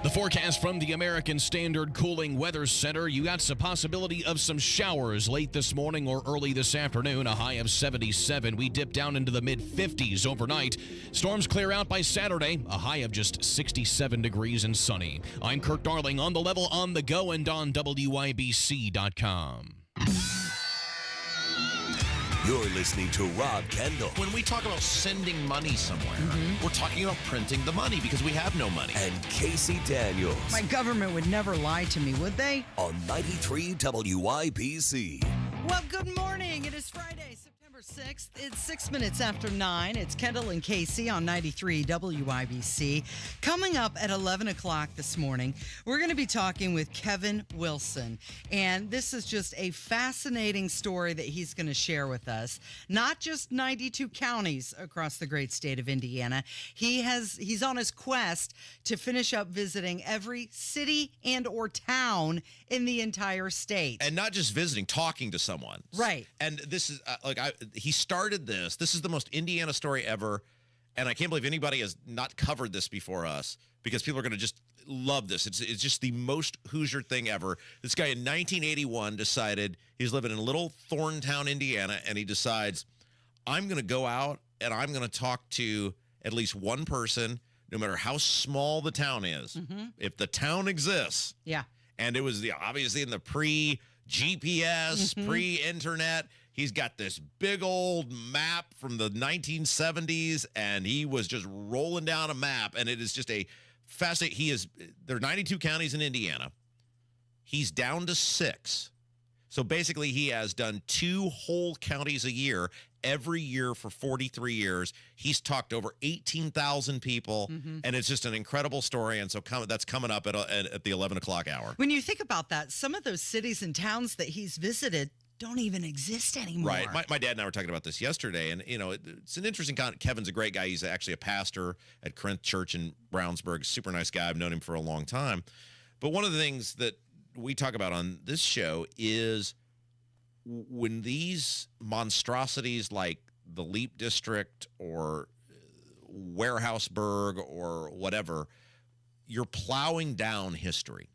The forecast from the American Standard Cooling Weather Center. You got some possibility of some showers late this morning or early this afternoon. A high of 77. We dip down into the mid-50s overnight. Storms clear out by Saturday. A high of just 67 degrees and sunny. I'm Kurt Darling on the level, on the go, and on WYBC.com. You're listening to Rob Kendall. When we talk about sending money somewhere, we're talking about printing the money because we have no money. And Casey Daniels. My government would never lie to me, would they? On 93 WYBC. Well, good morning. It is Friday, September 6th. It's 6 minutes after 9. It's Kendall and Casey on 93 WYBC. Coming up at 11 o'clock this morning, we're going to be talking with Kevin Wilson. And this is just a fascinating story that he's going to share with us. Not just 92 counties across the great state of Indiana. He's on his quest to finish up visiting every city and or town in the entire state. And not just visiting, talking to someone. Right. And this is, he started this. This is the most Indiana story ever. And I can't believe anybody has not covered this before us because people are going to just love this. It's just the most Hoosier thing ever. This guy in 1981 decided he's living in little Thorntown, Indiana, and he decides, I'm going to go out and I'm going to talk to at least one person, no matter how small the town is. If the town exists. Yeah. And it was obviously in the pre-GPS, pre-internet. He's got this big old map from the 1970s, and he was just rolling down a map, and it is just a fascinating. There are 92 counties in Indiana. He's down to 6. So basically, he has done 2 whole counties a year, every year for 43 years. He's talked over 18,000 people, and it's just an incredible story. And so that's coming up at the 11 o'clock hour. When you think about that, some of those cities and towns that he's visited don't even exist anymore. Right. My dad and I were talking about this yesterday, and, it's an interesting Kevin's a great guy. He's actually a pastor at Corinth Church in Brownsburg. Super nice guy. I've known him for a long time. But one of the things that we talk about on this show is when these monstrosities like the Leap District or Warehouseburg or whatever, you're plowing down history.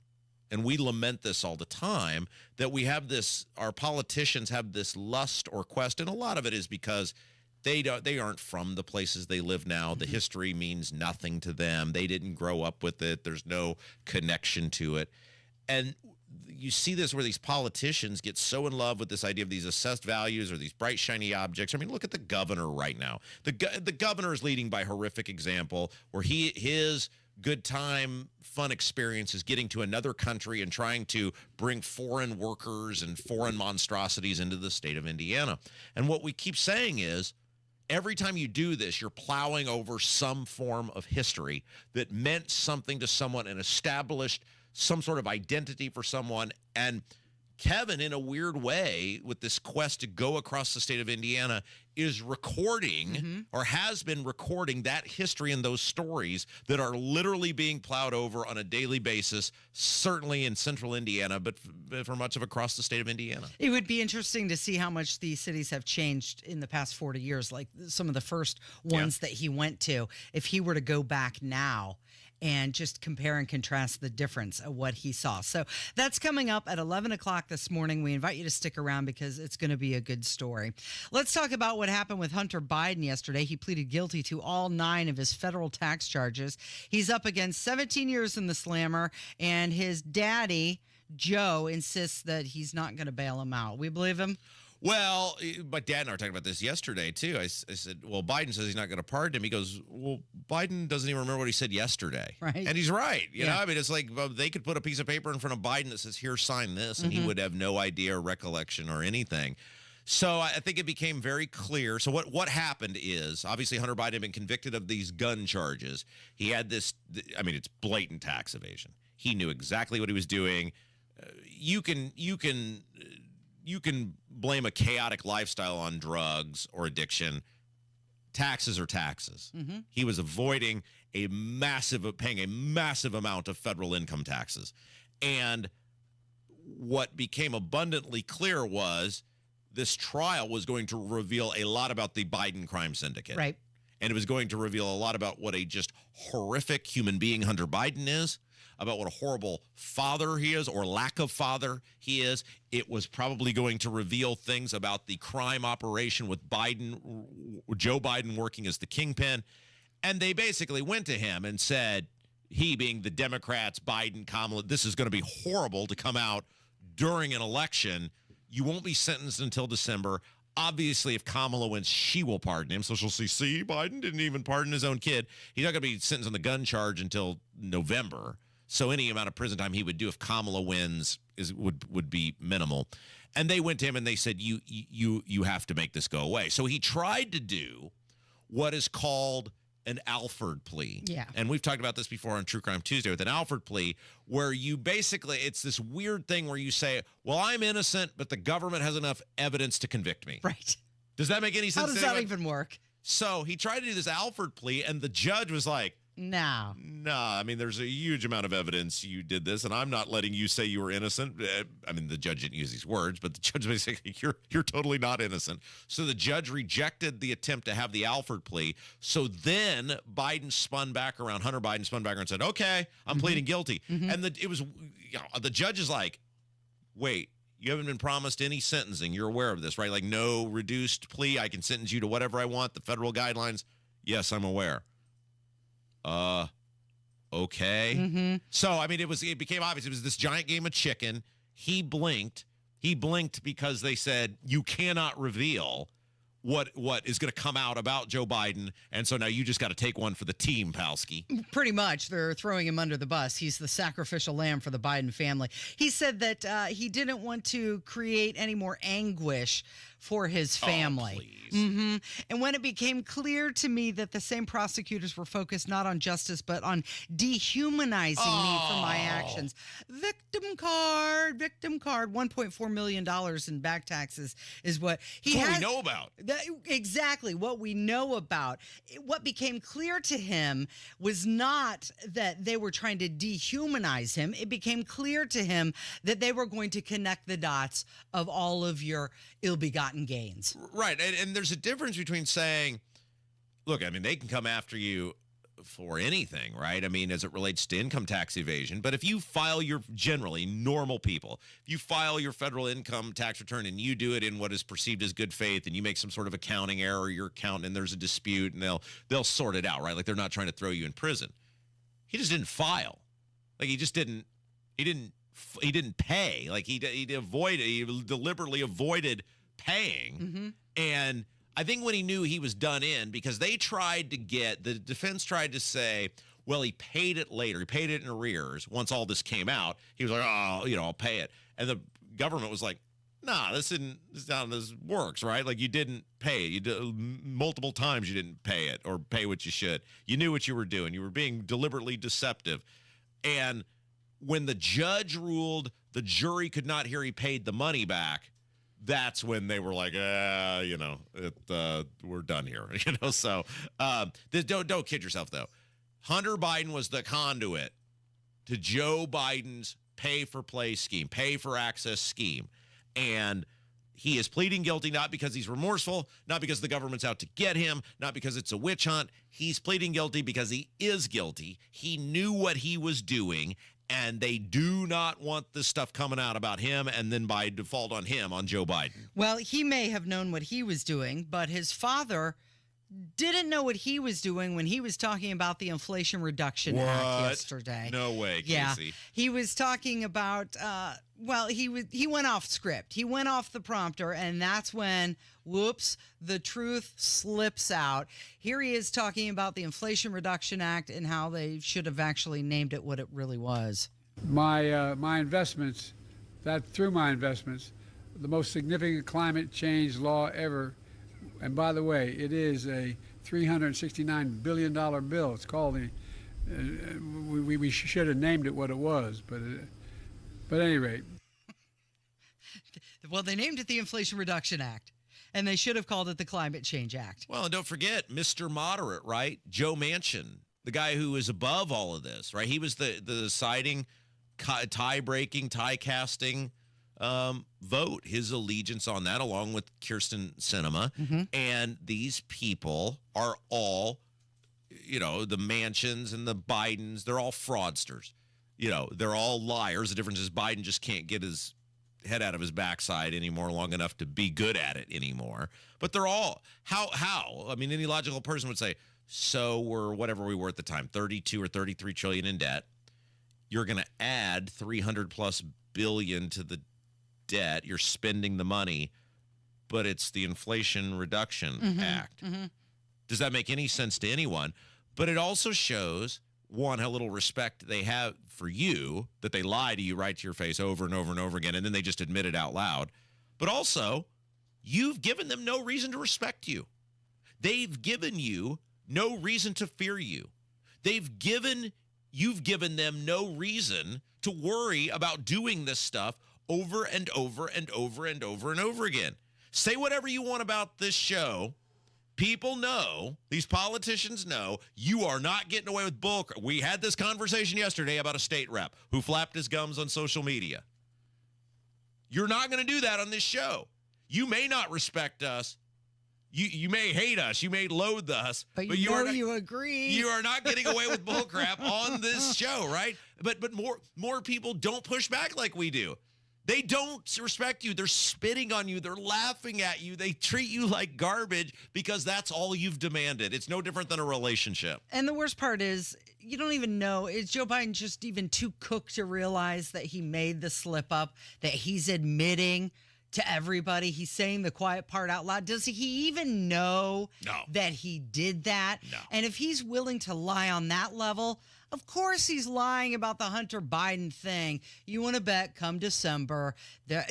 And we lament this all the time, that we have this, our politicians have this lust or quest, and a lot of it is because they aren't from the places they live now. The history means nothing to them. They didn't grow up with it. There's no connection to it. And you see this where these politicians get so in love with this idea of these assessed values or these bright, shiny objects. I mean, look at the governor right now. The governor is leading by horrific example where his good time, fun experience is getting to another country and trying to bring foreign workers and foreign monstrosities into the state of Indiana. And what we keep saying is, every time you do this, you're plowing over some form of history that meant something to someone and established some sort of identity for someone. And Kevin, in a weird way, with this quest to go across the state of Indiana, is recording or has been recording that history and those stories that are literally being plowed over on a daily basis, certainly in central Indiana, but for much of across the state of Indiana. It would be interesting to see how much these cities have changed in the past 40 years, like some of the first ones that he went to. If he were to go back now and just compare and contrast the difference of what he saw. So that's coming up at 11 o'clock this morning. We invite you to stick around because it's going to be a good story. Let's talk about what happened with Hunter Biden yesterday. He pleaded guilty to all 9 of his federal tax charges. He's up against 17 years in the slammer, and his daddy, Joe, insists that he's not going to bail him out. We believe him? Well, my dad and I were talking about this yesterday, too. I said, well, Biden says he's not going to pardon him. He goes, well, Biden doesn't even remember what he said yesterday. Right. And he's right. You know, I mean, it's like they could put a piece of paper in front of Biden that says, here, sign this, and he would have no idea or recollection or anything. So I think it became very clear. So what happened is, obviously, Hunter Biden had been convicted of these gun charges. He had this, I mean, it's blatant tax evasion. He knew exactly what he was doing. You can blame a chaotic lifestyle on drugs or addiction. Taxes are taxes. He was avoiding paying a massive amount of federal income taxes. And what became abundantly clear was this trial was going to reveal a lot about the Biden crime syndicate. Right. And it was going to reveal a lot about what a just horrific human being Hunter Biden is, about what a horrible father he is or lack of father he is. It was probably going to reveal things about the crime operation with Joe Biden working as the kingpin. And they basically went to him and said, he being the Democrats, Biden, Kamala, this is going to be horrible to come out during an election. You won't be sentenced until December. Obviously, if Kamala wins, she will pardon him. So she'll see, Biden didn't even pardon his own kid. He's not going to be sentenced on the gun charge until November. So any amount of prison time he would do if Kamala wins would be minimal. And they went to him and they said, you have to make this go away. So he tried to do what is called an Alford plea. Yeah. And we've talked about this before on True Crime Tuesday with an Alford plea, where you basically, it's this weird thing where you say, well, I'm innocent, but the government has enough evidence to convict me. Right. Does that make any sense? How does that even work? So he tried to do this Alford plea, and the judge was like, No. I mean, there's a huge amount of evidence you did this, and I'm not letting you say you were innocent. I mean, the judge didn't use these words, but the judge basically, you're totally not innocent. So the judge rejected the attempt to have the Alford plea. So then Hunter Biden spun back around and said, okay, I'm pleading guilty. And the judge is like, wait, you haven't been promised any sentencing. You're aware of this, right? Like, no reduced plea. I can sentence you to whatever I want. The federal guidelines. Yes, I'm aware. Okay. So, I mean, it became obvious. It was this giant game of chicken. He blinked because they said, you cannot reveal what is going to come out about Joe Biden. And so now you just got to take one for the team, Palsky. Pretty much. They're throwing him under the bus. He's the sacrificial lamb for the Biden family. He said that he didn't want to create any more anguish for his family. Oh, please. And when it became clear to me that the same prosecutors were focused not on justice, but on dehumanizing me for my actions. Victim card, $1.4 million in back taxes is what he That's what had. we know about. Exactly what we know about. What became clear to him was not that they were trying to dehumanize him. It became clear to him that they were going to connect the dots of all of your ill-begotten gains. Right. And there's a difference between saying, look, I mean, they can come after you for anything, right? I mean, as it relates to income tax evasion. But if you file generally normal people, if you file your federal income tax return and you do it in what is perceived as good faith and you make some sort of accounting error, your accountant, and there's a dispute and they'll sort it out, right? Like they're not trying to throw you in prison. He just didn't file. Like he didn't pay. Like he deliberately avoided paying. And I think when he knew he was done in, because the defense tried to say, well, he paid it later. He paid it in arrears. Once all this came out, he was like, oh, I'll pay it. And the government was like, nah, this isn't how this works, right? Like you didn't pay it. Multiple times you didn't pay it or pay what you should. You knew what you were doing. You were being deliberately deceptive. And when the judge ruled the jury could not hear he paid the money back, that's when they were like, we're done here. So don't kid yourself, though. Hunter Biden was the conduit to Joe Biden's pay for play scheme, pay for access scheme. And he is pleading guilty, not because he's remorseful, not because the government's out to get him, not because it's a witch hunt. He's pleading guilty because he is guilty. He knew what he was doing. And they do not want this stuff coming out about him and then by default on Joe Biden. Well, he may have known what he was doing, but his father didn't know what he was doing when he was talking about the Inflation Reduction Act yesterday. No way, Casey. Yeah, he was talking about, he went off script. He went off the prompter, and that's when, whoops, the truth slips out. Here he is talking about the Inflation Reduction Act and how they should have actually named it what it really was. My investments, through my investments, the most significant climate change law ever. And by the way, it is a $369 billion bill. It's called we should have named it what it was, but at any rate. Well, they named it the Inflation Reduction Act, and they should have called it the Climate Change Act. Well, and don't forget, Mr. Moderate, right? Joe Manchin, the guy who is above all of this, right? He was the deciding, tie-breaking, tie-casting vote, his allegiance on that, along with Kyrsten Sinema. And these people are all, the Manchins and the Bidens, they're all fraudsters. they're all liars. The difference is Biden just can't get his head out of his backside anymore long enough to be good at it anymore. But they're all, how? I mean, any logical person would say, so we're whatever we were at the time, 32 or 33 trillion in debt. You're going to add 300 plus billion to the debt. You're spending the money, but it's the Inflation Reduction Act. Does that make any sense to anyone? But it also shows, one, how little respect they have for you, that they lie to you right to your face over and over and over again, and then they just admit it out loud. But also, you've given them no reason to respect you. They've given you no reason to fear you. You've given them no reason to worry about doing this stuff over and over and over and over and over again. Say whatever you want about this show. People know, these politicians know, you are not getting away with bull. We had this conversation yesterday about a state rep who flapped his gums on social media. You're not going to do that on this show. You may not respect us. You may hate us. You may loathe us. But you agree. You are not getting away with bullcrap on this show, right? But more people don't push back like we do. They don't respect you. They're spitting on you. They're laughing at you. They treat you like garbage because that's all you've demanded. It's no different than a relationship. And the worst part is, you don't even know. Is Joe Biden just even too cooked to realize that he made the slip up, that he's admitting to everybody? He's saying the quiet part out loud. Does he even know that he did that? No. And if he's willing to lie on that level, of course he's lying about the Hunter Biden thing. You want to bet come December,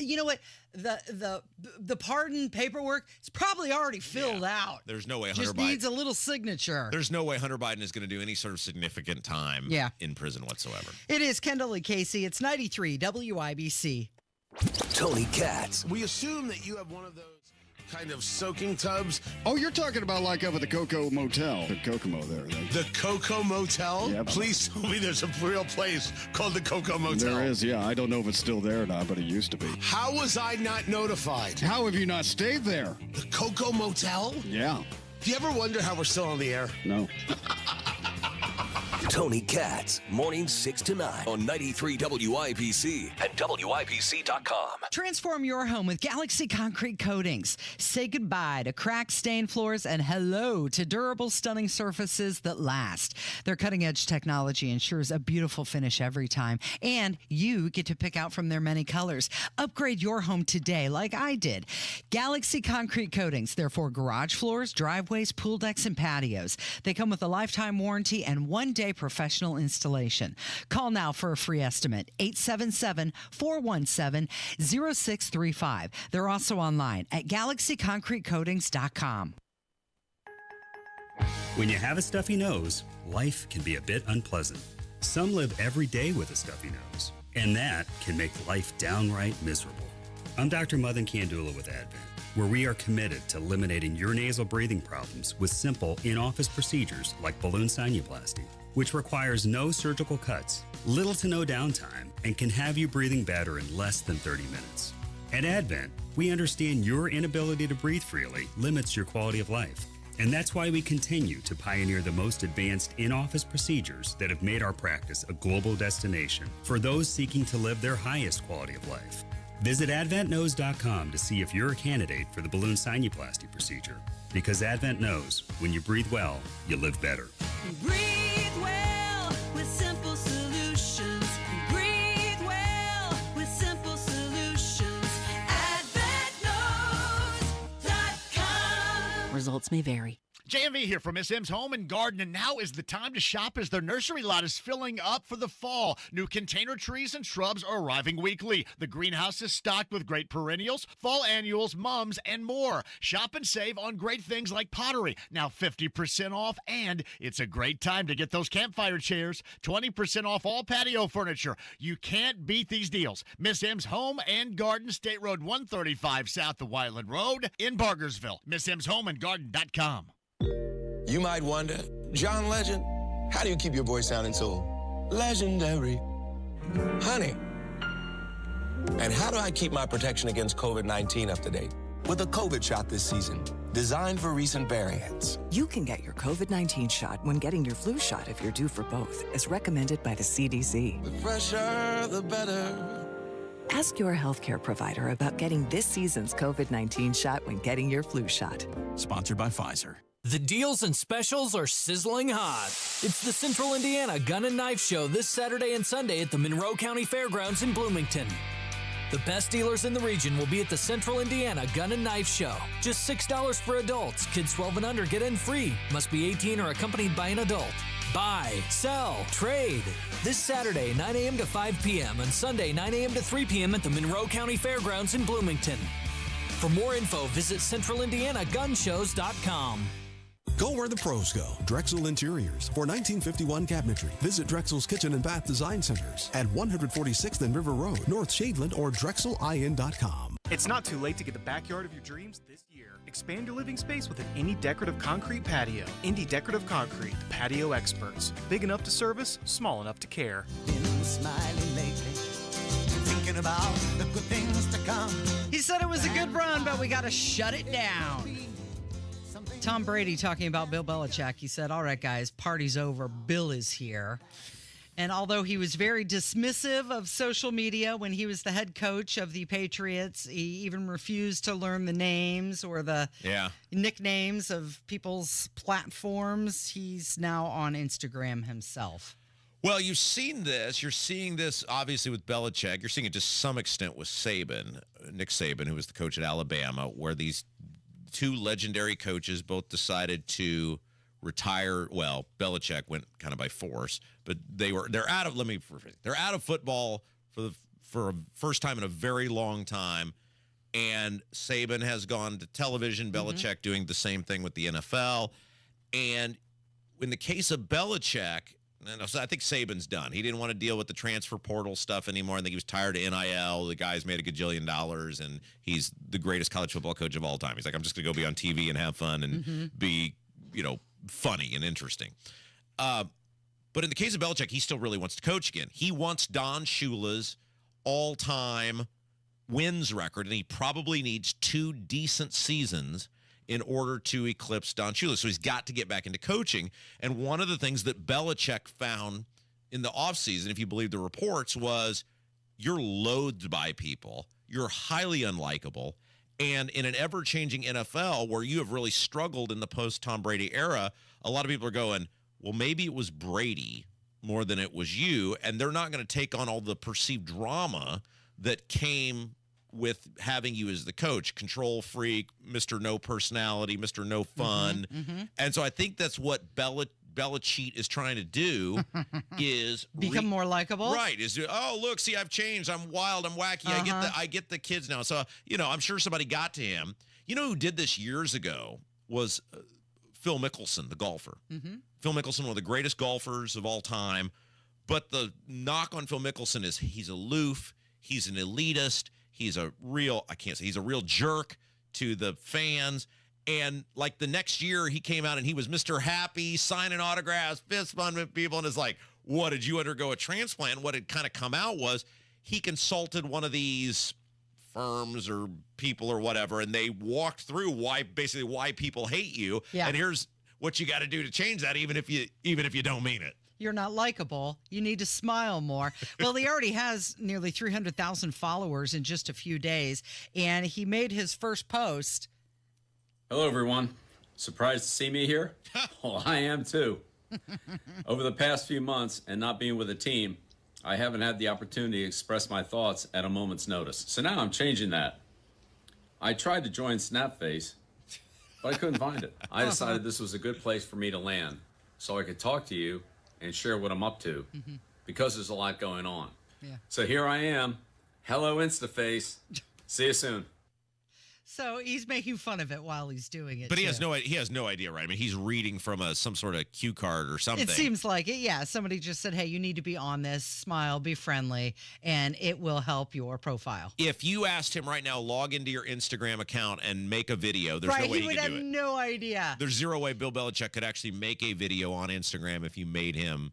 you know what? The pardon paperwork is probably already filled out. There's no way Hunter just Biden needs a little signature. There's no way Hunter Biden is going to do any sort of significant time in prison whatsoever. It is Kendall and Casey. It's 93 WIBC. Tony Katz. We assume that you have one of those kind of soaking tubs. Oh, you're talking about like up at the Coco Motel. The Kokomo there. The Coco Motel? Yeah. Please tell me there's a real place called the Coco Motel. There is, yeah. I don't know if it's still there or not, but it used to be. How was I not notified? How have you not stayed there? The Coco Motel? Yeah. Do you ever wonder how we're still on the air? No. Tony Katz, mornings 6 to 9 on 93 WIBC and WIBC.com. Transform your home with Galaxy Concrete Coatings. Say goodbye to cracked, stained floors and hello to durable, stunning surfaces that last. Their cutting-edge technology ensures a beautiful finish every time, and you get to pick out from their many colors. Upgrade your home today like I did. Galaxy Concrete Coatings. They're for garage floors, driveways, pool decks, and patios. They come with a lifetime warranty and one-day professional installation. Call now for a free estimate. 877-417-0635. They're also online at galaxyconcretecoatings.com. When you have a stuffy nose, life can be a bit unpleasant. Some live every day with a stuffy nose, and that can make life downright miserable. I'm Dr. Madan Kandula with Advent, where we are committed to eliminating your nasal breathing problems with simple in-office procedures like balloon sinuplasty, which requires no surgical cuts, little to no downtime, and can have you breathing better in less than 30 minutes. At Advent, we understand your inability to breathe freely limits your quality of life, and that's why we continue to pioneer the most advanced in-office procedures that have made our practice a global destination for those seeking to live their highest quality of life. Visit AdventKnows.com to see if you're a candidate for the balloon sinuplasty procedure, because Advent knows when you breathe well, you live better. Breathe well with simple solutions. Breathe well with simple solutions. AdventKnows.com. Results may vary. JMV here from Miss M's Home and Garden, and now is the time to shop as their nursery lot is filling up for the fall. New container trees and shrubs are arriving weekly. The greenhouse is stocked with great perennials, fall annuals, mums, and more. Shop and save on great things like pottery, now 50% off, and it's a great time to get those campfire chairs, 20% off all patio furniture. You can't beat these deals. Miss M's Home and Garden, State Road 135 south of Wyland Road in Bargersville. MissM'sHomeandGarden.com. You might wonder, John Legend, how do you keep your voice sounding so legendary? Honey. And how do I keep my protection against COVID-19 up to date? With a COVID shot this season, designed for recent variants. You can get your COVID-19 shot when getting your flu shot if you're due for both, as recommended by the CDC. The fresher, the better. Ask your healthcare provider about getting this season's COVID-19 shot when getting your flu shot. Sponsored by Pfizer. The deals and specials are sizzling hot. It's the Central Indiana Gun and Knife Show this Saturday and Sunday at the Monroe County Fairgrounds in Bloomington. The best dealers in the region will be at the Central Indiana Gun and Knife Show. Just $6 for adults. Kids 12 and under get in free. Must be 18 or accompanied by an adult. Buy, sell, trade. This Saturday, 9 a.m. to 5 p.m. and Sunday, 9 a.m. to 3 p.m. at the Monroe County Fairgrounds in Bloomington. For more info, visit centralindianagunshows.com. Go where the pros go. Drexel Interiors for 1951 cabinetry. Visit Drexel's Kitchen and Bath Design Centers at 146th and River Road, North Shadeland, or drexelin.com. It's not too late to get the backyard of your dreams this year. Expand your living space with an Indy Decorative Concrete patio. Indy Decorative Concrete, the patio experts. Big enough to service, small enough to care. Been smiling lately, thinking about the good things to come. He said it was a good run, but we got to shut it down. Tom Brady talking about Bill Belichick. He said, all right, guys, party's over. Bill is here. And although he was very dismissive of social media when he was the head coach of the Patriots, he even refused to learn the names or the nicknames of people's platforms. He's now on Instagram himself. Well, you've seen this. You're seeing this, obviously, with Belichick. You're seeing it to some extent with Saban, Nick Saban, who was the coach at Alabama, where these two legendary coaches both decided to retire. Well, Belichick went kind of by force, but they're out of football for a first time in a very long time. And Saban has gone to television, Belichick doing the same thing with the NFL. And in the case of Belichick, and I think Saban's done. He didn't want to deal with the transfer portal stuff anymore. I think he was tired of NIL. The guy's made a gajillion dollars, and he's the greatest college football coach of all time. He's like, I'm just going to go be on TV and have fun and be, funny and interesting. But in the case of Belichick, he still really wants to coach again. He wants Don Shula's all-time wins record, and he probably needs 2 decent seasons in order to eclipse Don Shula. So he's got to get back into coaching. And one of the things that Belichick found in the offseason, if you believe the reports, was you're loathed by people. You're highly unlikable. And in an ever-changing NFL where you have really struggled in the post-Tom Brady era, a lot of people are going, well, maybe it was Brady more than it was you, and they're not going to take on all the perceived drama that came with having you as the coach, control freak, Mr. No personality, Mr. No fun. And so I think that's what Belichick is trying to do is become more likable. Right. Is, oh, look, see, I've changed. I'm wild. I'm wacky. I get the kids now. So, I'm sure somebody got to him. You know who did this years ago was Phil Mickelson, the golfer. Phil Mickelson, one of the greatest golfers of all time. But the knock on Phil Mickelson is he's aloof. He's an elitist. He's a real jerk to the fans. And like the next year he came out and he was Mr. Happy, signing autographs, fist bumping people. And it's like, what, did you undergo a transplant? What had kind of come out was he consulted one of these firms or people or whatever, and they walked through why people hate you. Yeah. And here's what you got to do to change that, even if you don't mean it. You're not likable. You need to smile more. Well, he already has nearly 300,000 followers in just a few days, and he made his first post. Hello, everyone. Surprised to see me here? Well, I am too. Over the past few months and not being with a team, I haven't had the opportunity to express my thoughts at a moment's notice. So now I'm changing that. I tried to join Snapface, but I couldn't find it. I decided this was a good place for me to land so I could talk to you and share what I'm up to because there's a lot going on. Yeah. So here I am. Hello, Instaface. See you soon. So he's making fun of it while he's doing it. But he has no idea, right? I mean, he's reading from some sort of cue card or something. It seems like it, yeah. Somebody just said, hey, you need to be on this, smile, be friendly, and it will help your profile. If you asked him right now, log into your Instagram account and make a video, there's no way he could do it. He would have no idea. There's zero way Bill Belichick could actually make a video on Instagram if you made him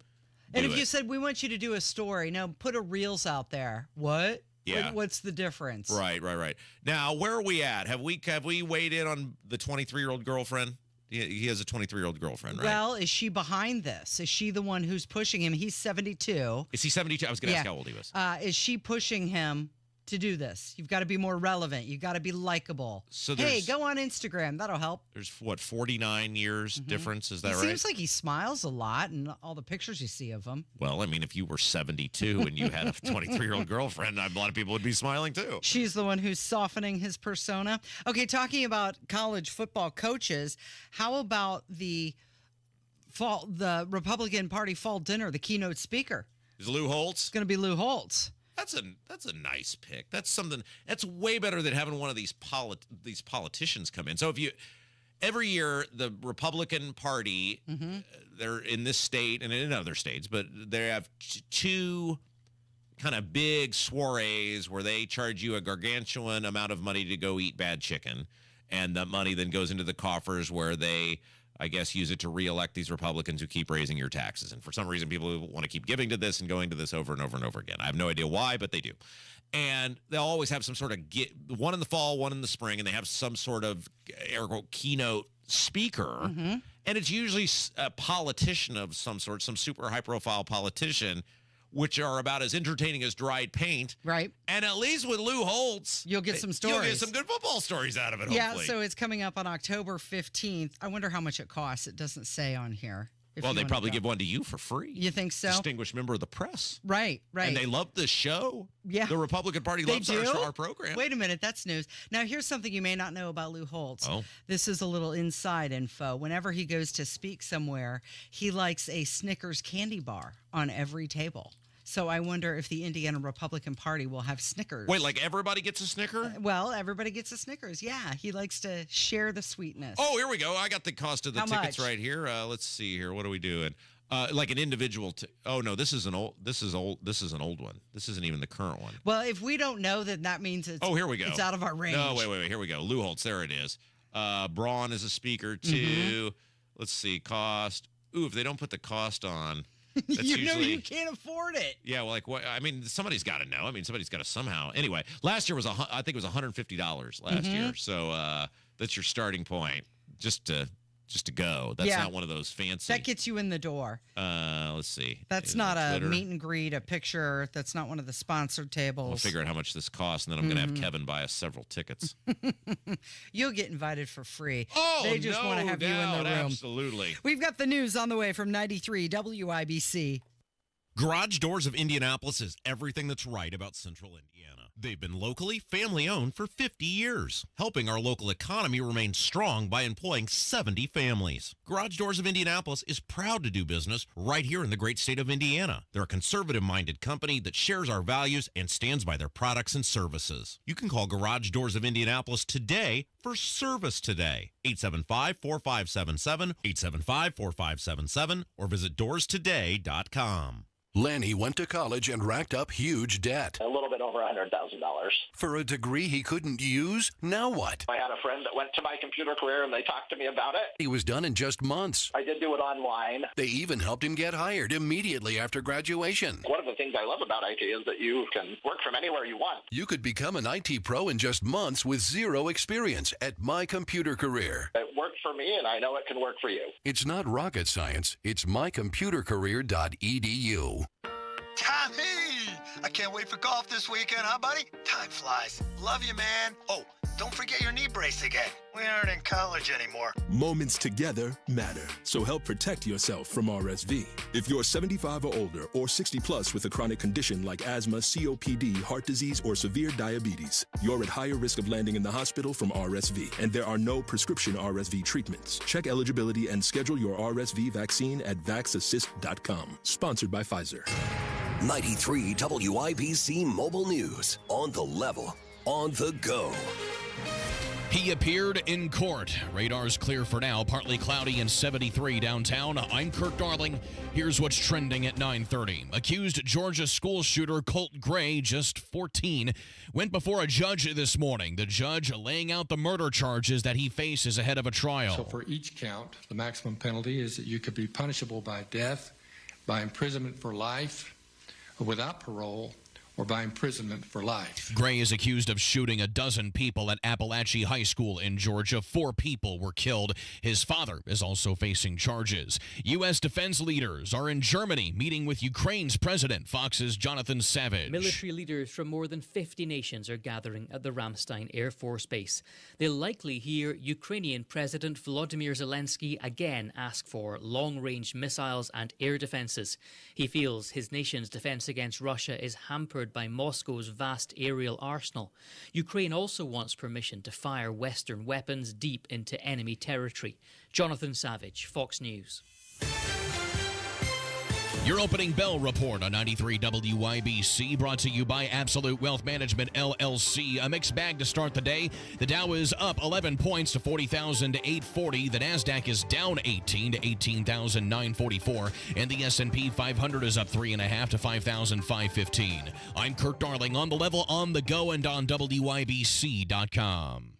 do And if you said, we want you to do a story, no, put a Reels out there. What? Yeah. What's the difference? Right. Now, where are we at? Have we weighed in on the 23-year-old girlfriend? He has a 23-year-old girlfriend, right? Well, is she behind this? Is she the one who's pushing him? He's 72. Is he 72? I was going to ask how old he was. Is she pushing him to do this? You've got to be more relevant. You've got to be likable. So hey, go on Instagram. That'll help. There's, 49 years difference? Is that right? Seems like he smiles a lot in all the pictures you see of him. Well, I mean, if you were 72 and you had a 23-year-old girlfriend, a lot of people would be smiling too. She's the one who's softening his persona. Okay, talking about college football coaches, how about the Republican Party fall dinner, the keynote speaker? Is Lou Holtz? It's going to be Lou Holtz. That's a nice pick. That's something that's way better than having one of these politicians come in. So every year the Republican Party, they're in this state and in other states, but they have two kind of big soirees where they charge you a gargantuan amount of money to go eat bad chicken, and the money then goes into the coffers where they, I guess, use it to reelect these Republicans who keep raising your taxes. And for some reason, people want to keep giving to this and going to this over and over and over again. I have no idea why, but they do. And they'll always have some sort of one in the fall, one in the spring, and they have some sort of air quote keynote speaker. And it's usually a politician of some sort, some super high profile politician, which are about as entertaining as dried paint. Right. And at least with Lou Holtz, you'll get some stories. You'll get some good football stories out of it, yeah, hopefully. So it's coming up on October 15th. I wonder how much it costs. It doesn't say on here. Well, they probably give one to you for free. You think so? Distinguished member of the press. Right. And they love the show. Yeah. The Republican Party loves our program. Wait a minute. That's news. Now, here's something you may not know about Lou Holtz. Oh. This is a little inside info. Whenever he goes to speak somewhere, he likes a Snickers candy bar on every table. So I wonder if the Indiana Republican Party will have Snickers. Wait, like everybody gets a Snicker? Well, everybody gets a Snickers. Yeah, he likes to share the sweetness. Oh, here we go. I got the cost of the tickets much? right here. Let's see here. What are we doing? Like an individual. Oh no, this is an old one. This isn't even the current one. Well, if we don't know, then that means it's. Oh, here we go. It's out of our range. No, wait. Here we go. Lou Holtz. There it is. Braun is a speaker too. Let's see. Cost. Ooh, if they don't put the cost on. That's usually, you can't afford it. Yeah, well, like what? I mean, somebody's got to know. I mean, somebody's got to somehow. Anyway, last year was I think it was $150 last year. So that's your starting point, just to go. That's not one of those fancy. That gets you in the door. Let's see. That's not a meet and greet, a picture. That's not one of the sponsored tables. We'll figure out how much this costs, and then I'm going to have Kevin buy us several tickets. You'll get invited for free. Oh, they just want to have you in the room. Absolutely. We've got the news on the way from 93 WIBC. Garage Doors of Indianapolis is everything that's right about Central Indiana. They've been locally family-owned for 50 years, helping our local economy remain strong by employing 70 families. Garage Doors of Indianapolis is proud to do business right here in the great state of Indiana. They're a conservative-minded company that shares our values and stands by their products and services. You can call Garage Doors of Indianapolis today for service today. 875-4577, 875-4577, or visit doorstoday.com. Lanny went to college and racked up huge debt. A little bit over $100,000. For a degree he couldn't use? Now what? I had a friend that went to my computer career and they talked to me about it. He was done in just months. I did do it online. They even helped him get hired immediately after graduation. One of the things I love about IT is that you can work from anywhere you want. You could become an IT pro in just months with zero experience at My Computer Career. It worked for me and I know it can work for you. It's not rocket science. It's mycomputercareer.edu. Tommy! I can't wait for golf this weekend, huh, buddy? Time flies. Love you, man. Oh, don't forget your knee brace again. We aren't in college anymore. Moments together matter, so help protect yourself from RSV. If you're 75 or older or 60 plus with a chronic condition like asthma, COPD, heart disease, or severe diabetes, you're at higher risk of landing in the hospital from RSV, and there are no prescription RSV treatments. Check eligibility and schedule your RSV vaccine at vaxassist.com. Sponsored by Pfizer. 93 WIBC Mobile News. On the level, on the go. He appeared in court. Radar's clear for now. Partly cloudy and 73 downtown. I'm Kirk Darling. Here's what's trending at 9:30. Accused Georgia school shooter Colt Gray, just 14, went before a judge this morning. The judge laying out the murder charges that he faces ahead of a trial. So for each count, the maximum penalty is that you could be punishable by death, by imprisonment for life, without parole, or by imprisonment for life. Gray is accused of shooting a dozen people at Appalachia High School in Georgia. 4 people were killed. His father is also facing charges. U.S. defense leaders are in Germany meeting with Ukraine's president. Fox's Jonathan Savage. Military leaders from more than 50 nations are gathering at the Ramstein Air Force Base. They'll likely hear Ukrainian President Volodymyr Zelensky again ask for long-range missiles and air defenses. He feels his nation's defense against Russia is hampered by Moscow's vast aerial arsenal. Ukraine also wants permission to fire Western weapons deep into enemy territory. Jonathan Savage, Fox News. Your opening bell report on 93 WIBC, brought to you by Absolute Wealth Management, LLC. A mixed bag to start the day. The Dow is up 11 points to 40,840. The NASDAQ is down 18 to 18,944. And the S&P 500 is up 3.5 to 5,515. I'm Kurt Darling, on the level, on the go, and on WIBC.com.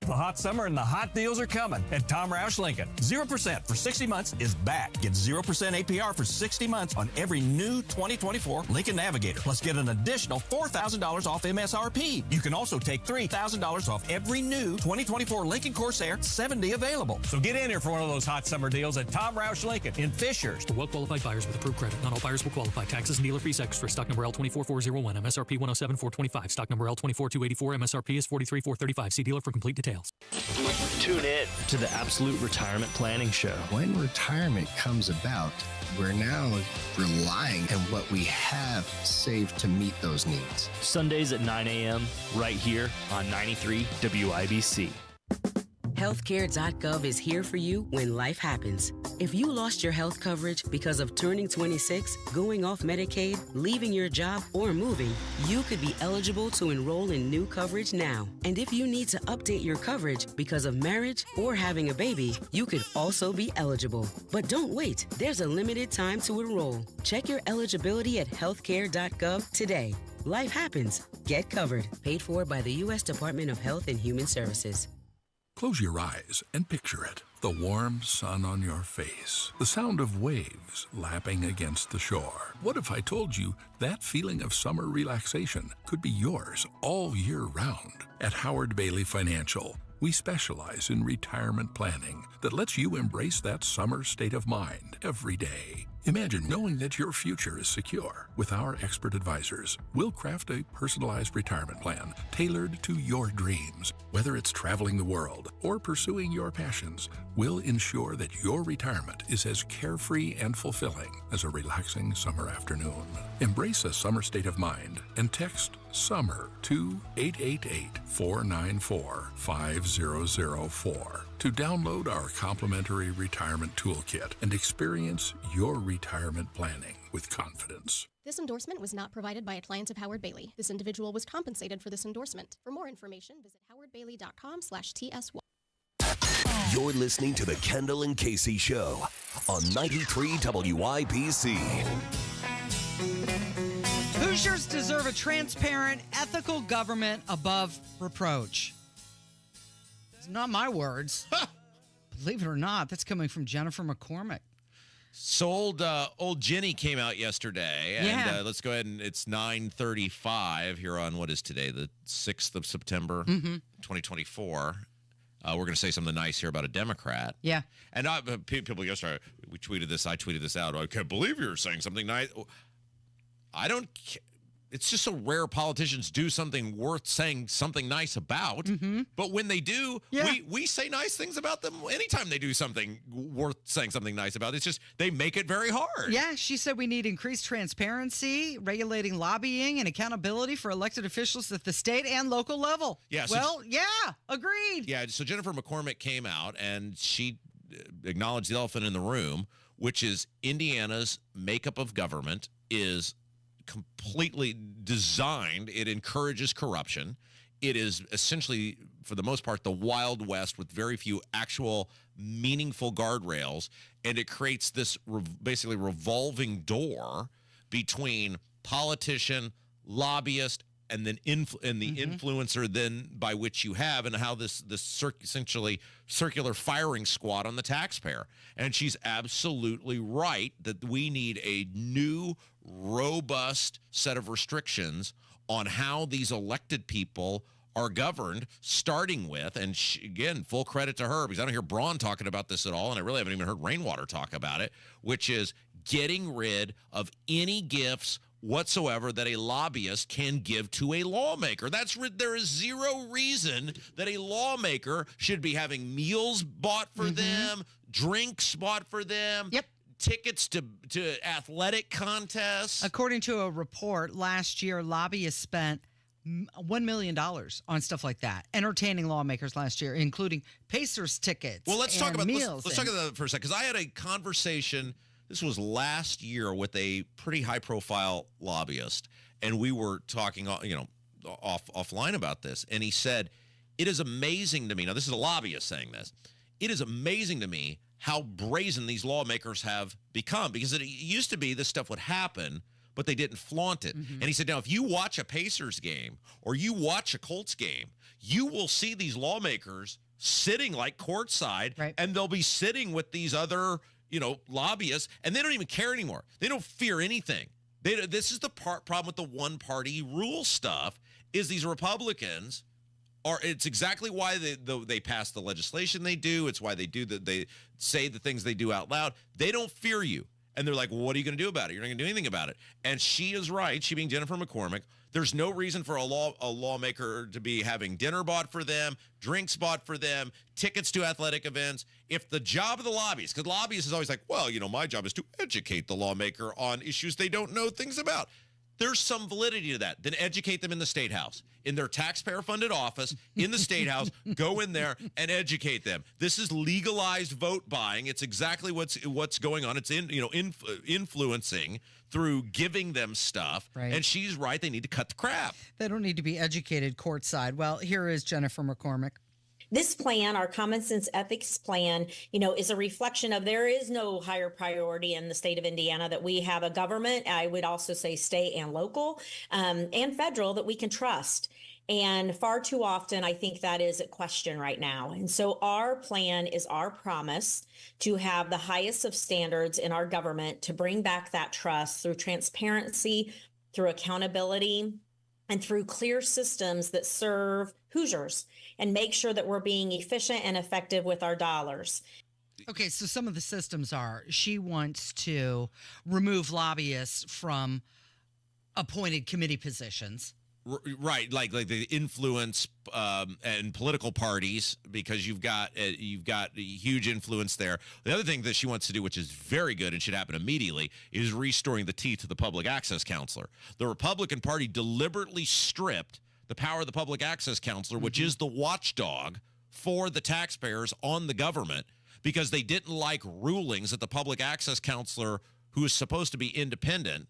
The hot summer and the hot deals are coming at Tom Roush Lincoln. 0% for 60 months is back. Get 0% APR for 60 months on every new 2024 Lincoln Navigator. Plus get an additional $4,000 off MSRP. You can also take $3,000 off every new 2024 Lincoln Corsair 70 available. So get in here for one of those hot summer deals at Tom Roush Lincoln in Fishers. For well-qualified buyers with approved credit. Not all buyers will qualify. Taxes and dealer fees extra. Stock number L24401. MSRP 107,425. Stock number L24284. MSRP is 43,435. See dealer for complete details. Tune in to the Absolute Retirement Planning Show. When retirement comes about, we're now relying on what we have saved to meet those needs. Sundays at 9 a.m. right here on 93 WIBC. Healthcare.gov is here for you when life happens. If you lost your health coverage because of turning 26, going off Medicaid, leaving your job, or moving, you could be eligible to enroll in new coverage now. And if you need to update your coverage because of marriage or having a baby, you could also be eligible. But don't wait. There's a limited time to enroll. Check your eligibility at healthcare.gov today. Life happens. Get covered. Paid for by the U.S. Department of Health and Human Services. Close your eyes and picture it. The warm sun on your face. The sound of waves lapping against the shore. What if I told you that feeling of summer relaxation could be yours all year round? At Howard Bailey Financial, we specialize in retirement planning that lets you embrace that summer state of mind every day. Imagine knowing that your future is secure. With our expert advisors, we'll craft a personalized retirement plan tailored to your dreams. Whether it's traveling the world or pursuing your passions, we'll ensure that your retirement is as carefree and fulfilling as a relaxing summer afternoon. Embrace a summer state of mind and text SUMMER to 888-494-5004 to download our complimentary retirement toolkit and experience your retirement planning with confidence. This endorsement was not provided by a client of Howard Bailey. This individual was compensated for this endorsement. For more information, visit howardbailey.com/TS1. You're listening to the Kendall and Casey Show on 93 WIBC. Hoosiers deserve a transparent, ethical government above reproach. It's not my words. Believe it or not, that's coming from Jennifer McCormick. So old Jenny came out yesterday, and let's go ahead and it's 9:35 here on what is today, the 6th of September, 2024. We're going to say something nice here about a Democrat. Yeah. And people yesterday, we tweeted this, I tweeted this out. I can't believe you're saying something nice. I don't. It's just so rare politicians do something worth saying something nice about. But when they do, we say nice things about them anytime they do something worth saying something nice about. It's just they make it very hard. Yeah, she said we need increased transparency, regulating lobbying, and accountability for elected officials at the state and local level. Yeah. Agreed. Yeah, so Jennifer McCormick came out and she acknowledged the elephant in the room, which is Indiana's makeup of government is completely designed. It encourages corruption. It is essentially, for the most part, the Wild West with very few actual meaningful guardrails, and it creates this basically revolving door between politician, lobbyist, and then the influencer then by which you have, and how this essentially circular firing squad on the taxpayer. And she's absolutely right that we need a new robust set of restrictions on how these elected people are governed, starting with, and again, full credit to her, because I don't hear Braun talking about this at all, and I really haven't even heard Rainwater talk about it, which is getting rid of any gifts whatsoever that a lobbyist can give to a lawmaker. There is zero reason that a lawmaker should be having meals bought for them, drinks bought for them, tickets to athletic contests. According to a report, last year, lobbyists spent $1 million on stuff like that, entertaining lawmakers last year, including Pacers tickets. Well, let's talk about meals. Let's talk about that for a second, because I had a conversation. This was last year with a pretty high-profile lobbyist, and we were talking, offline about this. And he said, "It is amazing to me." Now, this is a lobbyist saying this. It is amazing to me how brazen these lawmakers have become, because it used to be this stuff would happen, but they didn't flaunt it. And he said, now, if you watch a Pacers game or you watch a Colts game, you will see these lawmakers sitting like courtside, and they'll be sitting with these other, lobbyists, and they don't even care anymore. They don't fear anything. This is the problem with the one-party rule stuff, is these Republicans it's exactly why they pass the legislation they do. It's why they say the things they do out loud. They don't fear you. And they're like, well, what are you going to do about it? You're not going to do anything about it. And she is right. She being Jennifer McCormick. There's no reason for a lawmaker to be having dinner bought for them, drinks bought for them, tickets to athletic events. If the job of the lobbyist, because lobbyists is always like, well, my job is to educate the lawmaker on issues they don't know things about. There's some validity to that. Then educate them in the State House, in their taxpayer-funded office, in the State House. Go in there and educate them. This is legalized vote buying. It's exactly what's going on. It's influencing through giving them stuff. Right. And she's right. They need to cut the crap. They don't need to be educated courtside. Well, here is Jennifer McCormick. This plan, our common sense ethics plan, is a reflection of there is no higher priority in the state of Indiana, that we have a government, I would also say state and local and federal, that we can trust. And far too often, I think that is at question right now. And so our plan is our promise to have the highest of standards in our government, to bring back that trust through transparency, through accountability, and through clear systems that serve Hoosiers and make sure that we're being efficient and effective with our dollars. Okay, so some of the systems are, she wants to remove lobbyists from appointed committee positions. Right, like the influence and political parties, because you've got a huge influence there. The other thing that she wants to do, which is very good and should happen immediately, is restoring the teeth to the public access counselor. The Republican Party deliberately stripped the power of the public access counselor, which is the watchdog for the taxpayers on the government, because they didn't like rulings that the public access counselor, who is supposed to be independent,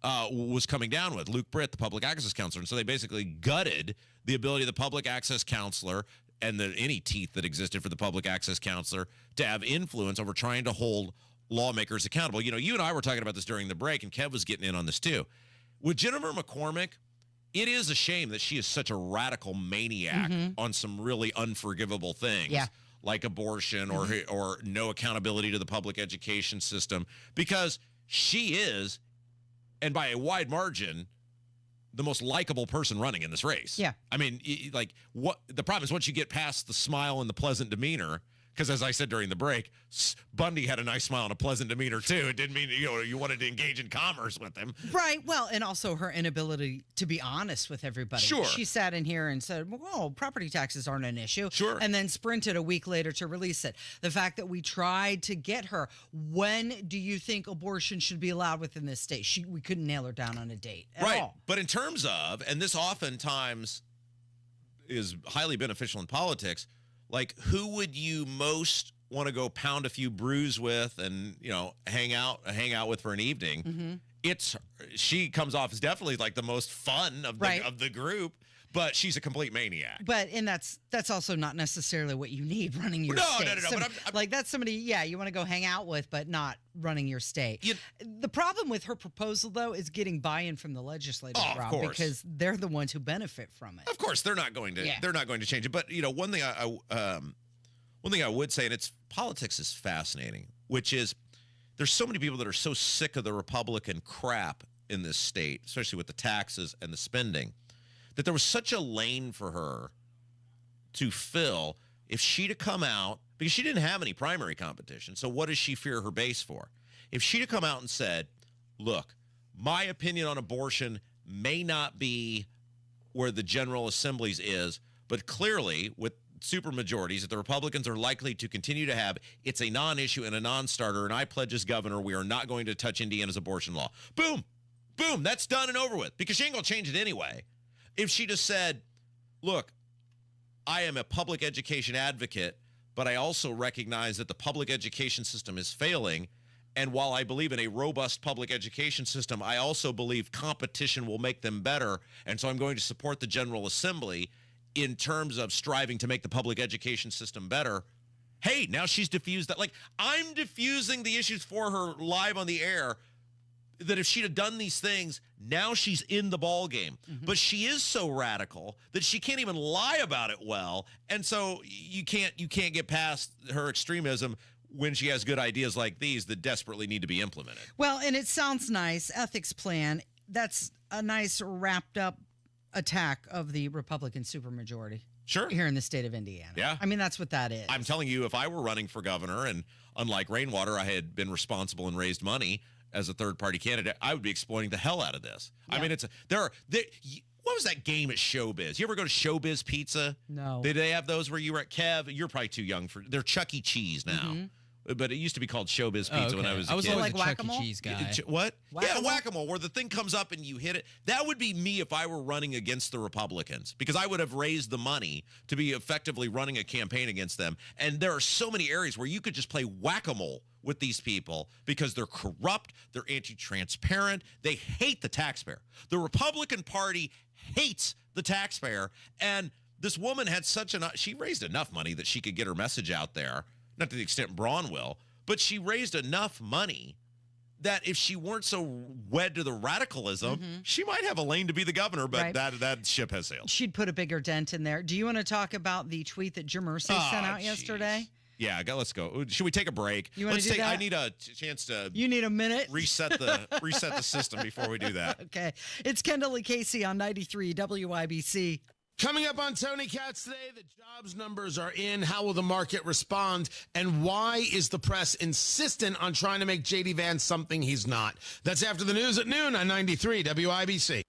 was coming down with. Luke Britt, the public access counselor. And so they basically gutted the ability of the public access counselor and any teeth that existed for the public access counselor to have influence over trying to hold lawmakers accountable. You and I were talking about this during the break, and Kev was getting in on this too. With Jennifer McCormick, it is a shame that she is such a radical maniac on some really unforgivable things. Like abortion or no accountability to the public education system, because she is, and by a wide margin, the most likable person running in this race. Yeah. I mean, what the problem is, once you get past the smile and the pleasant demeanor, because as I said during the break, Bundy had a nice smile and a pleasant demeanor too. It didn't mean you wanted to engage in commerce with him. Right. Well, and also her inability to be honest with everybody. Sure. She sat in here and said, well, property taxes aren't an issue. Sure. And then sprinted a week later to release it. The fact that we tried to get her, when do you think abortion should be allowed within this state? We couldn't nail her down on a date at all. But in terms of, and this oftentimes is highly beneficial in politics, like, who would you most want to go pound a few brews with and, hang out with for an evening? She comes off as definitely like the most fun of the group, but she's a complete maniac. And that's also not necessarily what you need running your state. No. But I'm that's somebody, you want to go hang out with, but not running your state. The problem with her proposal, though, is getting buy-in from the legislators, Rob, because they're the ones who benefit from it. Of course, they're not going to. They're not going to change it. But one thing I would say, and politics is fascinating, which is there's so many people that are so sick of the Republican crap in this state, especially with the taxes and the spending, that there was such a lane for her to fill if she'd have come out, because she didn't have any primary competition. So what does she fear her base for? If she'd have come out and said, look, my opinion on abortion may not be where the General Assembly's is, but clearly with supermajorities that the Republicans are likely to continue to have, it's a non-issue and a non-starter, and I pledge as governor we are not going to touch Indiana's abortion law. Boom. Boom. That's done and over with, because she ain't going to change it anyway. If she just said, look, I am a public education advocate, but I also recognize that the public education system is failing, and while I believe in a robust public education system, I also believe competition will make them better, and so I'm going to support the General Assembly in terms of striving to make the public education system better. Hey, now she's diffused that. Like, I'm diffusing the issues for her live on the air, that if she'd have done these things, now she's in the ball game. But she is so radical that she can't even lie about it well, and so you can't get past her extremism when she has good ideas like these that desperately need to be implemented. Well, and it sounds nice. Ethics plan. That's a nice wrapped up attack of the Republican supermajority. Sure. Here in the state of Indiana. Yeah. I mean, that's what that is. I'm telling you, if I were running for governor and unlike Rainwater, I had been responsible and raised money as a third-party candidate, I would be exploiting the hell out of this. Yeah. I mean, what was that game at Showbiz? You ever go to Showbiz Pizza? No. Did they have those where you were at Kev? You're probably too young for. They're Chuck E. Cheese now. But it used to be called Showbiz Pizza when I was a kid. I was always like a Chuck Whack-A-Mole? E. Cheese guy. What? Whack-A-Mole? Yeah, Whack-A-Mole, where the thing comes up and you hit it. That would be me if I were running against the Republicans, because I would have raised the money to be effectively running a campaign against them. And there are so many areas where you could just play Whack-A-Mole with these people because they're corrupt, they're anti-transparent, they hate the taxpayer. The Republican Party hates the taxpayer, and this woman had she raised enough money that she could get her message out there, not to the extent Braun will, but she raised enough money that if she weren't so wed to the radicalism, she might have a lane to be the governor, but that ship has sailed. She'd put a bigger dent in there. Do you want to talk about the tweet that Jim Irsay sent out yesterday? Yeah, let's go. Should we take a break? You want to do that? I need a chance to. You need a minute? Reset the system before we do that. Okay. It's Kendall and Casey on 93 WIBC. Coming up on Tony Katz today, the jobs numbers are in. How will the market respond? And why is the press insistent on trying to make J.D. Vance something he's not? That's after the news at noon on 93 WIBC.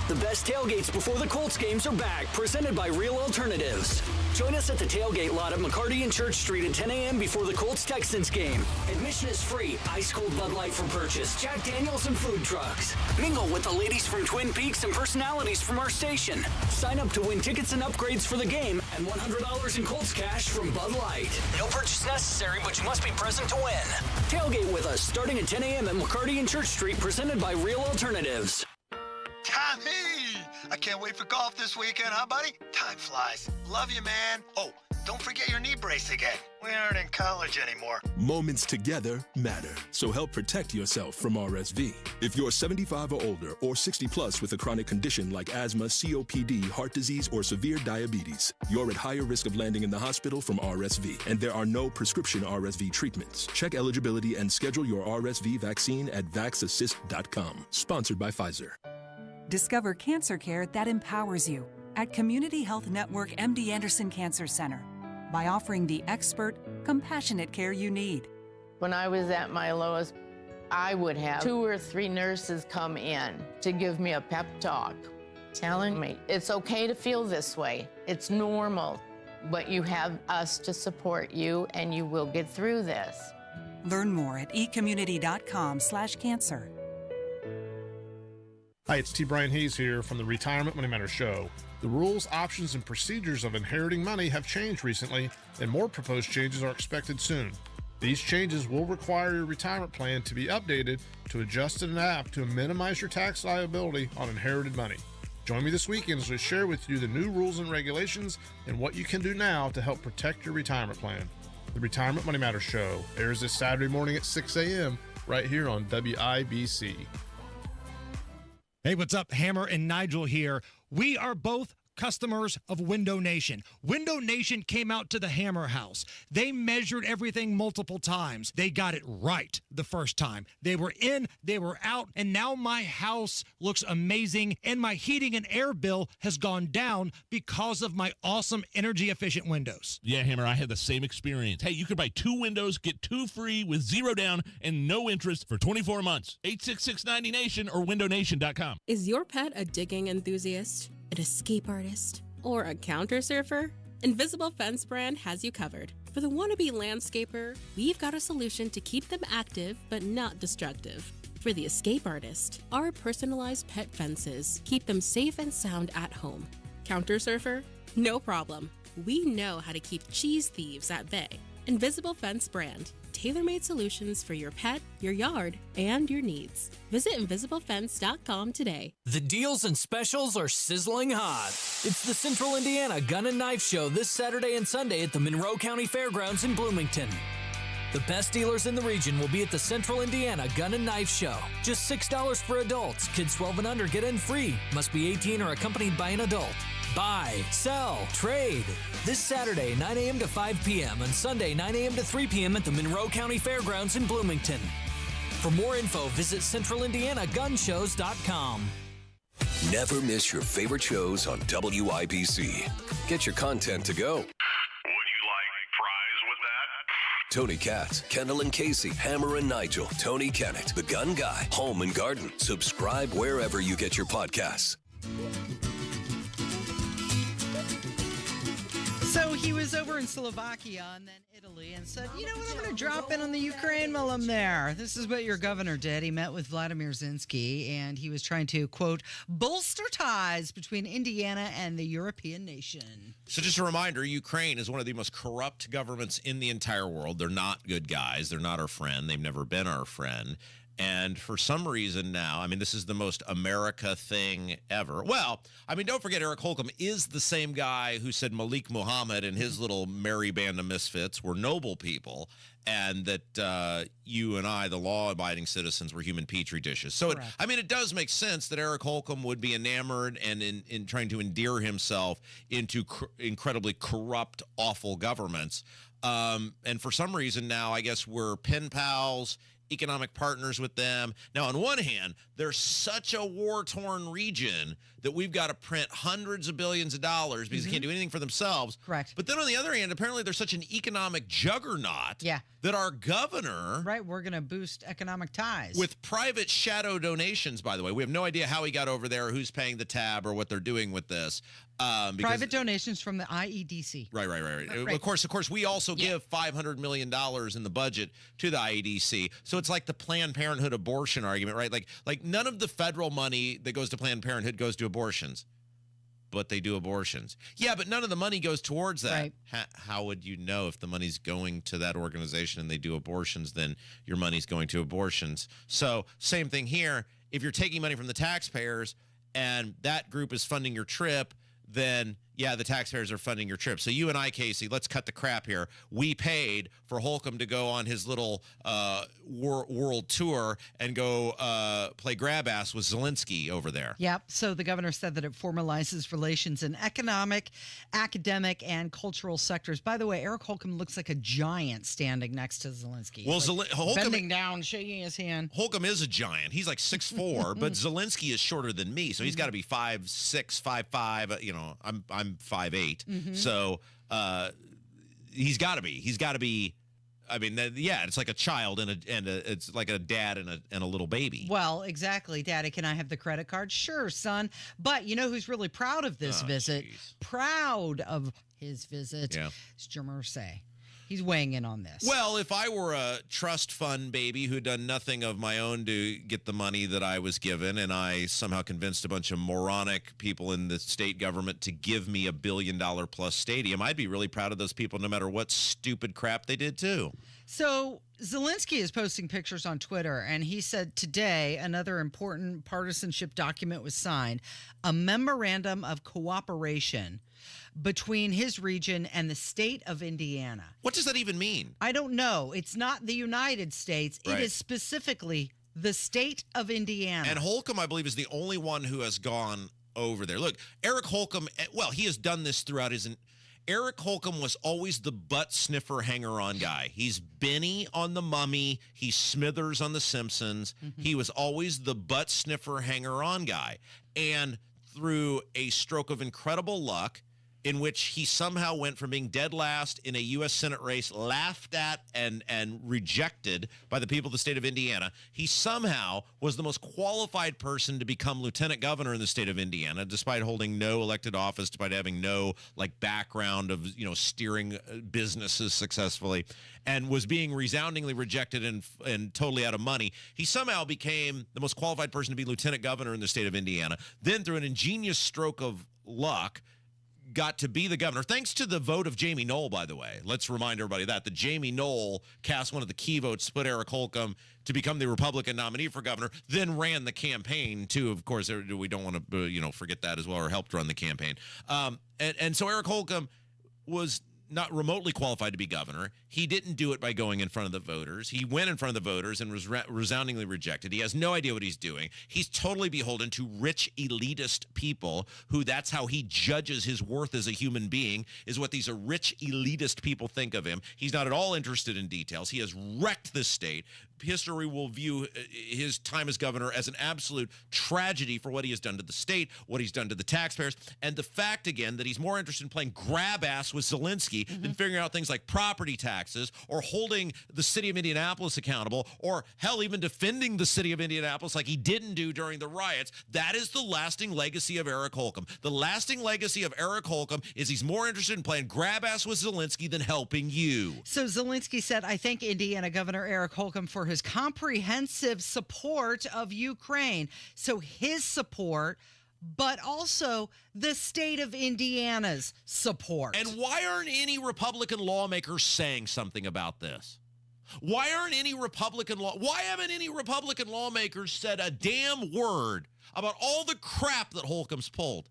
The best tailgates before the Colts games are back, presented by Real Alternatives. Join us at the tailgate lot at McCarty and Church Street at 10 a.m. before the Colts-Texans game. Admission is free. Ice-cold Bud Light for purchase, Jack Daniels and food trucks. Mingle with the ladies from Twin Peaks and personalities from our station. Sign up to win tickets and upgrades for the game and $100 in Colts cash from Bud Light. No purchase necessary, but you must be present to win. Tailgate with us starting at 10 a.m. at McCarty and Church Street, presented by Real Alternatives. Tommy! I can't wait for golf this weekend, huh, buddy? Time flies. Love you, man. Oh, don't forget your knee brace again. We aren't in college anymore. Moments together matter, so help protect yourself from RSV. If you're 75 or older or 60 plus with a chronic condition like asthma, COPD, heart disease, or severe diabetes, you're at higher risk of landing in the hospital from RSV, and there are no prescription RSV treatments. Check eligibility and schedule your RSV vaccine at vaxassist.com. Sponsored by Pfizer. Discover cancer care that empowers you at Community Health Network MD Anderson Cancer Center by offering the expert, compassionate care you need. When I was at my lowest, I would have 2 or 3 nurses come in to give me a pep talk, telling me it's okay to feel this way. It's normal, but you have us to support you and you will get through this. Learn more at ecommunity.com/cancer. Hi, it's T. Brian Hayes here from the Retirement Money Matters Show. The rules, options, and procedures of inheriting money have changed recently, and more proposed changes are expected soon. These changes will require your retirement plan to be updated to adjust and adapt to minimize your tax liability on inherited money. Join me this weekend as we share with you the new rules and regulations and what you can do now to help protect your retirement plan. The Retirement Money Matters Show airs this Saturday morning at 6 a.m. right here on WIBC. Hey, what's up? Hammer and Nigel here. We are both customers of Window Nation. Window Nation came out to the Hammer House. They measured everything multiple times. They got it right the first time. They were in, they were out, and now my house looks amazing, and my heating and air bill has gone down because of my awesome energy-efficient windows. Yeah, Hammer, I had the same experience. Hey, you could buy 2 windows, get 2 free with 0 down and no interest for 24 months. 866-90-NATION or windownation.com. Is your pet a digging enthusiast, an escape artist, or a counter surfer? Invisible Fence brand has you covered. For the wannabe landscaper, we've got a solution to keep them active but not destructive. For the escape artist, our personalized pet fences keep them safe and sound at home. Counter surfer? No problem. We know how to keep cheese thieves at bay. Invisible Fence brand. Tailor-made solutions for your pet, your yard, and your needs. Visit invisiblefence.com today. The deals and specials are sizzling hot. It's the Central Indiana Gun and Knife Show this Saturday and Sunday at the Monroe County Fairgrounds in Bloomington. The best dealers in the region will be at the Central Indiana Gun and Knife Show. Just $6 for adults. Kids 12 and under get in free. Must be 18 or accompanied by an adult. Buy, sell, trade. This Saturday, 9 a.m. to 5 p.m. and Sunday, 9 a.m. to 3 p.m. at the Monroe County Fairgrounds in Bloomington. For more info, visit centralindianagunshows.com. Never miss your favorite shows on WIBC. Get your content to go. Tony Katz, Kendall and Casey, Hammer and Nigel, Tony Kennett, The Gun Guy, Home and Garden. Subscribe wherever you get your podcasts. So he was over in Slovakia and then Italy and said, you know what, I'm going to drop in on the Ukraine while I'm there. This is what your governor did. He met with Vladimir Zelensky and he was trying to, quote, bolster ties between Indiana and the European nation. So just a reminder, Ukraine is one of the most corrupt governments in the entire world. They're not good guys. They're not our friend. They've never been our friend. And for some reason now, I mean, this is the most America thing ever. Well, I mean, don't forget Eric Holcomb is the same guy who said Malik Muhammad and his little merry band of misfits were noble people and that you and I, the law-abiding citizens, were human petri dishes. So, it does make sense that Eric Holcomb would be enamored and in trying to endear himself into incredibly corrupt, awful governments. And for some reason now, I guess we're pen pals, economic partners with them. Now, on one hand, they're such a war-torn region that we've got to print hundreds of billions of dollars because they can't do anything for themselves. Correct. But then on the other hand, apparently they're such an economic juggernaut that our governor... Right, we're going to boost economic ties. With private shadow donations, by the way. We have no idea how he got over there, who's paying the tab, or what they're doing with this. Private donations from the IEDC. Right. Of course, we also give $500 million in the budget to the IEDC. So it's like the Planned Parenthood abortion argument, right? Like none of the federal money that goes to Planned Parenthood goes to abortions, but they do abortions. Yeah, but none of the money goes towards that. Right. How would you know if the money's going to that organization and they do abortions, then your money's going to abortions? So same thing here. If you're taking money from the taxpayers and that group is funding your trip, then, yeah, the taxpayers are funding your trip. So you and I, Casey, let's cut the crap here. We paid for Holcomb to go on his little world tour and go play grab ass with Zelensky over there. Yep. So the governor said that it formalizes relations in economic, academic, and cultural sectors. By the way, Eric Holcomb looks like a giant standing next to Zelensky. Well, Holcomb, bending down, shaking his hand. Holcomb is a giant. He's like 6'4", but Zelensky is shorter than me, so he's got to be 5'6", 5'5". You know, I'm 5'8", so he's got to be. I mean, it's like a child and it's like a dad and a little baby. Well, exactly. Daddy, can I have the credit card? Sure, son. But you know who's really proud of this visit? Geez. Proud of his visit. Yeah. It's Jim Irsay. He's weighing in on this. Well, if I were a trust fund baby who'd done nothing of my own to get the money that I was given, and I somehow convinced a bunch of moronic people in the state government to give me $1 billion plus stadium, I'd be really proud of those people no matter what stupid crap they did too. So Zelensky is posting pictures on Twitter, and he said today another important partisanship document was signed, a memorandum of cooperation between his region and the state of Indiana. What does that even mean? I don't know. It's not the United States. It is specifically the state of Indiana. And Holcomb, I believe, is the only one who has gone over there. Look, Eric Holcomb, well, he has done this throughout his... Eric Holcomb was always the butt sniffer hanger-on guy. He's Benny on The Mummy. He's Smithers on The Simpsons. Mm-hmm. He was always the butt sniffer hanger-on guy. And through a stroke of incredible luck, in which he somehow went from being dead last in a U.S. Senate race, laughed at and rejected by the people of the state of Indiana, he somehow was the most qualified person to become lieutenant governor in the state of Indiana, despite holding no elected office, despite having no background of steering businesses successfully, and was being resoundingly rejected and totally out of money. He somehow became the most qualified person to be lieutenant governor in the state of Indiana. Then, through an ingenious stroke of luck, got to be the governor, thanks to the vote of Jamie Knoll, by the way. Let's remind everybody that Jamie Knoll cast one of the key votes to put Eric Holcomb to become the Republican nominee for governor, then ran the campaign, too. Of course, we don't want to, forget that as well, or helped run the campaign. And so Eric Holcomb was not remotely qualified to be governor. He didn't do it by going in front of the voters. He went in front of the voters and was resoundingly rejected. He has no idea what he's doing. He's totally beholden to rich elitist people who that's how he judges his worth as a human being, is what these rich elitist people think of him. He's not at all interested in details. He has wrecked this state. History will view his time as governor as an absolute tragedy for what he has done to the state, what he's done to the taxpayers, and the fact, again, that he's more interested in playing grab ass with Zelensky than figuring out things like property taxes or holding the city of Indianapolis accountable, or hell, even defending the city of Indianapolis like he didn't do during the riots. That is the lasting legacy of Eric Holcomb. The lasting legacy of Eric Holcomb is he's more interested in playing grab ass with Zelensky than helping you. So Zelensky said, I thank Indiana Governor Eric Holcomb for his comprehensive support of Ukraine. So his support, but also the state of Indiana's support. And why aren't any Republican lawmakers saying something about this? Why haven't any Republican lawmakers said a damn word about all the crap that Holcomb's pulled?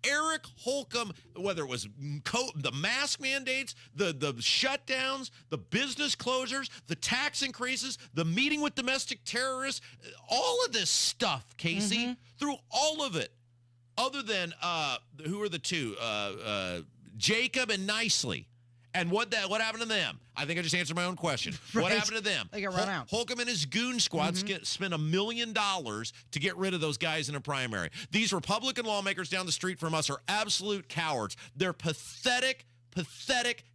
Eric Holcomb, whether it was the mask mandates, the shutdowns, the business closures, the tax increases, the meeting with domestic terrorists, all of this stuff, Casey, through all of it, other than, who are the two? Jacob and Nicely. And what happened to them? I think I just answered my own question. Right. What happened to them? They got run out. Holcomb and his goon squad spent $1 million to get rid of those guys in a primary. These Republican lawmakers down the street from us are absolute cowards. They're pathetic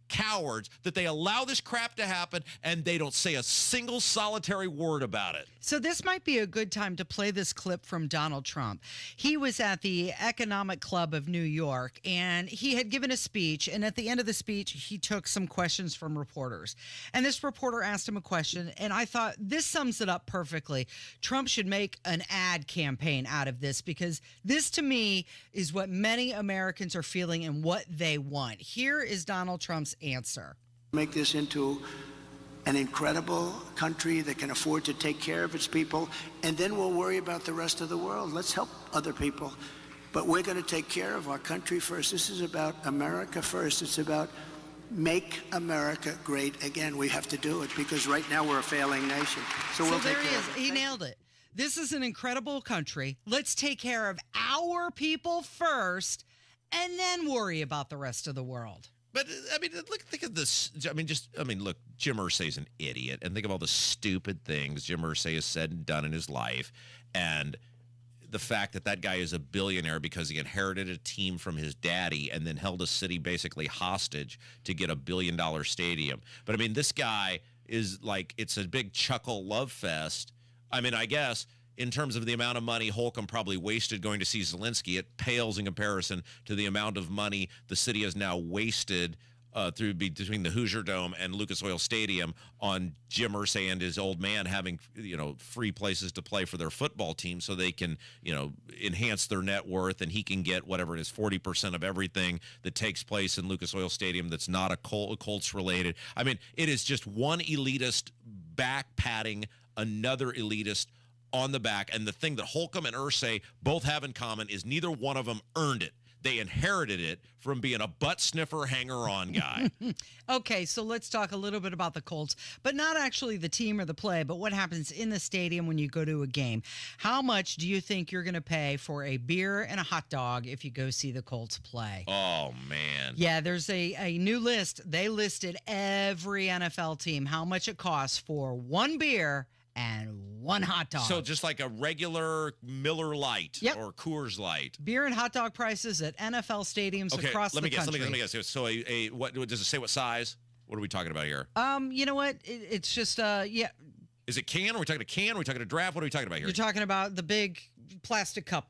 cowards that they allow this crap to happen, and they don't say a single solitary word about it. So this might be a good time to play this clip from Donald Trump. He was at the Economic Club of New York, and he had given a speech, and at the end of the speech, he took some questions from reporters. And this reporter asked him a question, and I thought this sums it up perfectly. Trump should make an ad campaign out of this, because this, to me, is what many Americans are feeling and what they want. Here is Donald Trump's answer. Make this into an incredible country that can afford to take care of its people, and then we'll worry about the rest of the world. Let's help other people, but we're going to take care of our country first. This is about America first. It's about make America great again. We have to do it because right now we're a failing nation. So we'll there take he care is. of it. He nailed it. This is an incredible country. Let's take care of our people first and then worry about the rest of the world. But, I mean, think of this. Look, Jim Irsay's an idiot. And think of all the stupid things Jim Irsay has said and done in his life. And the fact that guy is a billionaire because he inherited a team from his daddy and then held a city basically hostage to get $1 billion stadium. But, I mean, this guy is like, it's a big chuckle love fest. I mean, I guess in terms of the amount of money Holcomb probably wasted going to see Zelensky, it pales in comparison to the amount of money the city has now wasted between the Hoosier Dome and Lucas Oil Stadium on Jim Irsay and his old man having, free places to play for their football team so they can, enhance their net worth, and he can get whatever it is, 40% of everything that takes place in Lucas Oil Stadium that's not a Colts related. I mean, it is just one elitist back patting another elitist on the back. And the thing that Holcomb and Irsay both have in common is neither one of them earned it. They inherited it from being a butt sniffer, hanger-on guy. Okay, so let's talk a little bit about the Colts, but not actually the team or the play, but what happens in the stadium when you go to a game. How much do you think you're going to pay for a beer and a hot dog if you go see the Colts play? Oh, man. Yeah, there's a new list. They listed every NFL team, how much it costs for one beer and one hot dog. So just like a regular Miller Lite or Coors Light. Beer and hot dog prices at NFL stadiums across the country. Let me guess. So what does it say? What size? What are we talking about here? You know what? It's just Is it can? Are we talking a can? Are we talking a draft? What are we talking about here? You're talking about the big plastic cup.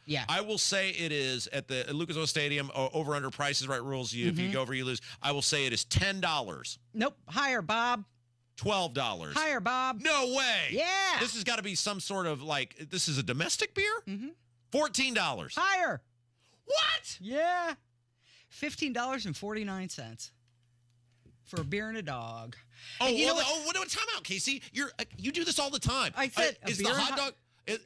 Yeah. I will say it is at the Lucas Oil Stadium. Over under prices right rules. If you go over, you lose. I will say it is $10. Nope. Higher, Bob. $12. Higher, Bob. No way. Yeah. This has got to be some sort of this is a domestic beer? Mm-hmm. $14. Higher. What? Yeah. $15.49 for a beer and a dog. Oh, and you know what? Time out, Casey. You do this all the time. I said is the hot dog.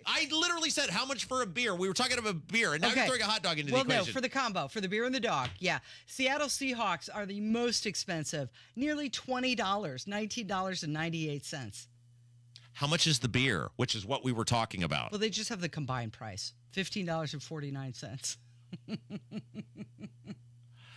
I literally said how much for a beer. We were talking about beer, and now you're throwing a hot dog into the equation. No, for the combo, for the beer and the dog. Yeah. Seattle Seahawks are the most expensive, nearly $20, $19.98. How much is the beer, which is what we were talking about? Well, they just have the combined price, $15.49.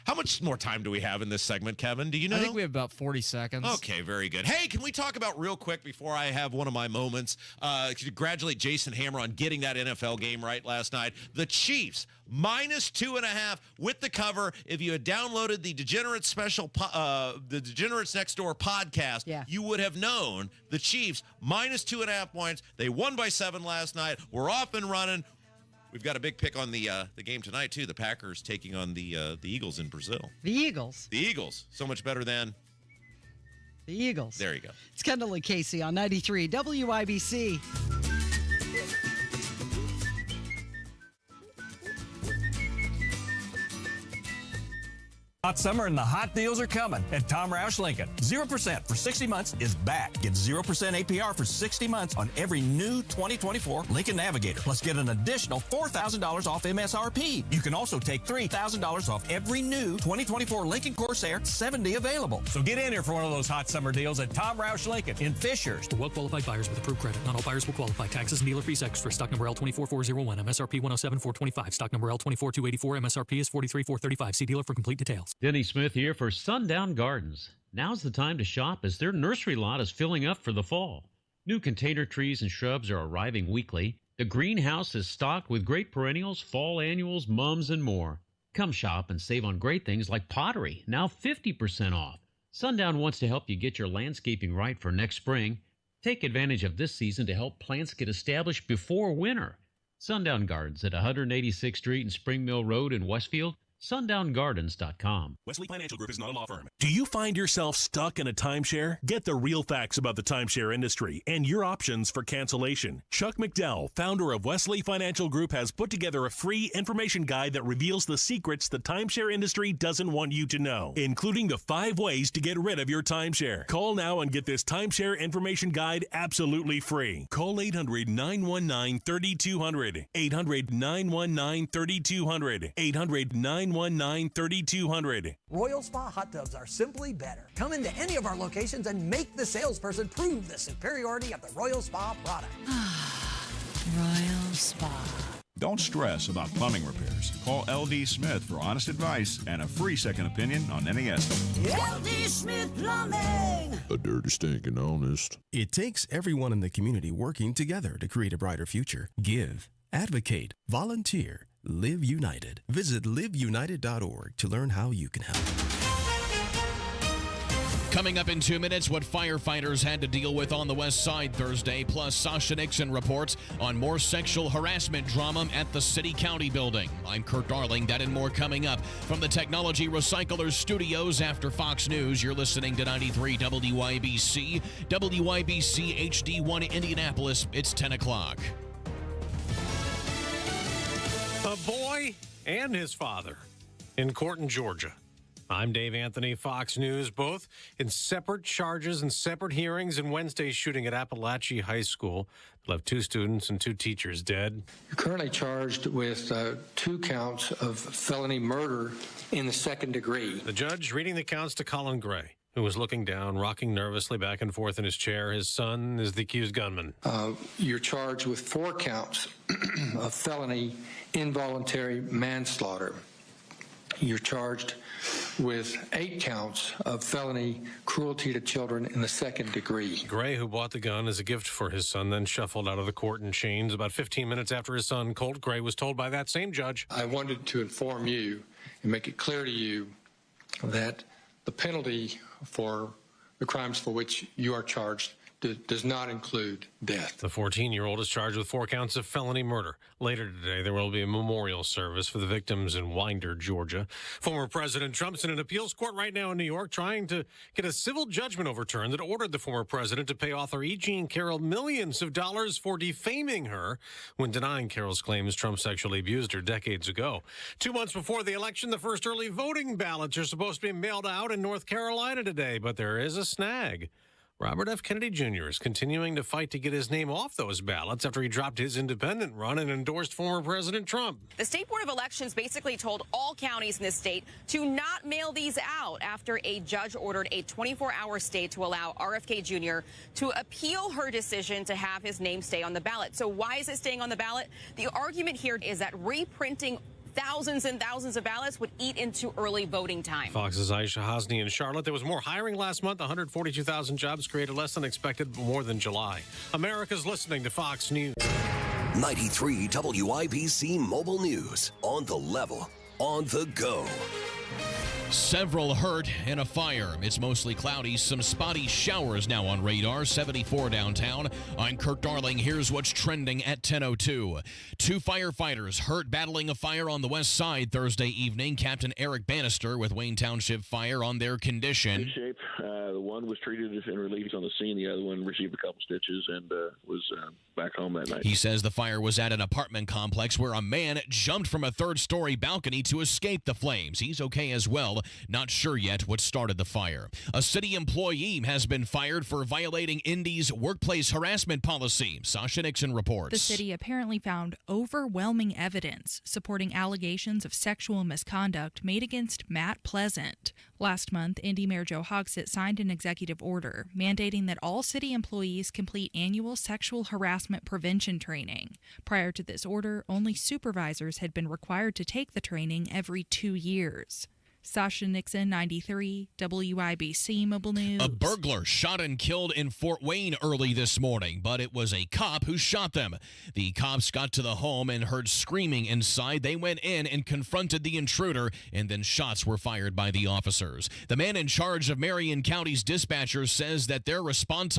How much more time do we have in this segment, Kevin? Do you know? I think we have about 40 seconds. Okay, very good. Hey, can we talk about real quick before I have one of my moments? Congratulate Jason Hammer on getting that NFL game right last night. The Chiefs, -2.5 with the cover. If you had downloaded the Degenerates the Degenerates Next Door podcast, you would have known the Chiefs, -2.5 points. They won by 7 last night. We're off and running. We've got a big pick on the game tonight, too. The Packers taking on the Eagles in Brazil. The Eagles. The Eagles. So much better than... The Eagles. There you go. It's Kendall and Casey on 93 WIBC. Hot summer and the hot deals are coming at Tom Roush Lincoln. 0% for 60 months is back. Get 0% APR for 60 months on every new 2024 Lincoln Navigator. Plus get an additional $4,000 off MSRP. You can also take $3,000 off every new 2024 Lincoln Corsair 70 available. So get in here for one of those hot summer deals at Tom Roush Lincoln in Fishers. For well-qualified buyers with approved credit. Not all buyers will qualify. Taxes and dealer fees extra. Stock number L24401. MSRP 107,425. Stock number L24284. MSRP is 43,435. See dealer for complete details. Denny Smith here for Sundown Gardens. Now's the time to shop as their nursery lot is filling up for the fall. New container trees and shrubs are arriving weekly. The greenhouse is stocked with great perennials, fall annuals, mums, and more. Come shop and save on great things like pottery, now 50% off. Sundown wants to help you get your landscaping right for next spring. Take advantage of this season to help plants get established before winter. Sundown Gardens at 186th Street and Spring Mill Road in Westfield. SundownGardens.com. Wesley Financial Group is not a law firm. Do you find yourself stuck in a timeshare? Get the real facts about the timeshare industry and your options for cancellation. Chuck McDowell, founder of Wesley Financial Group, has put together a free information guide that reveals the secrets the timeshare industry doesn't want you to know, including the 5 ways to get rid of your timeshare. Call now and get this timeshare information guide absolutely free. Call 800-919-3200. 800-919-3200. 800-919-3200. Royal Spa hot tubs are simply better. Come into any of our locations and make the salesperson prove the superiority of the Royal Spa product. Royal Spa. Don't stress about plumbing repairs. Call LD Smith for honest advice and a free second opinion on any estimate. LD Smith Plumbing. A dirty, stinking honest. It takes everyone in the community working together to create a brighter future. Give, advocate, volunteer, Live United. Visit liveunited.org to learn how you can help. Coming up in 2 minutes, what firefighters had to deal with on the West Side Thursday, plus Sasha Nixon reports on more sexual harassment drama at the City-County building. I'm Kurt Darling. That and more coming up from the Technology Recyclers Studios after Fox News. You're listening to 93 WIBC, WIBC HD1 Indianapolis. It's 10 o'clock. A boy and his father in court in Georgia. I'm Dave Anthony, Fox News, both in separate charges and separate hearings in Wednesday's shooting at Appalachia High School. Left 2 students and 2 teachers dead. You're currently charged with 2 counts of felony murder in the second degree. The judge reading the counts to Colin Gray, who was looking down, rocking nervously back and forth in his chair. His son is the accused gunman. You're charged with 4 counts of felony involuntary manslaughter. You're charged with 8 counts of felony cruelty to children in the second degree. Gray, who bought the gun as a gift for his son, then shuffled out of the court in chains. About 15 minutes after his son, Colt Gray, was told by that same judge, I wanted to inform you and make it clear to you that the penalty for the crimes for which you are charged does not include death. The 14-year-old is charged with 4 counts of felony murder. Later today, there will be a memorial service for the victims in Winder, Georgia. Former President Trump's in an appeals court right now in New York trying to get a civil judgment overturned that ordered the former president to pay author E. Jean Carroll millions of dollars for defaming her when denying Carroll's claims Trump sexually abused her decades ago. 2 months before the election, the first early voting ballots are supposed to be mailed out in North Carolina today, but there is a snag. Robert F. Kennedy Jr. is continuing to fight to get his name off those ballots after he dropped his independent run and endorsed former President Trump. The State Board of Elections basically told all counties in this state to not mail these out after a judge ordered a 24-hour stay to allow RFK Jr. to appeal her decision to have his name stay on the ballot. So why is it staying on the ballot? The argument here is that reprinting thousands and thousands of ballots would eat into early voting time. Fox's Aisha Hosni in Charlotte. There was more hiring last month. 142,000 jobs created, less than expected, more than July. America's listening to Fox News. 93 WIBC Mobile News. On the level, on the go. Several hurt in a fire. It's mostly cloudy. Some spotty showers now on radar. 74 downtown. I'm Kirk Darling. Here's what's trending at 10:02. 2 firefighters hurt battling a fire on the west side Thursday evening. Captain Eric Bannister with Wayne Township Fire on their condition. Good shape. The one was treated and relieved on the scene. The other one received a couple stitches and was back home that night. He says the fire was at an apartment complex where a man jumped from a 3rd-story balcony to escape the flames. He's okay as well. Not sure yet what started the fire. A city employee has been fired for violating Indy's workplace harassment policy. Sasha Nixon reports. The city apparently found overwhelming evidence supporting allegations of sexual misconduct made against Matt Pleasant. Last month, Indy Mayor Joe Hogsett signed an executive order mandating that all city employees complete annual sexual harassment prevention training. Prior to this order, only supervisors had been required to take the training every 2 years. Sasha Nixon, 93, WIBC Mobile News. A burglar shot and killed in Fort Wayne early this morning, but it was a cop who shot them. The cops got to the home and heard screaming inside. They went in and confronted the intruder, and then shots were fired by the officers. The man in charge of Marion County's dispatchers says that their response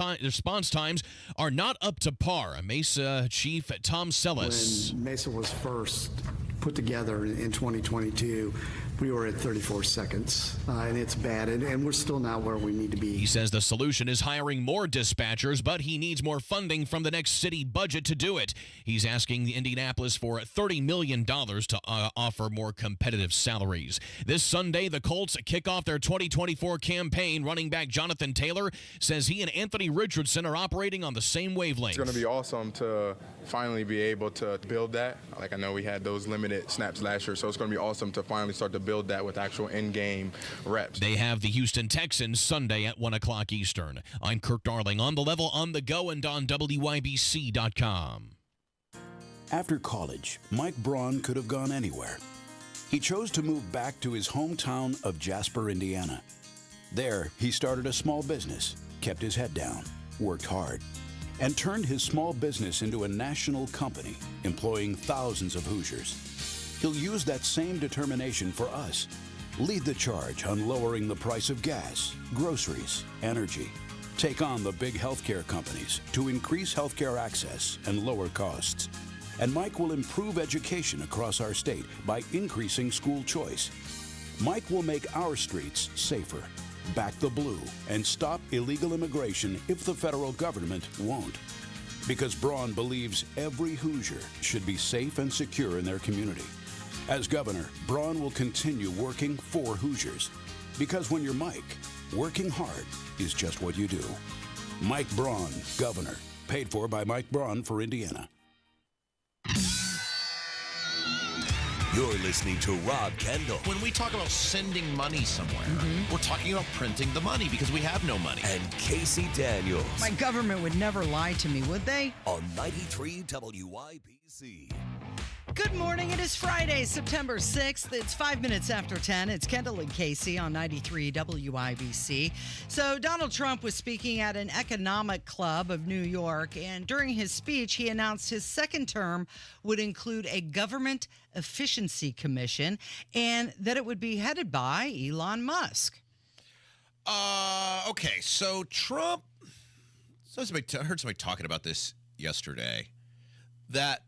times are not up to par. Mesa Chief Tom Sellis. When Mesa was first put together in 2022, we were at 34 seconds, and it's bad, and we're still not where we need to be. He says the solution is hiring more dispatchers, but he needs more funding from the next city budget to do it. He's asking Indianapolis for $30 million to offer more competitive salaries. This Sunday, the Colts kick off their 2024 campaign. Running back Jonathan Taylor says he and Anthony Richardson are operating on the same wavelength. It's going to be awesome to finally be able to build that. Like, I know we had those limited snaps last year, so it's going to be awesome to finally start to build that with actual in-game reps. They have the Houston Texans Sunday at 1 o'clock Eastern. I'm Kirk Darling, on the level, on the go, and on WIBC.com. After college, Mike Braun could have gone anywhere. He chose to move back to his hometown of Jasper, Indiana. There, he started a small business, kept his head down, worked hard, and turned his small business into a national company, employing thousands of Hoosiers. He'll use that same determination for us. Lead the charge on lowering the price of gas, groceries, energy. Take on the big healthcare companies to increase healthcare access and lower costs. And Mike will improve education across our state by increasing school choice. Mike will make our streets safer, back the blue, and stop illegal immigration if the federal government won't. Because Braun believes every Hoosier should be safe and secure in their community. As governor, Braun will continue working for Hoosiers. Because when you're Mike, working hard is just what you do. Mike Braun, Governor. Paid for by Mike Braun for Indiana. You're listening to Rob Kendall. When we talk about sending money somewhere, we're talking about printing the money because we have no money. And Casey Daniels. My government would never lie to me, would they? On 93 WIBC. Good morning. It is Friday, September 6th. It's 5 minutes after 10. It's Kendall and Casey on 93 WIBC. So Donald Trump was speaking at an economic club of New York, and during his speech, he announced his second term would include a government efficiency commission and that it would be headed by Elon Musk. Okay, so Trump, I heard somebody talking about this yesterday, that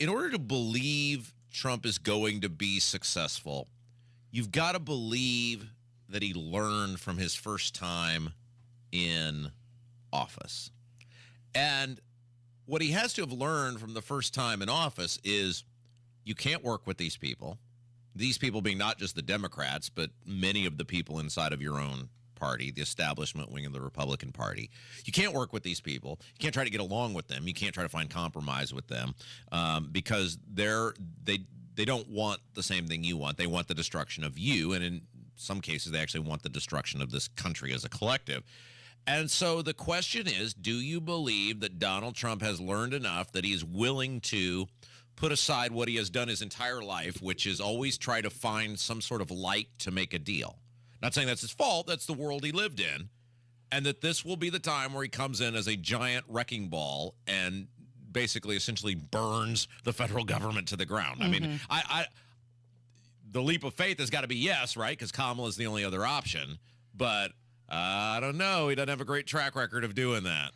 in order to believe Trump is going to be successful, you've got to believe that he learned from his first time in office. And what he has to have learned from the first time in office is you can't work with these people being not just the Democrats, but many of the people inside of your own party, the establishment wing of the Republican Party. You can't work with these people. You can't try to get along with them. You can't try to find compromise with them because they don't want the same thing you want. They want the destruction of you, and in some cases, they actually want the destruction of this country as a collective. And so the question is, do you believe that Donald Trump has learned enough that he is willing to put aside what he has done his entire life, which is always try to find some sort of light to make a deal? Not saying that's his fault. That's the world he lived in. And that this will be the time where he comes in as a giant wrecking ball and basically essentially burns the federal government to the ground. I mean, the leap of faith has got to be yes, right? Because Kamala is the only other option. But I don't know. He doesn't have a great track record of doing that.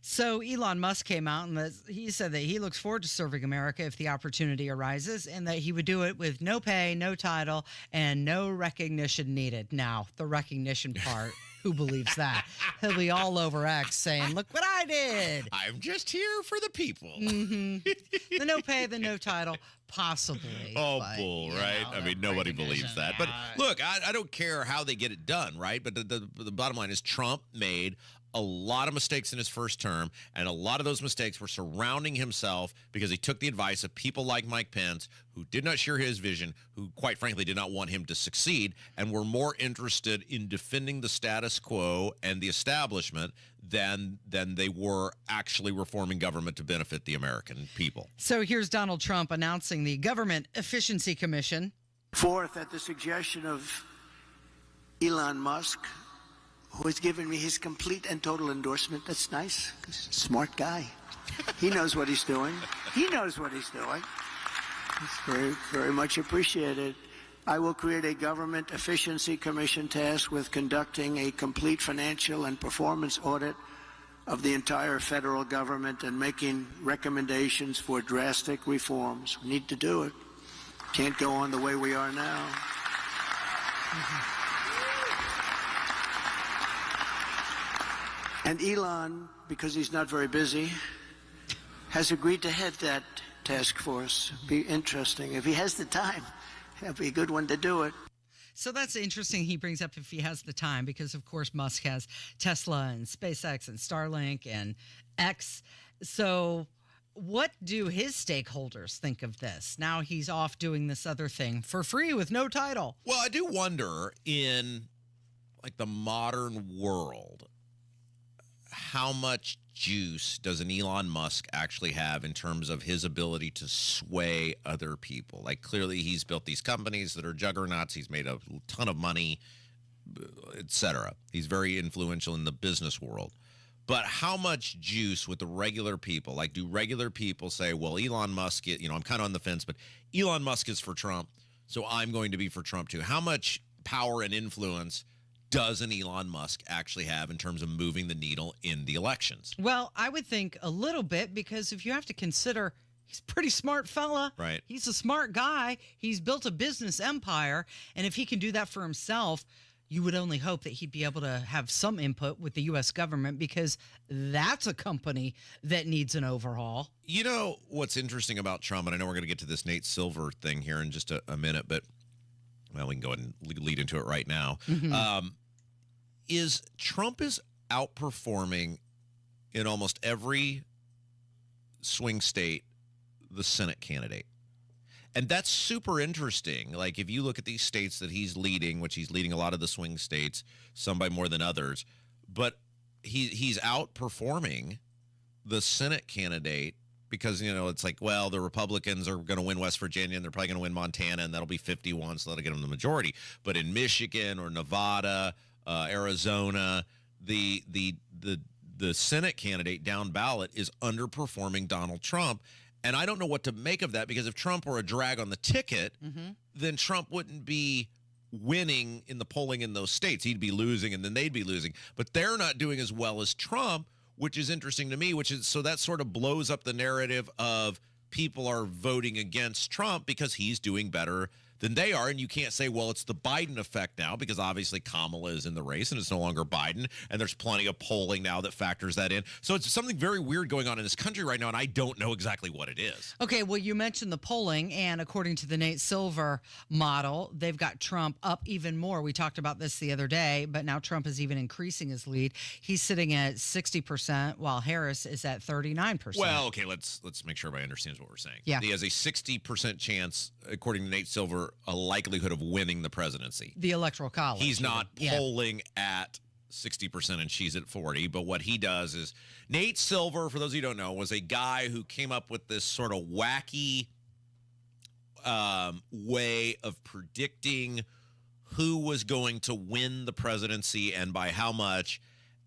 So Elon Musk came out and he said that he looks forward to serving America if the opportunity arises, and that he would do it with no pay, no title, and no recognition needed. Now, the recognition part, who believes that? He'll be all over X saying, look what I did. I'm just here for the people. The no pay, the no title, possibly. Oh, bull, right? I mean, nobody believes that. But look, I don't care how they get it done, right? But the bottom line is Trump made a lot of mistakes in his first term, and a lot of those mistakes were surrounding himself because he took the advice of people like Mike Pence, who did not share his vision, who quite frankly did not want him to succeed, and were more interested in defending the status quo and the establishment than they were actually reforming government to benefit the American people. So here's Donald Trump announcing the Government Efficiency Commission. Fourth, at the suggestion of Elon Musk, who has given me his complete and total endorsement. That's nice. Smart guy. He knows what he's doing. He knows what he's doing. It's very, very much appreciated. I will create a government efficiency commission tasked with conducting a complete financial and performance audit of the entire federal government and making recommendations for drastic reforms. We need to do it. Can't go on the way we are now. And Elon, because he's not very busy, has agreed to head that task force. Be interesting. If he has the time, that'd be a good one to do it. So that's interesting he brings up if he has the time, because, of course, Musk has Tesla and SpaceX and Starlink and X. So what do his stakeholders think of this? Now he's off doing this other thing for free with no title. Well, I do wonder in like the modern world, how much juice does an Elon Musk actually have in terms of his ability to sway other people? Like, clearly he's built these companies that are juggernauts. He's made a ton of money, etc. He's very influential in the business world. But how much juice with the regular people? Like, do regular people say, well, Elon Musk, I'm kind of on the fence, but Elon Musk is for Trump, so I'm going to be for Trump too. How much power and influence does an Elon Musk actually have in terms of moving the needle in the elections? Well, I would think a little bit, because if you have to consider, he's a pretty smart fella. Right. He's a smart guy. He's built a business empire. And if he can do that for himself, you would only hope that he'd be able to have some input with the U.S. government, because that's a company that needs an overhaul. You know what's interesting about Trump, and I know we're going to get to this Nate Silver thing here in just a minute, but well, we can go ahead and lead into it right now. Mm-hmm. Is Trump is outperforming in almost every swing state the Senate candidate. And that's super interesting. Like, if you look at these states that he's leading, which he's leading a lot of the swing states, some by more than others, but he's outperforming the Senate candidate because, it's like, well, the Republicans are going to win West Virginia and they're probably going to win Montana, and that'll be 51, so that'll get them the majority. But in Michigan or Nevada, Arizona, the Senate candidate down ballot is underperforming Donald Trump. And I don't know what to make of that, because if Trump were a drag on the ticket, then Trump wouldn't be winning in the polling in those states. He'd be losing, and then they'd be losing. But they're not doing as well as Trump, which is interesting to me, so that sort of blows up the narrative of people are voting against Trump because he's doing better than they are. And you can't say, well, it's the Biden effect now, because obviously Kamala is in the race and it's no longer Biden. And there's plenty of polling now that factors that in. So it's something very weird going on in this country right now, and I don't know exactly what it is. Okay, well, you mentioned the polling, and according to the Nate Silver model, they've got Trump up even more. We talked about this the other day, but now Trump is even increasing his lead. He's sitting at 60%, while Harris is at 39%. Well, okay, let's make sure everybody understands what we're saying. Yeah. He has a 60% chance, according to Nate Silver, a likelihood of winning the presidency. The Electoral College. He's not polling at 60% and she's at 40, but what he does is, Nate Silver, for those of you who don't know, was a guy who came up with this sort of wacky way of predicting who was going to win the presidency and by how much,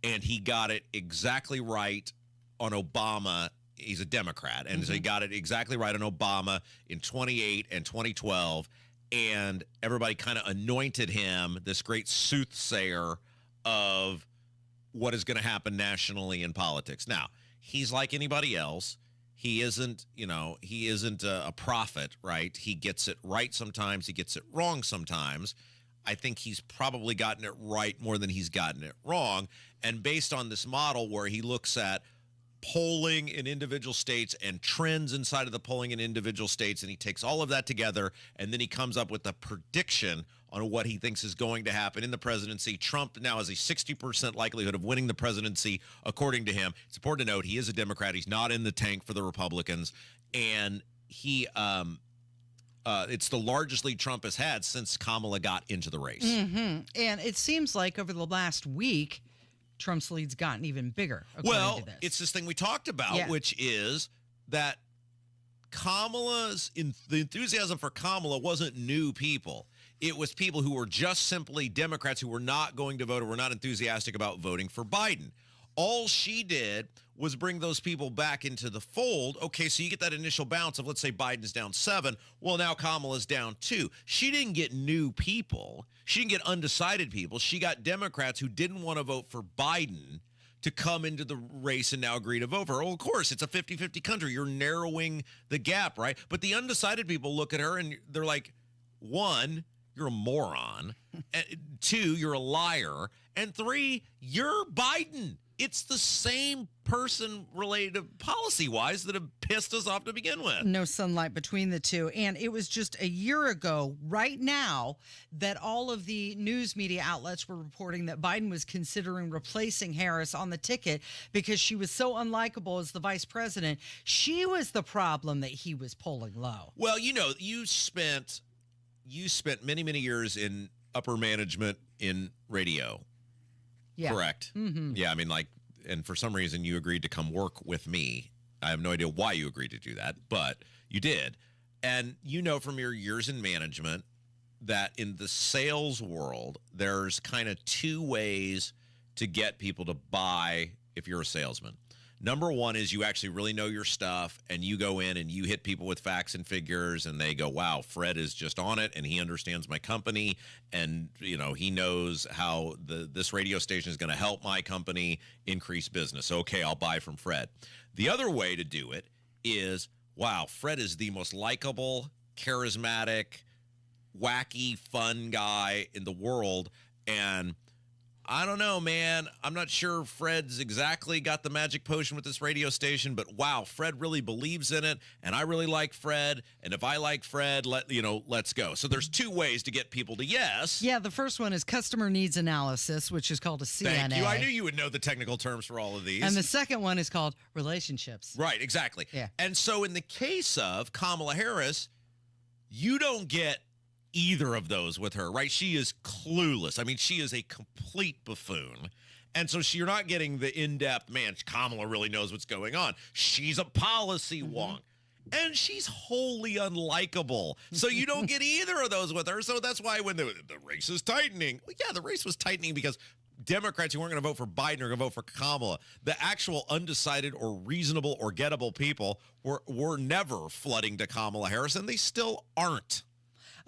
and he got it exactly right on Obama. He's a Democrat, and so he got it exactly right on Obama in 2008 and 2012, and everybody kind of anointed him this great soothsayer of what is going to happen nationally in politics. Now, he's like anybody else. He isn't a prophet, right? He gets it right sometimes. He gets it wrong sometimes. I think he's probably gotten it right more than he's gotten it wrong. And based on this model where he looks at polling in individual states and trends inside of the polling in individual states, and he takes all of that together, and then he comes up with a prediction on what he thinks is going to happen in the presidency. Trump now has a 60% likelihood of winning the presidency, according to him. It's important to note he is a Democrat. He's not in the tank for the Republicans, and he it's the largest lead Trump has had since Kamala got into the race. And it seems like over the last week, Trump's lead's gotten even bigger. Well, to this. it's this thing we talked about, which is that the enthusiasm for Kamala wasn't new people. It was people who were just simply Democrats who were not going to vote or were not enthusiastic about voting for Biden. All she did was bring those people back into the fold. Okay, so you get that initial bounce of, let's say Biden's down 7. Well, now Kamala's down 2. She didn't get new people. She didn't get undecided people. She got Democrats who didn't want to vote for Biden to come into the race and now agree to vote for her. Well, of course, it's a 50-50 country. You're narrowing the gap, right? But the undecided people look at her and they're like, 1, you're a moron. 2, you're a liar. And 3, you're Biden. It's the same person related policy-wise that have pissed us off to begin with. No sunlight between the two. And it was just a year ago, right now, that all of the news media outlets were reporting that Biden was considering replacing Harris on the ticket because she was so unlikable as the vice president. She was the problem that he was polling low. Well, you spent many, many years in upper management in radio. Yeah. Correct. Yeah, I mean, and for some reason you agreed to come work with me. I have no idea why you agreed to do that, but you did. And from your years in management that in the sales world, there's kind of 2 ways to get people to buy if you're a salesman. Number 1 is you actually really know your stuff, and you go in and you hit people with facts and figures, and they go, wow, Fred is just on it, and he understands my company, and he knows how this radio station is going to help my company increase business. Okay, I'll buy from Fred. The other way to do it is, wow, Fred is the most likable, charismatic, wacky, fun guy in the world, and I don't know, man. I'm not sure Fred's exactly got the magic potion with this radio station, but wow, Fred really believes in it, and I really like Fred. And if I like Fred, let's go. So there's two ways to get people to yes. Yeah, the first one is customer needs analysis, which is called a CNA. Thank you. I knew you would know the technical terms for all of these. And the second one is called relationships. Right, exactly. Yeah. And so in the case of Kamala Harris, you don't get either of those with her, right? She is clueless. I mean, she is a complete buffoon. And so you're not getting the in-depth, man, Kamala really knows what's going on. She's a policy wonk. And she's wholly unlikable. So you don't get either of those with her. So that's why when the race is tightening, well, yeah, the race was tightening because Democrats who weren't going to vote for Biden are going to vote for Kamala. The actual undecided or reasonable or gettable people were never flooding to Kamala Harris, and they still aren't.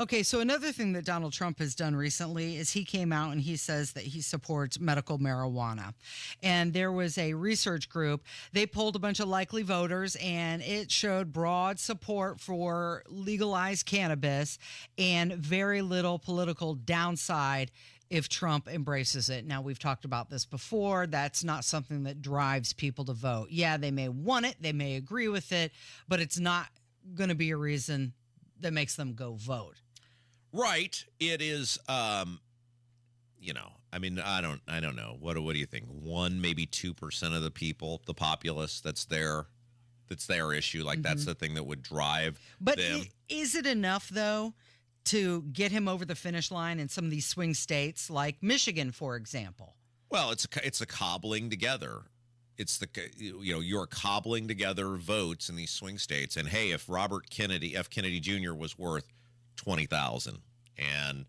Okay, so another thing that Donald Trump has done recently is he came out and he says that he supports medical marijuana. And there was a research group. They polled a bunch of likely voters, and it showed broad support for legalized cannabis and very little political downside if Trump embraces it. Now, we've talked about this before. That's not something that drives people to vote. Yeah, they may want it, they may agree with it, but it's not going to be a reason that makes them go vote. Right. It is, I mean, I don't know. What do you think? 1%, maybe 2% of the people, the populace that's their issue. Like that's the thing that would drive but them. Is it enough, though, to get him over the finish line in some of these swing states like Michigan, for example? Well, it's a cobbling together. It's you're cobbling together votes in these swing states. And hey, if Robert Kennedy, F. Kennedy Jr. was worth 20,000 and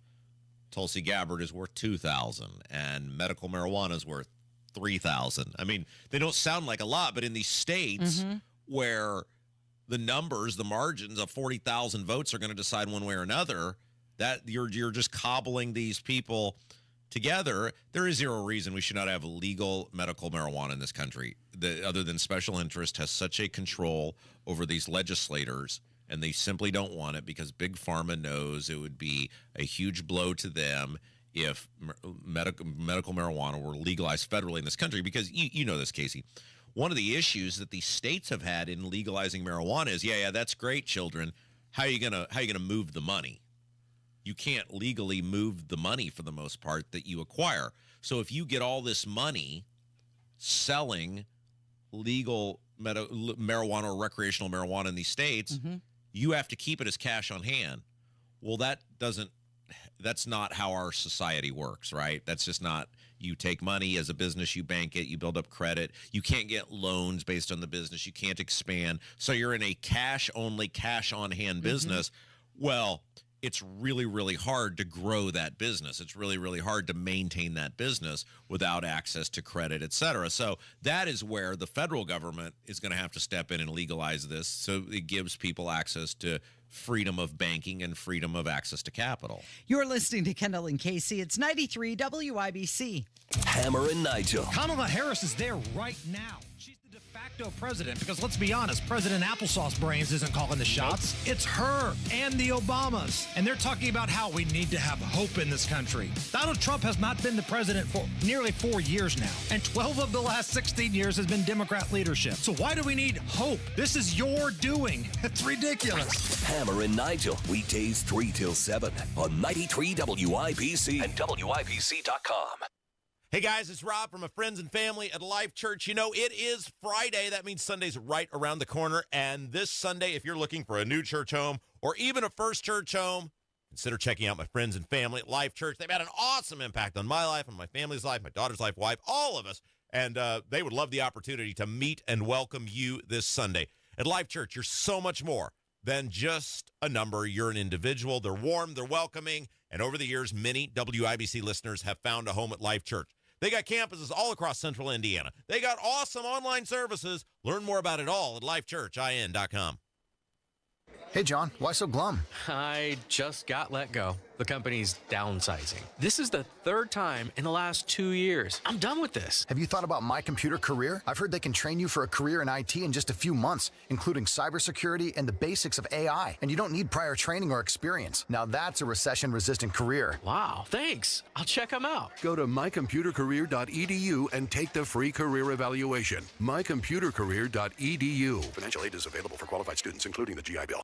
Tulsi Gabbard is worth 2,000 and medical marijuana is worth 3,000. I mean, they don't sound like a lot, but in these states where the numbers, the margins of 40,000 votes are going to decide one way or another, that you're just cobbling these people together. There is zero reason we should not have legal medical marijuana in this country. Other than special interest has such a control over these legislators, and they simply don't want it because Big Pharma knows it would be a huge blow to them if medical marijuana were legalized federally in this country. Because you know this, Casey. One of the issues that these states have had in legalizing marijuana is, yeah, that's great, children. How are you gonna move the money? You can't legally move the money for the most part that you acquire. So if you get all this money selling legal marijuana or recreational marijuana in these states, you have to keep it as cash on hand. Well, that's not how our society works, right? That's just not, you take money as a business, you bank it, you build up credit. You can't get loans based on the business. You can't expand. So you're in a cash only, cash on hand business. Well, it's really, really hard to grow that business. It's really, really hard to maintain that business without access to credit, et cetera. So that is where the federal government is going to have to step in and legalize this, so it gives people access to freedom of banking and freedom of access to capital. You're listening to Kendall and Casey. It's 93 WIBC. Hammer and Nigel. Kamala Harris is there right now. She's the de facto president because, let's be honest, President Applesauce Brains isn't calling the shots. It's her and the Obamas. And they're talking about how we need to have hope in this country. Donald Trump has not been the president for nearly 4 years now. And 12 of the last 16 years has been Democrat leadership. So why do we need hope? This is your doing. It's ridiculous. Hammer and Nigel, weekdays 3 till 7 on 93 WIBC and WIBC.com. Hey guys, it's Rob from my friends and family at Life Church. You know, it is Friday. That means Sunday's right around the corner. And this Sunday, if you're looking for a new church home or even a first church home, consider checking out my friends and family at Life Church. They've had an awesome impact on my life, on my family's life, my daughter's life, wife, all of us. And they would love the opportunity to meet and welcome you this Sunday. At Life Church, you're so much more than just a number. You're an individual. They're warm, they're welcoming. And over the years, many WIBC listeners have found a home at Life Church. They got campuses all across central Indiana. They got awesome online services. Learn more about it all at lifechurchin.com. Hey, John, why so glum? I just got let go. The company's downsizing. This is the third time in the last 2 years. I'm done with this. Have you thought about My Computer Career? I've heard they can train you for a career in IT in just a few months, including cybersecurity and the basics of AI. And you don't need prior training or experience. Now that's a recession-resistant career. Wow, thanks. I'll check them out. Go to mycomputercareer.edu and take the free career evaluation. mycomputercareer.edu. Financial aid is available for qualified students, including the GI Bill.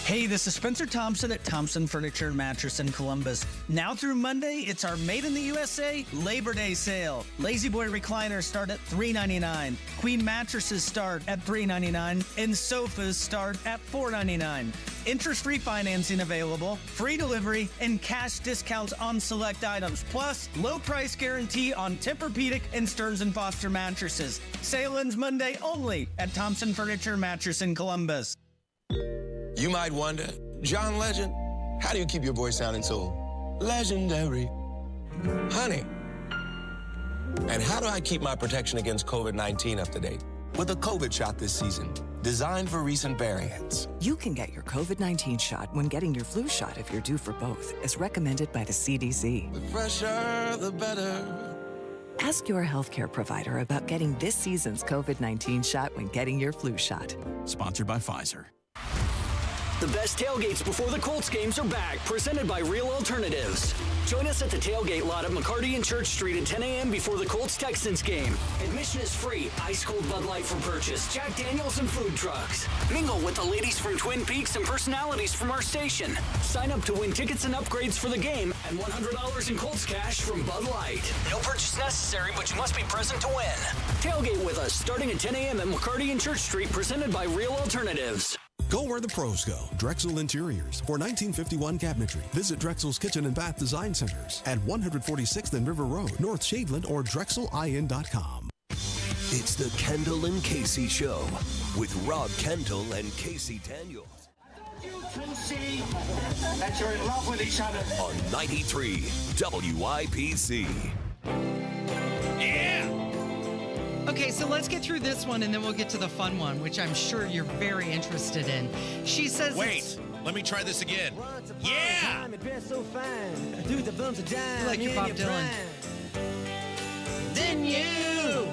Hey, this is Spencer Thompson at Thompson Furniture and Mattress in Columbus. Now through Monday, it's our Made in the USA Labor Day sale. Lazy Boy recliners start at $3.99. Queen mattresses start at $3.99. And sofas start at $4.99. Interest-free financing available, free delivery, and cash discounts on select items. Plus, low price guarantee on Tempur-Pedic and Stearns & Foster mattresses. Sale ends Monday only at Thompson Furniture and Mattress in Columbus. You might wonder, John Legend, how do you keep your voice sounding so legendary? Honey. And how do I keep my protection against COVID-19 up to date? With a COVID shot this season, designed for recent variants. You can get your COVID-19 shot when getting your flu shot if you're due for both, as recommended by the CDC. The fresher, the better. Ask your healthcare provider about getting this season's COVID-19 shot when getting your flu shot. Sponsored by Pfizer. The best tailgates before the Colts games are back, presented by Real Alternatives. Join us at the tailgate lot at McCarty and Church Street at 10 a.m. before the Colts-Texans game. Admission is free. Ice-cold Bud Light for purchase. Jack Daniels and food trucks. Mingle with the ladies from Twin Peaks and personalities from our station. Sign up to win tickets and upgrades for the game and $100 in Colts cash from Bud Light. No purchase necessary, but you must be present to win. Tailgate with us starting at 10 a.m. at McCarty and Church Street, presented by Real Alternatives. Go where the pros go. Drexel Interiors for 1951 cabinetry. Visit Drexel's Kitchen and Bath Design Centers at 146th and River Road, North Shadeland, or drexelin.com. It's the Kendall and Casey Show with Rob Kendall and Casey Daniels. You can see that you're in love with each other. On 93 WIPC. Yeah! Okay, so let's get through this one and then we'll get to the fun one, which I'm sure you're very interested in. She says Wait, let me try this again. Yeah! You like your Bob Dylan. Then you!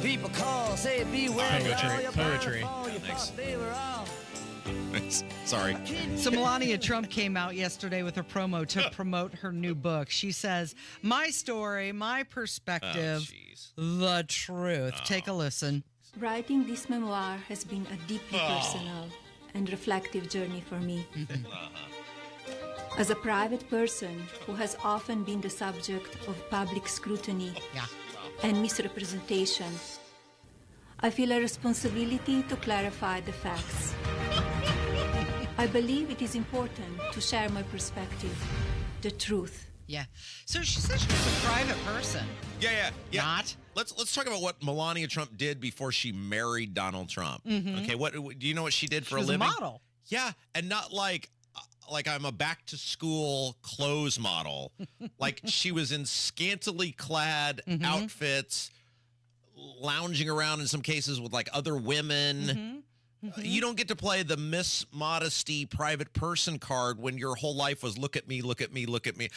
People call, say beware. Poetry. Thanks. Sorry. So Melania Trump came out yesterday with a promo to promote her new book. She says, my story, my perspective, the truth. Take a listen. Writing this memoir has been a deeply personal and reflective journey for me. As a private person who has often been the subject of public scrutiny and misrepresentation, I feel a responsibility to clarify the facts. I believe it is important to share my perspective, the truth. Yeah. So she says she was a private person. Yeah. Not. Let's talk about what Melania Trump did before she married Donald Trump. Mhm. Okay, what do you know what she did for She was a living? a model. Yeah, and not like I'm a back to school clothes model. Like she was in scantily clad outfits, lounging around in some cases with like other women. You don't get to play the Miss Modesty private person card when your whole life was look at me, look at me, look at me.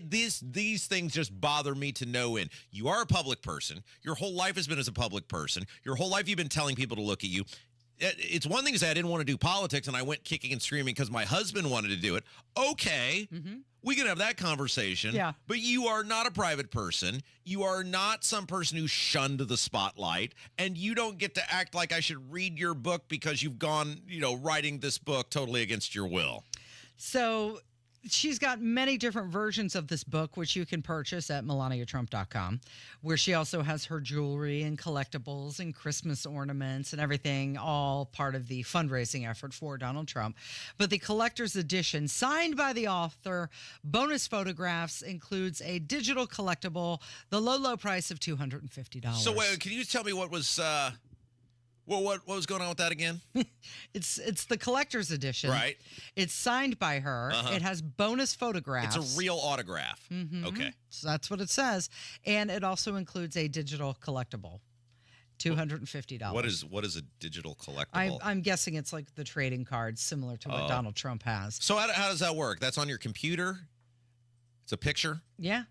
These things just bother me to no end. You are a public person. Your whole life has been as a public person. Your whole life you've been telling people to look at you. It's one thing to say I didn't want to do politics and I went kicking and screaming because my husband wanted to do it. Okay, we can have that conversation. Yeah. But you are not a private person. You are not some person who shunned the spotlight. And you don't get to act like I should read your book because you've gone, writing this book totally against your will. So she's got many different versions of this book, which you can purchase at melaniatrump.com, where she also has her jewelry and collectibles and Christmas ornaments and everything, all part of the fundraising effort for Donald Trump. But the collector's edition, signed by the author, bonus photographs, includes a digital collectible, the low price of $250. So wait, can you tell me what was... what was going on with that again? It's the collector's edition. Right. It's signed by her. It has bonus photographs. It's a real autograph. Okay. So that's what it says. And it also includes a digital collectible. $250. What is a digital collectible? I'm guessing it's like the trading cards, similar to what Donald Trump has. So how does that work? That's on your computer? It's a picture? Yeah.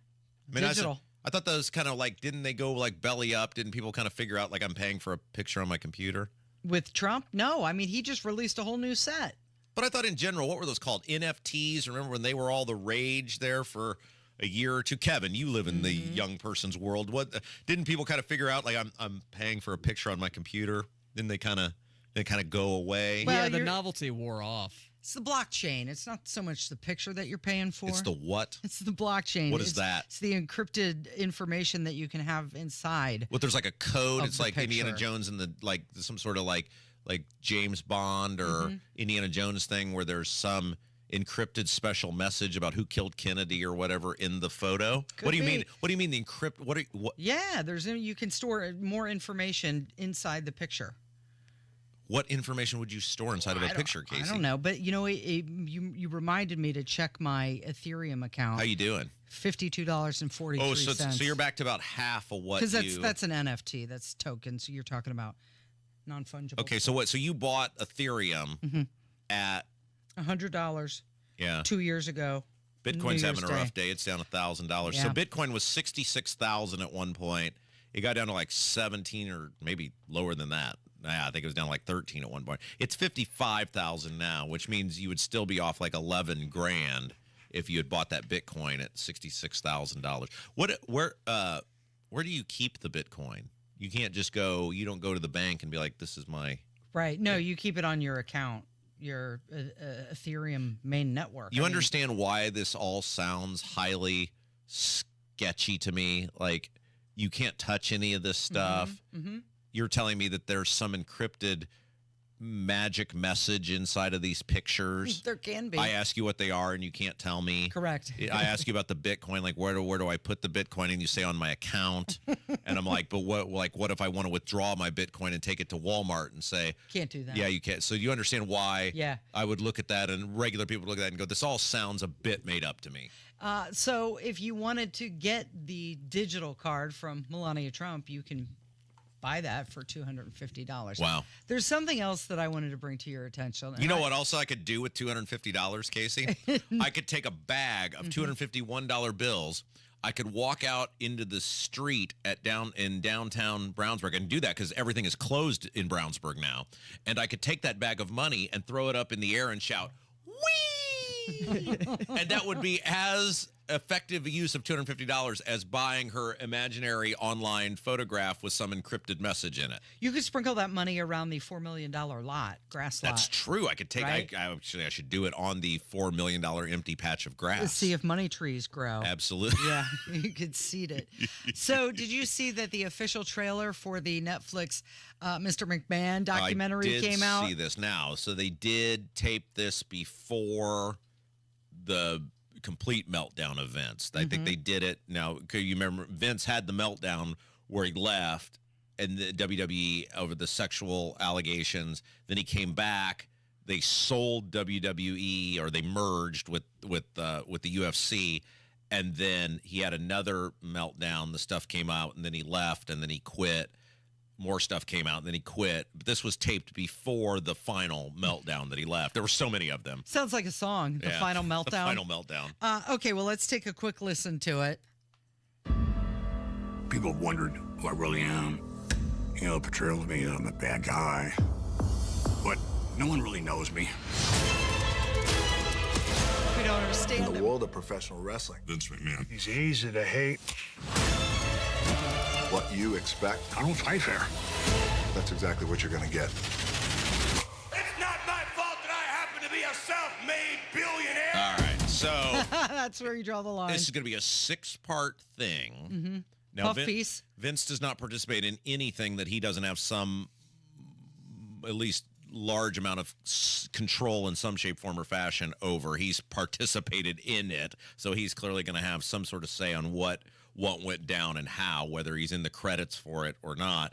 I mean, digital. I thought those kind of like, didn't they go like belly up? Didn't people kind of figure out like I'm paying for a picture on my computer? With Trump? No. I mean, he just released a whole new set. But I thought in general, what were those called? NFTs? Remember when they were all the rage there for a year or two? Kevin, you live in the young person's world. What didn't people kind of figure out? Like I'm paying for a picture on my computer. Then they kind of go away. Well, yeah, the novelty wore off. It's the blockchain. It's not so much the picture that you're paying for. It's the what? It's the blockchain. What is that? It's the encrypted information that you can have inside. What, there's like a code. It's like picture. Indiana Jones and the like some sort of like James Bond or Indiana Jones thing where there's some encrypted special message about who killed Kennedy or whatever in the photo. What do you mean? What do you mean the encrypt? What? Yeah, you can store more information inside the picture. What information would you store inside of a picture, Casey? I don't know, but you reminded me to check my Ethereum account. How you doing? $52.43. Oh, so you're back to about half of what? Because that's an NFT. That's tokens. So you're talking about non-fungible. Okay, so what? So you bought Ethereum at $100. Yeah. 2 years ago. Bitcoin's having a rough day. It's down $1,000. Yeah. So Bitcoin was 66,000 at one point. It got down to like 17 or maybe lower than that. Yeah, I think it was down like 13 at one point. It's 55,000 now, which means you would still be off like 11 grand if you had bought that Bitcoin at $66,000. Where do you keep the Bitcoin? You can't just go. You don't go to the bank and be like, "This is my." Right. No, you keep it on your account, your Ethereum main network. You understand why this all sounds highly sketchy to me? Like you can't touch any of this stuff. You're telling me that there's some encrypted magic message inside of these pictures. There can be. I ask you what they are and you can't tell me. Correct. I ask you about the Bitcoin, like where do I put the Bitcoin? And you say on my account. And I'm like, but what if I want to withdraw my Bitcoin and take it to Walmart and say can't do that. Yeah, you can't. So you understand why Yeah. I would look at that and regular people look at that and go, this all sounds a bit made up to me. So if you wanted to get the digital card from Melania Trump, you can buy that for $250. Wow. There's something else that I wanted to bring to your attention. You know what else I could do with $250, Casey? I could take a bag of $251 bills. I could walk out into the street in downtown Brownsburg and do that because everything is closed in Brownsburg now. And I could take that bag of money and throw it up in the air and shout, "Whee!" And that would be as effective use of $250 as buying her imaginary online photograph with some encrypted message in it. You could sprinkle that money around the $4 million grass lot. That's true. I could take. Right? I should do it on the $4 million empty patch of grass. Let's see if money trees grow. Absolutely. Yeah, you could seed it. So, did you see that the official trailer for the Netflix Mr. McMahon documentary came out? I did see this now. So they did tape this before the complete meltdown of Vince. I think they did it. Now, you remember Vince had the meltdown where he left and the WWE over the sexual allegations. Then he came back. They sold WWE, or they merged with the UFC, and then he had another meltdown. The stuff came out, and then he left, and then he quit. More stuff came out, and then he quit. But this was taped before the final meltdown that he left. There were so many of them. Sounds like a song, The Final Meltdown. The Final Meltdown. Okay, well, let's take a quick listen to it. People have wondered who I really am. You know, portrayal of me, I'm a bad guy. But no one really knows me. We don't understand In the world of professional wrestling, Vince McMahon. he's easy to hate. What you expect, I don't fight fair. that's exactly what you're going to get. It's not my fault that I happen to be a self-made billionaire. All right, so That's where you draw the line. this is going to be a 6-part thing. Now, Puff piece. Vince does not participate in anything that he doesn't have some, at least large amount of control in some shape, form, or fashion over. He's participated in it, so he's clearly going to have some sort of say on what went down and how, whether he's in the credits for it or not.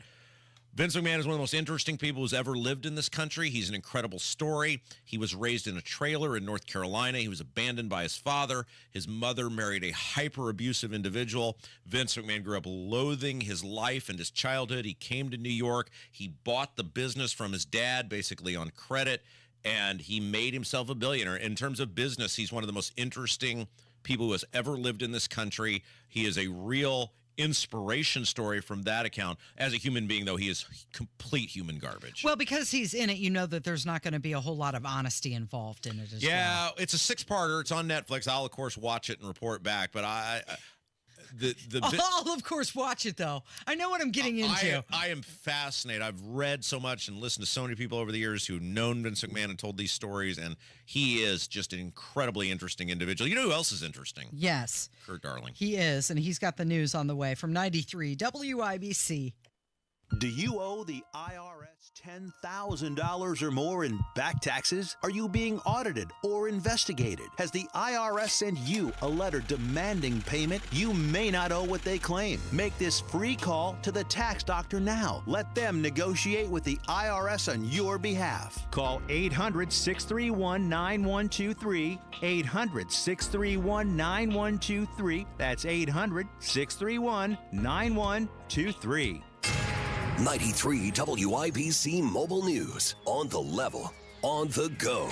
Vince McMahon is one of the most interesting people who's ever lived in this country. He's an incredible story. He was raised in a trailer in North Carolina. He was abandoned by his father. His mother married a hyper-abusive individual. Vince McMahon grew up loathing his life and his childhood. He came to New York. He bought the business from his dad, basically on credit, and he made himself a billionaire. In terms of business, he's one of the most interesting people who has ever lived in this country. He is a real inspiration story from that account. As a human being, though, he is complete human garbage. Well, because he's in it, you know that there's not going to be a whole lot of honesty involved in it as well. Yeah, it's a 6-parter. It's on Netflix. I'll, of course, watch it and report back, but I'll, of course, watch it, though. I know what I'm getting into. I am fascinated. I've read so much and listened to so many people over the years who've known Vince McMahon and told these stories, and he is just an incredibly interesting individual. You know who else is interesting? Yes. Kurt Darling. He is, and he's got the news on the way from 93 WIBC. Do you owe the IRS $10,000 or more in back taxes? Are you being audited or investigated? Has the IRS sent you a letter demanding payment? You may not owe what they claim. Make this free call to the tax doctor now. Let them negotiate with the IRS on your behalf. Call 800-631-9123. 800-631-9123. That's 800-631-9123. 93 WIBC Mobile News. On the level, on the go.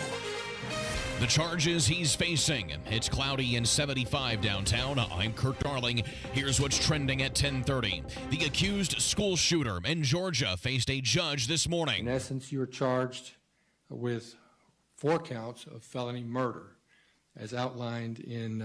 The charges he's facing. It's cloudy and 75 downtown. I'm Kurt Darling. Here's what's trending at 10:30. The accused school shooter in Georgia faced a judge this morning. In essence, you're charged with 4 counts of felony murder, as outlined in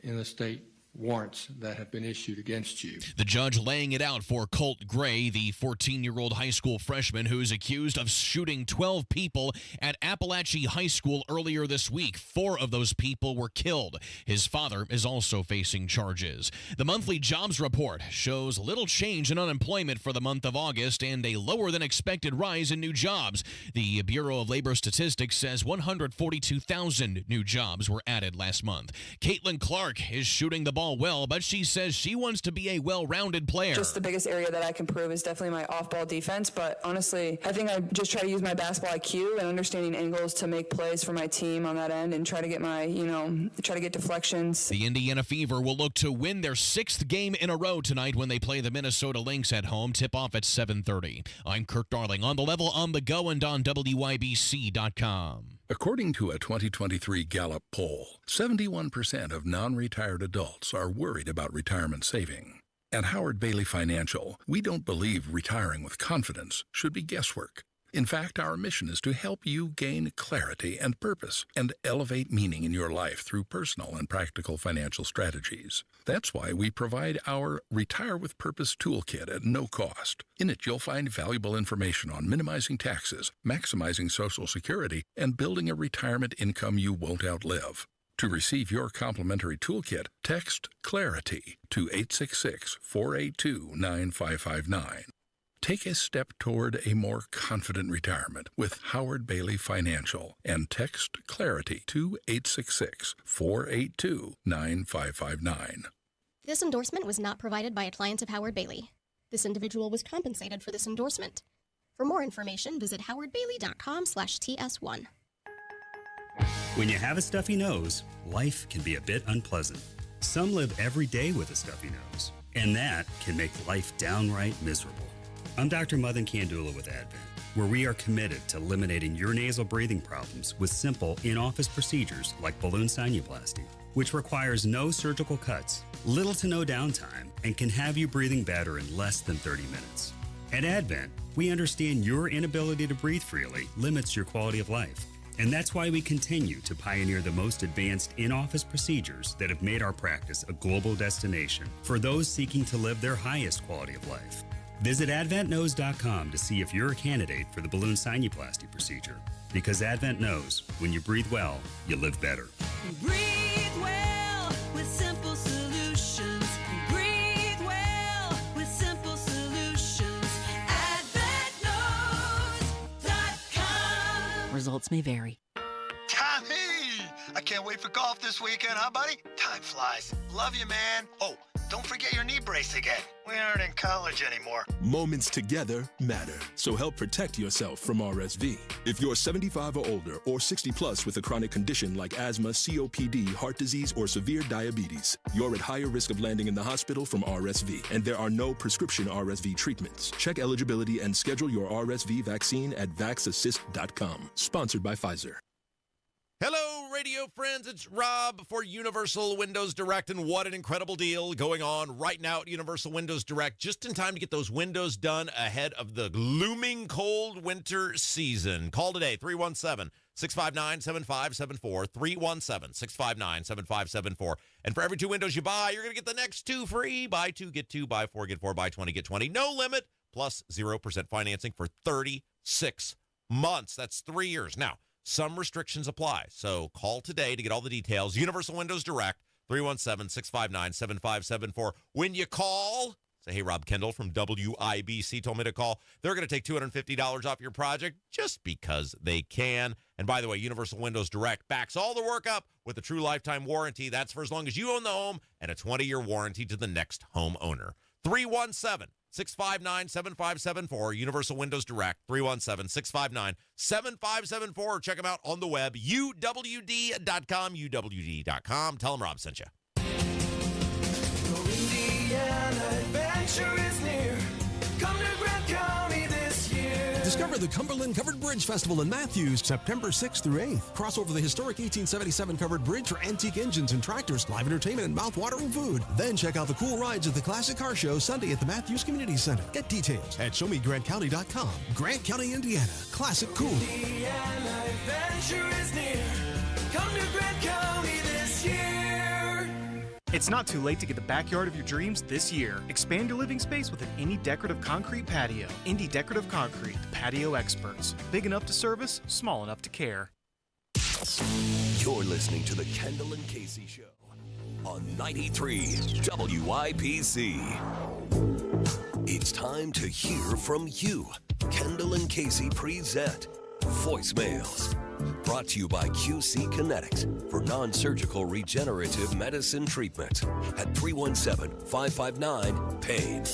the state warrants that have been issued against you. The judge laying it out for Colt Gray, the 14-year-old high school freshman who's accused of shooting 12 people at Appalachia High School earlier this week. 4 of those people were killed. His father is also facing charges. The monthly jobs report shows little change in unemployment for the month of August and a lower than expected rise in new jobs. The Bureau of Labor Statistics says 142,000 new jobs were added last month. Caitlin Clark is shooting the ball well, but she says she wants to be a well-rounded player. Just the biggest area that I can prove is definitely my off-ball defense, but honestly, I think I just try to use my basketball IQ and understanding angles to make plays for my team on that end and try to get try to get deflections. The Indiana Fever will look to win their 6th game in a row tonight when they play the Minnesota Lynx at home. Tip-off at 7:30. I'm Kurt Darling, on the level, on the go, and on WIBC.com. According to a 2023 Gallup poll, 71% of non-retired adults are worried about retirement saving. At Howard Bailey Financial, we don't believe retiring with confidence should be guesswork. In fact, our mission is to help you gain clarity and purpose and elevate meaning in your life through personal and practical financial strategies. That's why we provide our Retire with Purpose toolkit at no cost. In it, you'll find valuable information on minimizing taxes, maximizing Social Security, and building a retirement income you won't outlive. To receive your complimentary toolkit, text CLARITY to 866-482-9559. Take a step toward a more confident retirement with Howard Bailey Financial and text CLARITY to 866-482-9559. This endorsement was not provided by a client of Howard Bailey. This individual was compensated for this endorsement. For more information, visit howardbailey.com/TS1. When you have a stuffy nose, life can be a bit unpleasant. Some live every day with a stuffy nose, and that can make life downright miserable. I'm Dr. Madan Kandula with Advent, where we are committed to eliminating your nasal breathing problems with simple in-office procedures like balloon sinuplasty, which requires no surgical cuts, little to no downtime, and can have you breathing better in less than 30 minutes. At Advent, we understand your inability to breathe freely limits your quality of life, and that's why we continue to pioneer the most advanced in-office procedures that have made our practice a global destination for those seeking to live their highest quality of life. Visit AdventKnows.com to see if you're a candidate for the balloon sinuplasty procedure. Because Advent knows when you breathe well, you live better. Breathe well with simple solutions. Breathe well with simple solutions. AdventKnows.com. Results may vary. Tommy, I can't wait for golf this weekend, huh, buddy? Time flies. Love you, man. Oh, don't forget your knee brace again. We aren't in college anymore. Moments together matter, so help protect yourself from RSV. If you're 75 or older or 60 plus with a chronic condition like asthma, COPD, heart disease, or severe diabetes, you're at higher risk of landing in the hospital from RSV, and there are no prescription RSV treatments. Check eligibility and schedule your RSV vaccine at vaxassist.com. Sponsored by Pfizer. Hello, radio friends. It's Rob for Universal Windows Direct, and what an incredible deal going on right now at Universal Windows Direct, just in time to get those windows done ahead of the looming cold winter season. Call today, 317-659-7574, 317-659-7574. And for every 2 windows you buy, you're going to get the next 2 free. Buy 2, get 2, buy 4, get 4, buy 20, get 20. No limit, plus 0% financing for 36 months. That's 3 years. Now, some restrictions apply, so call today to get all the details. Universal Windows Direct, 317-659-7574. When you call, say, hey, Rob Kendall from WIBC told me to call. They're going to take $250 off your project just because they can. And by the way, Universal Windows Direct backs all the work up with a true lifetime warranty. That's for as long as you own the home, and a 20-year warranty to the next homeowner. 317-659-7574, Universal Windows Direct, 317-659-7574. Check them out on the web, uwd.com, uwd.com. Tell them Rob sent you. Indiana adventure is near. Come to Grant County this year. Discover the Cumberland Covered Bridge Festival in Matthews, September 6th through 8th. Cross over the historic 1877 covered bridge for antique engines and tractors, live entertainment, and mouth-watering food. Then check out the cool rides at the Classic Car Show Sunday at the Matthews Community Center. Get details at showmegrantcounty.com. Grant County, Indiana. Classic cool. Indiana adventure is near. Come to Grant County this year. It's not too late to get the backyard of your dreams this year. Expand your living space with an Indy Decorative Concrete patio. Indy Decorative Concrete, the patio experts. Big enough to service, small enough to care. You're listening to the Kendall and Casey Show on 93 WIPC. It's time to hear from you. Kendall and Casey present Voicemails. Brought to you by QC Kinetics for non-surgical regenerative medicine treatment at 317-559-PAIN.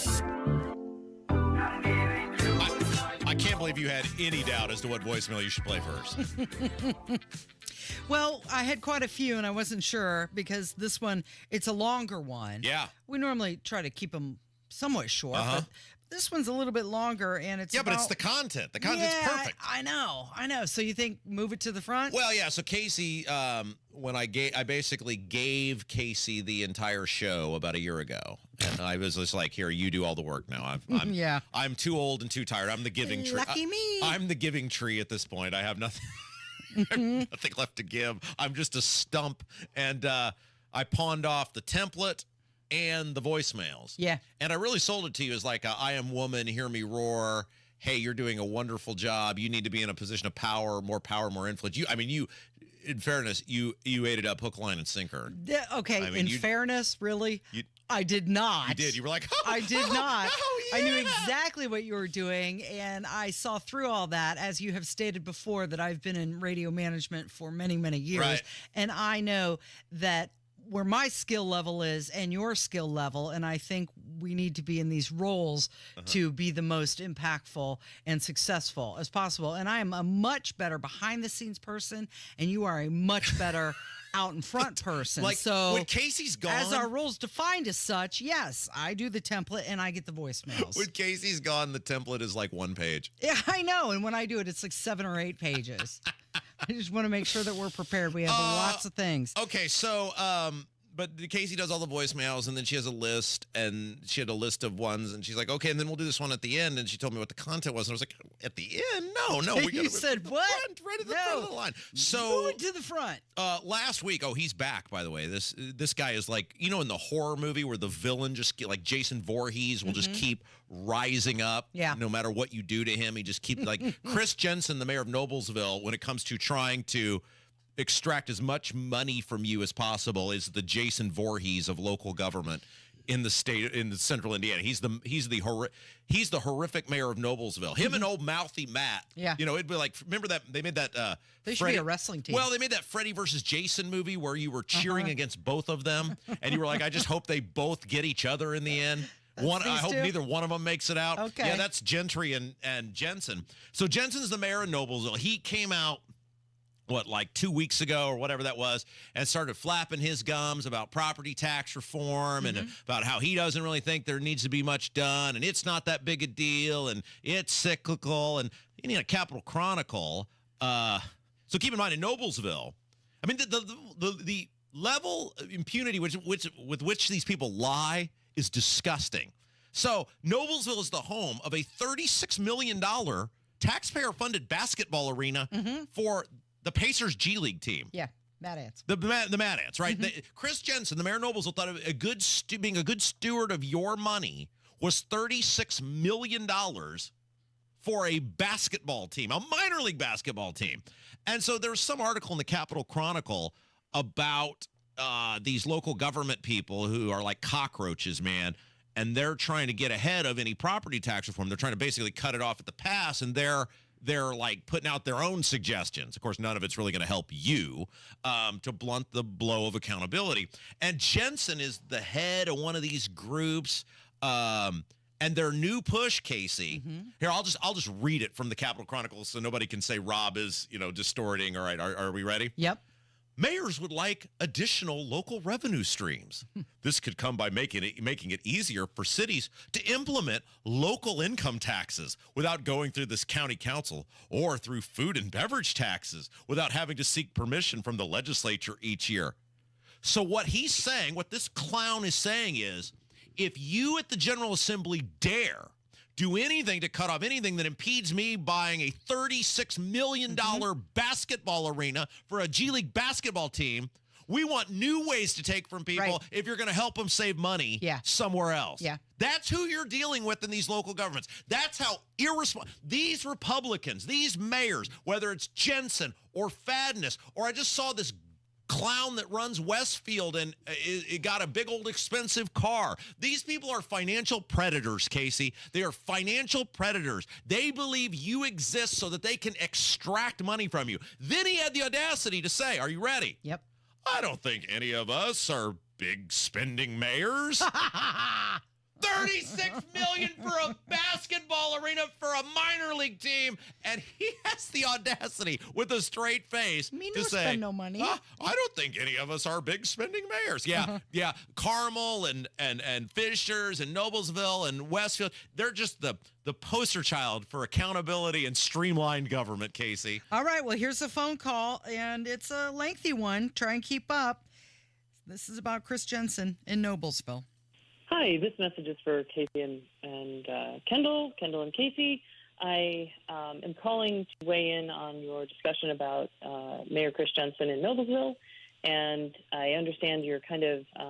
I can't believe you had any doubt as to what voicemail you should play first. Well, I had quite a few, and I wasn't sure because this one, it's a longer one. Yeah. We normally try to keep them somewhat short, but this one's a little bit longer, and it's but it's the content. The content's perfect. I know. So you think move it to the front? Well, yeah. So Casey, when I basically gave Casey the entire show about a year ago, and I was just like, "Here, you do all the work now." I'm too old and too tired. I'm the giving tree. Lucky me. I'm the giving tree at this point. I have nothing. Nothing left to give. I'm just a stump, and I pawned off the template and the voicemails. Yeah. And I really sold it to you as like, I am woman, hear me roar. Hey, you're doing a wonderful job. You need to be in a position of power, more influence. You, in fairness, you ate it up hook, line, and sinker. Okay, in fairness, really? I did not. You did. You were like, I did not. Yeah. I knew exactly what you were doing, and I saw through all that. As you have stated before, that I've been in radio management for many, many years, right. And I know that where my skill level is and your skill level, and I think we need to be in these roles to be the most impactful and successful as possible. And I am a much better behind-the-scenes person, and you are a much better out in front person. So when Casey's gone, as our roles defined as such, yes, I do the template and I get the voicemails. When Casey's gone, the template is like 1 page. Yeah, I know. And when I do it, it's like 7 or 8 pages. I just want to make sure that we're prepared. We have lots of things. Okay, so but Casey does all the voicemails, and then she has a list, and she had a list of ones, and she's like, okay, and then we'll do this one at the end, and she told me what the content was, and I was like, at the end? No, we You said what? Right at the front of the line. So move it to the front. Last week, he's back, by the way. This guy is like, in the horror movie where the villain just like Jason Voorhees will just keep rising up. Yeah. No matter what you do to him, he just keeps like Chris Jensen, the mayor of Noblesville, when it comes to trying to extract as much money from you as possible, is the Jason Voorhees of local government. in the state, in the central Indiana. He's the horrific mayor of Noblesville. Him and old mouthy Matt. Yeah. You know, it'd be like, remember that they made that They should be a wrestling team. Well, they made that Freddy versus Jason movie where you were cheering against both of them, and you were like, I just hope they both get each other in the end. I hope neither one of them makes it out. Okay. Yeah, that's Gentry and Jensen. So Jensen's the mayor of Noblesville. He came out, like 2 weeks ago or whatever that was, and started flapping his gums about property tax reform and about how he doesn't really think there needs to be much done, and it's not that big a deal, and it's cyclical, and you need a Capital Chronicle. So keep in mind, in Noblesville, I mean, the level of impunity with which these people lie is disgusting. So Noblesville is the home of a $36 million taxpayer-funded basketball arena for the Pacers G League team. Yeah, Mad Ants. The Mad Ants, right? Chris Jensen, the mayor of Noblesville, thought being a good steward of your money was $36 million for a basketball team, a minor league basketball team. And so there was some article in the Capital Chronicle about these local government people who are like cockroaches, man, and they're trying to get ahead of any property tax reform. They're trying to basically cut it off at the pass, and they're like putting out their own suggestions. Of course, none of it's really going to help you to blunt the blow of accountability. And Jensen is the head of one of these groups. And their new push, Casey. Here, I'll just read it from the Capital Chronicle so nobody can say Rob is, distorting. All right, are we ready? Yep. Mayors would like additional local revenue streams. This could come by making it easier for cities to implement local income taxes without going through this county council, or through food and beverage taxes without having to seek permission from the legislature each year. So what he's saying, what this clown is saying is, if you at the General Assembly dare do anything to cut off anything that impedes me buying a $36 million basketball arena for a G League basketball team, we want new ways to take from people if you're going to help them save money somewhere else. Yeah. That's who you're dealing with in these local governments. That's how irresponsible these Republicans, these mayors, whether it's Jensen or Fadness, or I just saw this clown that runs Westfield and it got a big old expensive car. These people are financial predators, Casey. They are financial predators. They believe you exist so that they can extract money from you. Then he had the audacity to say, are you ready? Yep. I don't think any of us are big spending mayors. $36 million for a basketball arena for a minor league team, and he has the audacity with a straight face to say, spend no money. I don't think any of us are big spending mayors. Yeah, Carmel and Fishers and Noblesville and Westfield, they're just the poster child for accountability and streamlined government, Casey. All right, well, here's a phone call, and it's a lengthy one. Try and keep up. This is about Chris Jensen in Noblesville. Hi, this message is for Casey and Kendall and Casey. I am calling to weigh in on your discussion about Mayor Chris Jensen in Noblesville, and I understand you're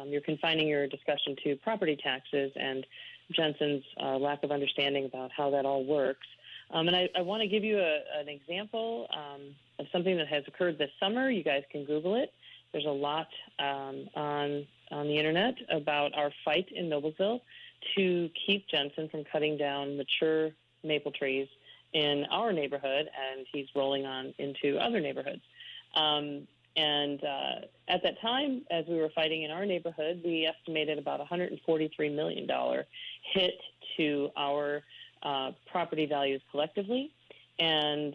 you're confining your discussion to property taxes and Jensen's lack of understanding about how that all works. And I want to give you an example of something that has occurred this summer. You guys can Google it. There's a lot on the internet about our fight in Noblesville to keep Jensen from cutting down mature maple trees in our neighborhood, and he's rolling on into other neighborhoods. At that time, as we were fighting in our neighborhood, we estimated about $143 million hit to our property values collectively, and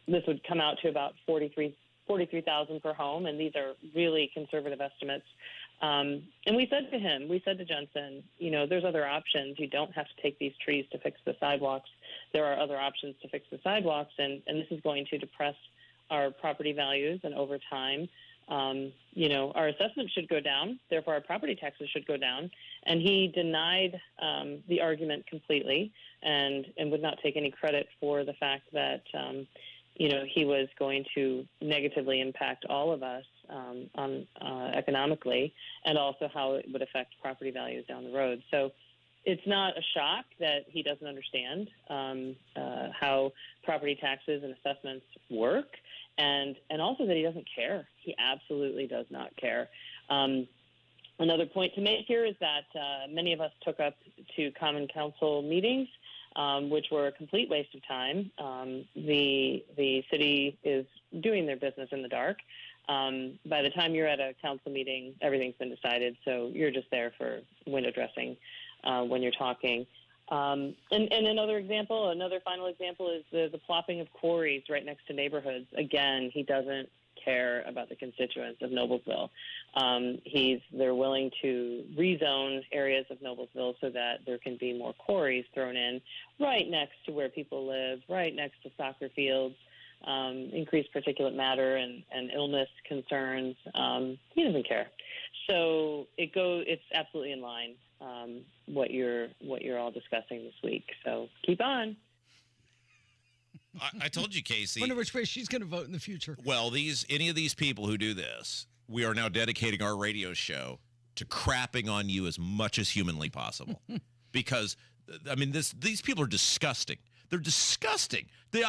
this would come out to about $43,000 per home, and these are really conservative estimates. And we said to Jensen, there's other options. You don't have to take these trees to fix the sidewalks. There are other options to fix the sidewalks, and this is going to depress our property values, and over time, our assessment should go down. Therefore, our property taxes should go down. And he denied the argument completely and would not take any credit for the fact that he was going to negatively impact all of us economically, and also how it would affect property values down the road. So it's not a shock that he doesn't understand how property taxes and assessments work, and also that he doesn't care. He absolutely does not care. Another point to make here is that many of us took up to Common Council meetings, which were a complete waste of time. The city is doing their business in the dark. By the time you're at a council meeting, everything's been decided, so you're just there for window dressing when you're talking. And another final example is the plopping of quarries right next to neighborhoods. Again, he doesn't care about the constituents of Noblesville. They're willing to rezone areas of Noblesville so that there can be more quarries thrown in right next to where people live, right next to soccer fields, increased particulate matter and illness concerns. He doesn't care. So it's absolutely in line what you're all discussing this week. So keep on. I told you, Casey. Wonder which way she's going to vote in the future. Well, any of these people who do this, we are now dedicating our radio show to crapping on you as much as humanly possible. Because, I mean, these people are disgusting. They're disgusting. The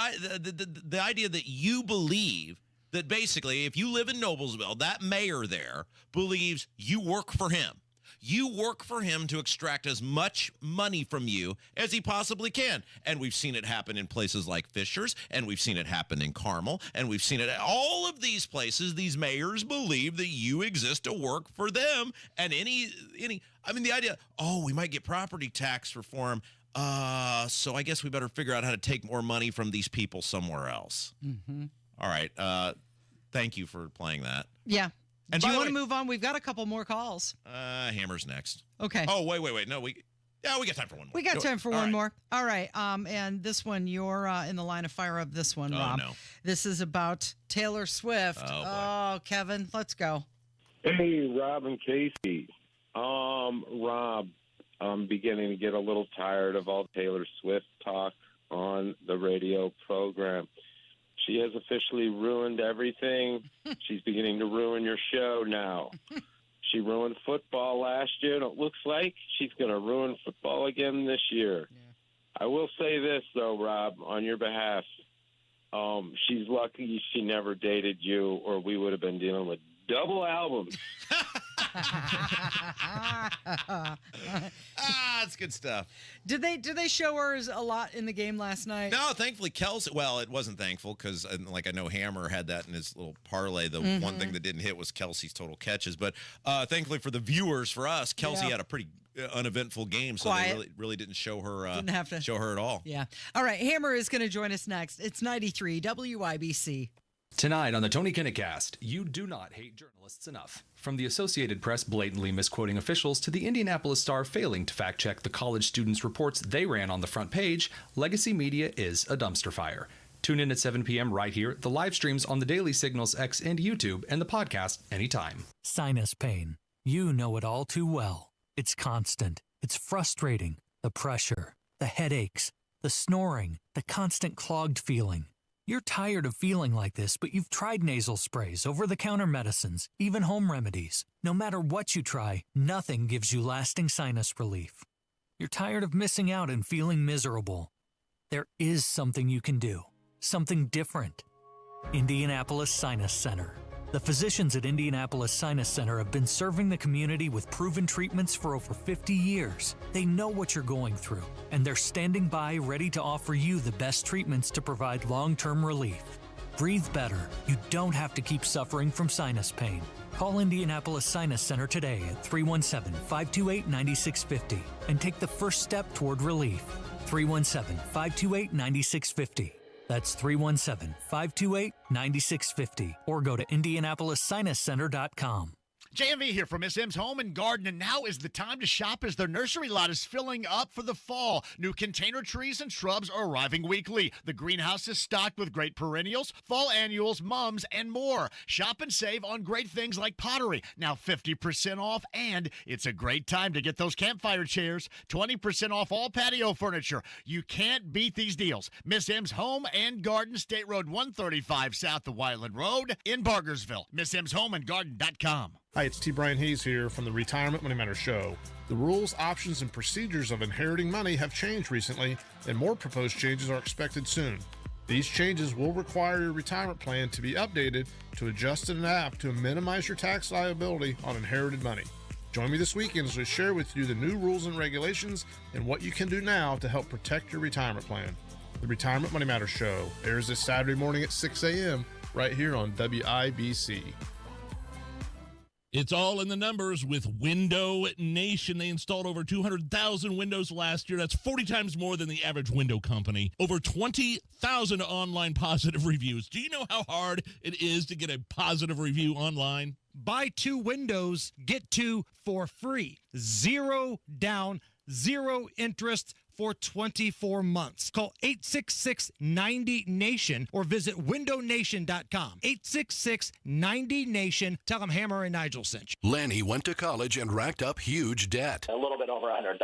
idea that you believe that basically if you live in Noblesville, that mayor there believes you work for him. You work for him to extract as much money from you as he possibly can. And we've seen it happen in places like Fishers, and we've seen it happen in Carmel, and we've seen it at all of these places. These mayors believe that you exist to work for them. And the idea, we might get property tax reform. So I guess we better figure out how to take more money from these people somewhere else. Mm-hmm. All right. Thank you for playing that. Yeah. And do you want to move on? We've got a couple more calls. Hammer's next. Okay. Oh, wait. No, we got time for one more. We got time for one more. All right. And this one, you're in the line of fire of this one, Rob. No. This is about Taylor Swift. Oh, Kevin, let's go. Hey, Rob and Casey. Rob, I'm beginning to get a little tired of all Taylor Swift talk on the radio program. She has officially ruined everything. She's beginning to ruin your show now. She ruined football last year, and it looks like she's going to ruin football again this year. Yeah. I will say this, though, Rob, on your behalf. She's lucky she never dated you, or we would have been dealing with double albums. That's good stuff. Did they show her a lot in the game last night? No, thankfully Kelsey. Well, it wasn't thankful because, I know Hammer had that in his little parlay. The one thing that didn't hit was Kelsey's total catches. But thankfully for the viewers, for us, Kelsey had a pretty uneventful game, so Quiet. they really didn't show her. Didn't have to show her at all. Yeah. All right. Hammer is going to join us next. It's 93 WIBC. Tonight on the Tony Kinnecast, you do not hate journalists enough. From the Associated Press blatantly misquoting officials to the Indianapolis Star failing to fact-check the college students' reports they ran on the front page, legacy media is a dumpster fire. Tune in at 7 p.m. right here, the live streams on the Daily Signals X and YouTube, and the podcast anytime. Sinus pain. You know it all too well. It's constant. It's frustrating. The pressure, the headaches, the snoring, the constant clogged feeling. You're tired of feeling like this, but you've tried nasal sprays, over-the-counter medicines, even home remedies. No matter what you try, nothing gives you lasting sinus relief. You're tired of missing out and feeling miserable. There is something you can do. Something different. Indianapolis Sinus Center. The physicians at Indianapolis Sinus Center have been serving the community with proven treatments for over 50 years. They know what you're going through, and they're standing by ready to offer you the best treatments to provide long-term relief. Breathe better. You don't have to keep suffering from sinus pain. Call Indianapolis Sinus Center today at 317-528-9650 and take the first step toward relief. 317-528-9650. That's 317-528-9650 or go to IndianapolisSinusCenter.com. JMV here from Miss M's Home and Garden, and now is the time to shop as their nursery lot is filling up for the fall. New container trees and shrubs are arriving weekly. The greenhouse is stocked with great perennials, fall annuals, mums, and more. Shop and save on great things like pottery, now 50% off, and it's a great time to get those campfire chairs, 20% off all patio furniture. You can't beat these deals. Miss M's Home and Garden, State Road 135 south of Wyland Road in Bargersville. MissM'sHomeandGarden.com. Hi, it's T. Brian Hayes here from the Retirement Money Matters Show. The rules, options, and procedures of inheriting money have changed recently, and more proposed changes are expected soon. These changes will require your retirement plan to be updated to adjust and adapt to minimize your tax liability on inherited money. Join me this weekend as we share with you the new rules and regulations and what you can do now to help protect your retirement plan. The Retirement Money Matters Show airs this Saturday morning at 6 a.m. right here on WIBC. It's all in the numbers with Window Nation. They installed over 200,000 windows last year. That's 40 times more than the average window company. Over 20,000 online positive reviews. Do you know how hard it is to get a positive review online? Buy 2 windows, get 2 for free. 0 down, 0 interest for 24 months. Call 866-90-NATION or visit windownation.com. 866-90-NATION. Tell them Hammer and Nigel sent you. Lanny went to college and racked up huge debt. A little bit over $100,000.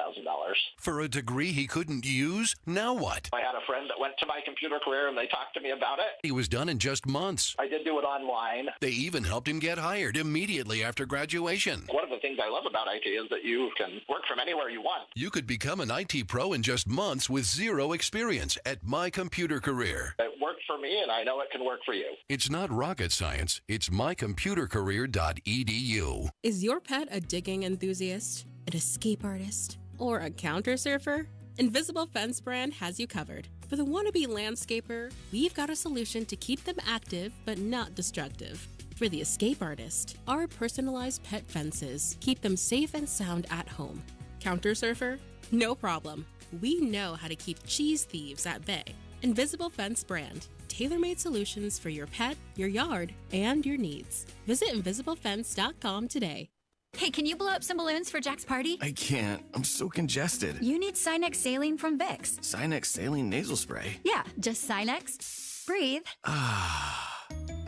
For a degree he couldn't use? Now what? I had a friend that went to my computer career and they talked to me about it. He was done in just months. I did do it online. They even helped him get hired immediately after graduation. One of the things I love about IT is that you can work from anywhere you want. You could become an IT pro in just months with zero experience at My Computer Career. It worked for me, and I know it can work for you. It's not rocket science. It's mycomputercareer.edu. Is your pet a digging enthusiast, an escape artist, or a counter surfer? Invisible Fence brand has you covered. For the wannabe landscaper, we've got a solution to keep them active but not destructive. For the escape artist, our personalized pet fences keep them safe and sound at home. Counter surfer? No problem. We know how to keep cheese thieves at bay. Invisible Fence brand. Tailor-made solutions for your pet, your yard, and your needs. Visit invisiblefence.com today. Hey, can you blow up some balloons for Jack's party? I can't. I'm so congested. You need Sinex Saline from Vicks. Sinex Saline Nasal Spray. Yeah, just Sinex. Breathe.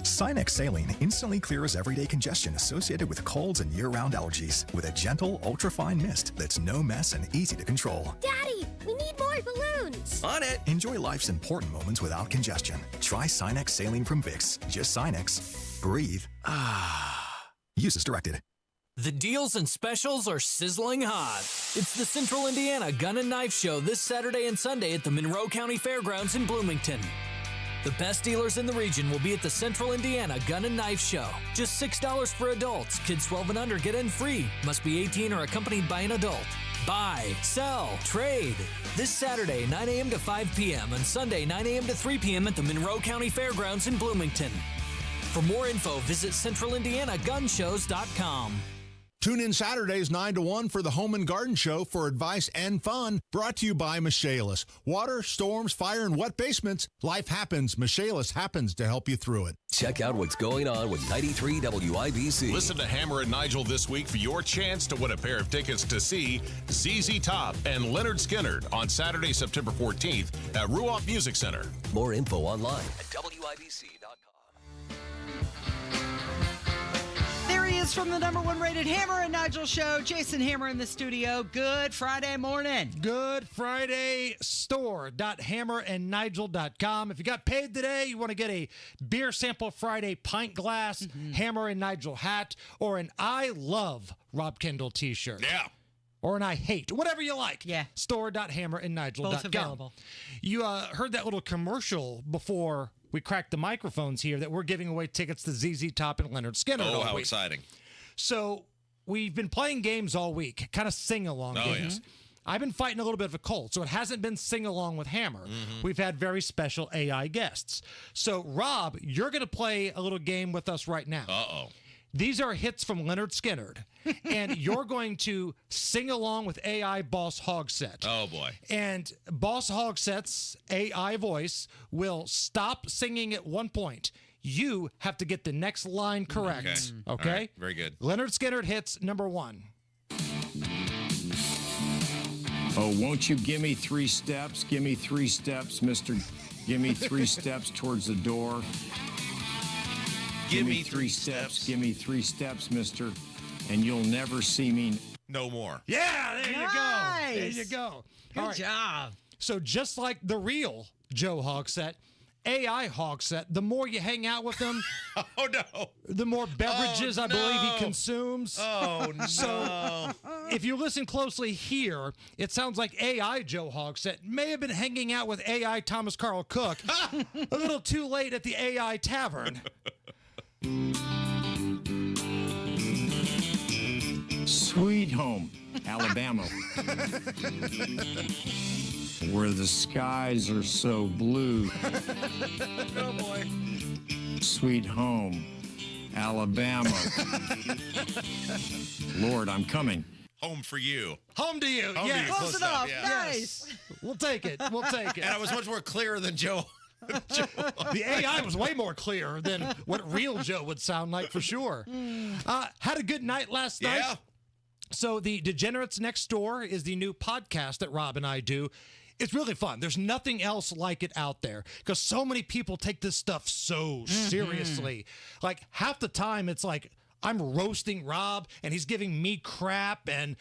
Sinex Saline instantly clears everyday congestion associated with colds and year-round allergies with a gentle, ultra-fine mist that's no mess and easy to control. Daddy, we need more balloons. On it. Enjoy life's important moments without congestion. Try Sinex Saline from Vicks. Just Sinex. Breathe. Use as directed. The deals and specials are sizzling hot. It's the Central Indiana Gun and Knife Show this Saturday and Sunday at the Monroe County Fairgrounds in Bloomington. The best dealers in the region will be at the Central Indiana Gun and Knife Show. Just $6 for adults. Kids 12 and under get in free. Must be 18 or accompanied by an adult. Buy, sell, trade. This Saturday, 9 a.m. to 5 p.m. and Sunday, 9 a.m. to 3 p.m. at the Monroe County Fairgrounds in Bloomington. For more info, visit centralindianagunshows.com. Tune in Saturdays 9 to 1 for the Home and Garden Show for advice and fun. Brought to you by Michaelis. Water, storms, fire, and wet basements. Life happens. Michaelis happens to help you through it. Check out what's going on with 93 WIBC. Listen to Hammer and Nigel this week for your chance to win a pair of tickets to see ZZ Top and Leonard Skinner on Saturday, September 14th at Ruoff Music Center. More info online at WIBC.com. There he is from the #1 rated Hammer and Nigel show. Jason Hammer in the studio. Good Friday morning. Good Friday store.hammerandnigel.com. If you got paid today, you want to get a Beer Sample Friday pint glass, Hammer and Nigel hat, or an I Love Rob Kendall t-shirt. Yeah. Or an I hate, whatever you like. Yeah. Store.hammerandnigel.com. Both available. You heard that little commercial before we cracked the microphones here that we're giving away tickets to ZZ Top and Leonard Skinner. Oh, all how week. exciting. So we've been playing games all week, kind of sing-along games. Yes. I've been fighting a little bit of a cold, so it hasn't been sing-along with Hammer. We've had very special AI guests. So, Rob, you're going to play a little game with us right now. Uh-oh. These are hits from Leonard Skinner, and you're going to sing along with AI Boss Hogset. Oh, boy. And Boss Hogset's AI voice will stop singing at one point. You have to get the next line correct. Okay? All right. Very good. Leonard Skinner hits number 1. Oh, won't you give me 3 steps? Give me 3 steps, mister. Give me 3 steps towards the door. Give me 3 steps. Give me 3 steps, mister. And you'll never see me. No more. Yeah, there you go. Nice. There you go. Good job. So just like the real Joe Hogset, AI Hogset, the more you hang out with him, oh no, the more beverages I believe he consumes. Oh no. So if you listen closely here, it sounds like AI Joe Hogset may have been hanging out with AI Thomas Carl Cook a little too late at the AI Tavern. So Sweet home, Alabama. Where the skies are so blue. Oh, boy. Sweet home, Alabama. Lord, I'm coming. Home for you. Home to you. Home to Yeah, you. Close enough. Yeah. Nice. We'll take it. We'll take it. And I was much more clear than Joe. The AI was way more clear than what real Joe would sound like for sure. Had a good night last night. Yeah. So the Degenerates Next Door is the new podcast that Rob and I do. It's really fun. There's nothing else like it out there because so many people take this stuff so seriously. Like half the time it's like I'm roasting Rob and he's giving me crap and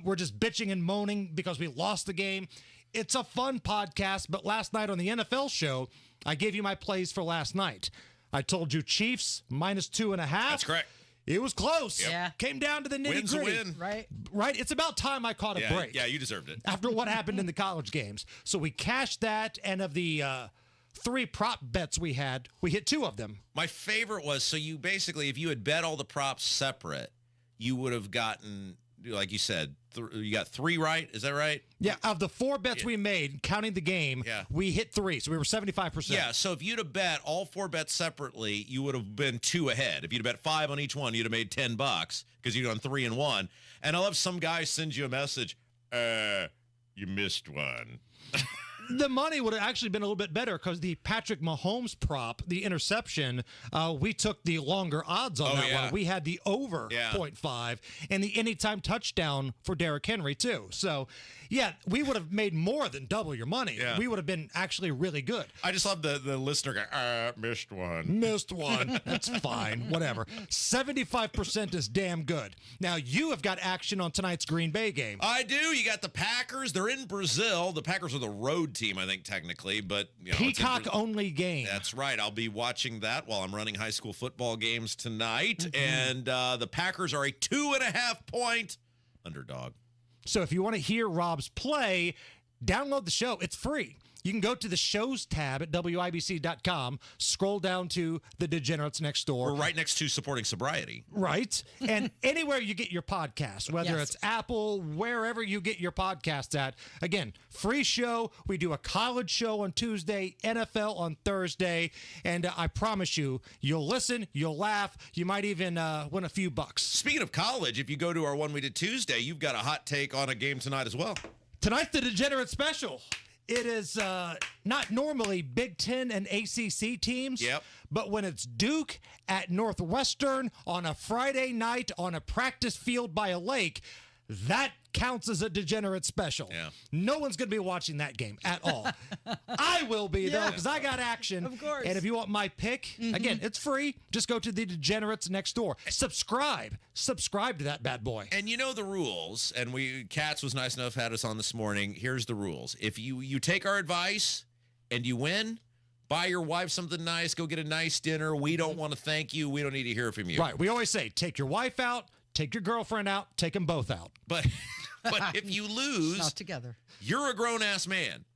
we're just bitching and moaning because we lost the game. It's a fun podcast, but last night on the NFL show, I gave you my plays for last night. I told you Chiefs -2.5. That's correct. It was close. Yep. Yeah. Came down to the Win's a nitty-gritty. win. Right. It's about time I caught a break. Yeah, you deserved it. After what happened in the college games. So we cashed that, and of the 3 prop bets we had, we hit 2 of them. My favorite was, so you basically, if you had bet all the props separate, you would have gotten, like you said, you got 3 right. Is that right? Yeah, of the 4 bets we made, counting the game, we hit 3, so we were 75%. Yeah, so if you'd have bet all 4 bets separately, you would have been 2 ahead. If you'd have bet 5 on each one, you'd have made $10 because you'd done 3 and 1. And I love some guy sends you a message, you missed one. The money would have actually been a little bit better because the Patrick Mahomes prop, the interception, we took the longer odds on that one. We had the over 0.5 and the anytime touchdown for Derrick Henry, too. So, yeah, we would have made more than double your money. Yeah. We would have been actually really good. I just love the listener guy, missed one. Missed one. That's fine. Whatever. 75% is damn good. Now, you have got action on tonight's Green Bay game. I do. You got the Packers. They're in Brazil. The Packers are the road team, I think, technically, but you know, Peacock-only game. That's right. I'll be watching that while I'm running high school football games tonight. And the Packers are a 2.5-point underdog. So if you want to hear Rob's play, download the show. It's free. You can go to the shows tab at WIBC.com, scroll down to the Degenerates Next Door. We're right next to supporting sobriety. Right. And anywhere you get your podcast, whether it's Apple, wherever you get your podcasts at. Again, free show. We do a college show on Tuesday, NFL on Thursday. And I promise you, you'll listen, you'll laugh, you might even win a few bucks. Speaking of college, if you go to our one we did Tuesday, you've got a hot take on a game tonight as well. Tonight's the Degenerate Special. It is not normally Big Ten and ACC teams, but when it's Duke at Northwestern on a Friday night on a practice field by a lake, that counts as a Degenerate Special. No one's going to be watching that game at all. I will be, though, because I got action. Of course. And if you want my pick, again, it's free. Just go to the Degenerates Next Door. Subscribe to that bad boy. And you know the rules, and Katz was nice enough, had us on this morning. Here's the rules. If you take our advice and you win, buy your wife something nice, go get a nice dinner. We don't want to thank you. We don't need to hear from you. Right. We always say, take your wife out, take your girlfriend out, take them both out. But if you lose, not together. You're a grown-ass man.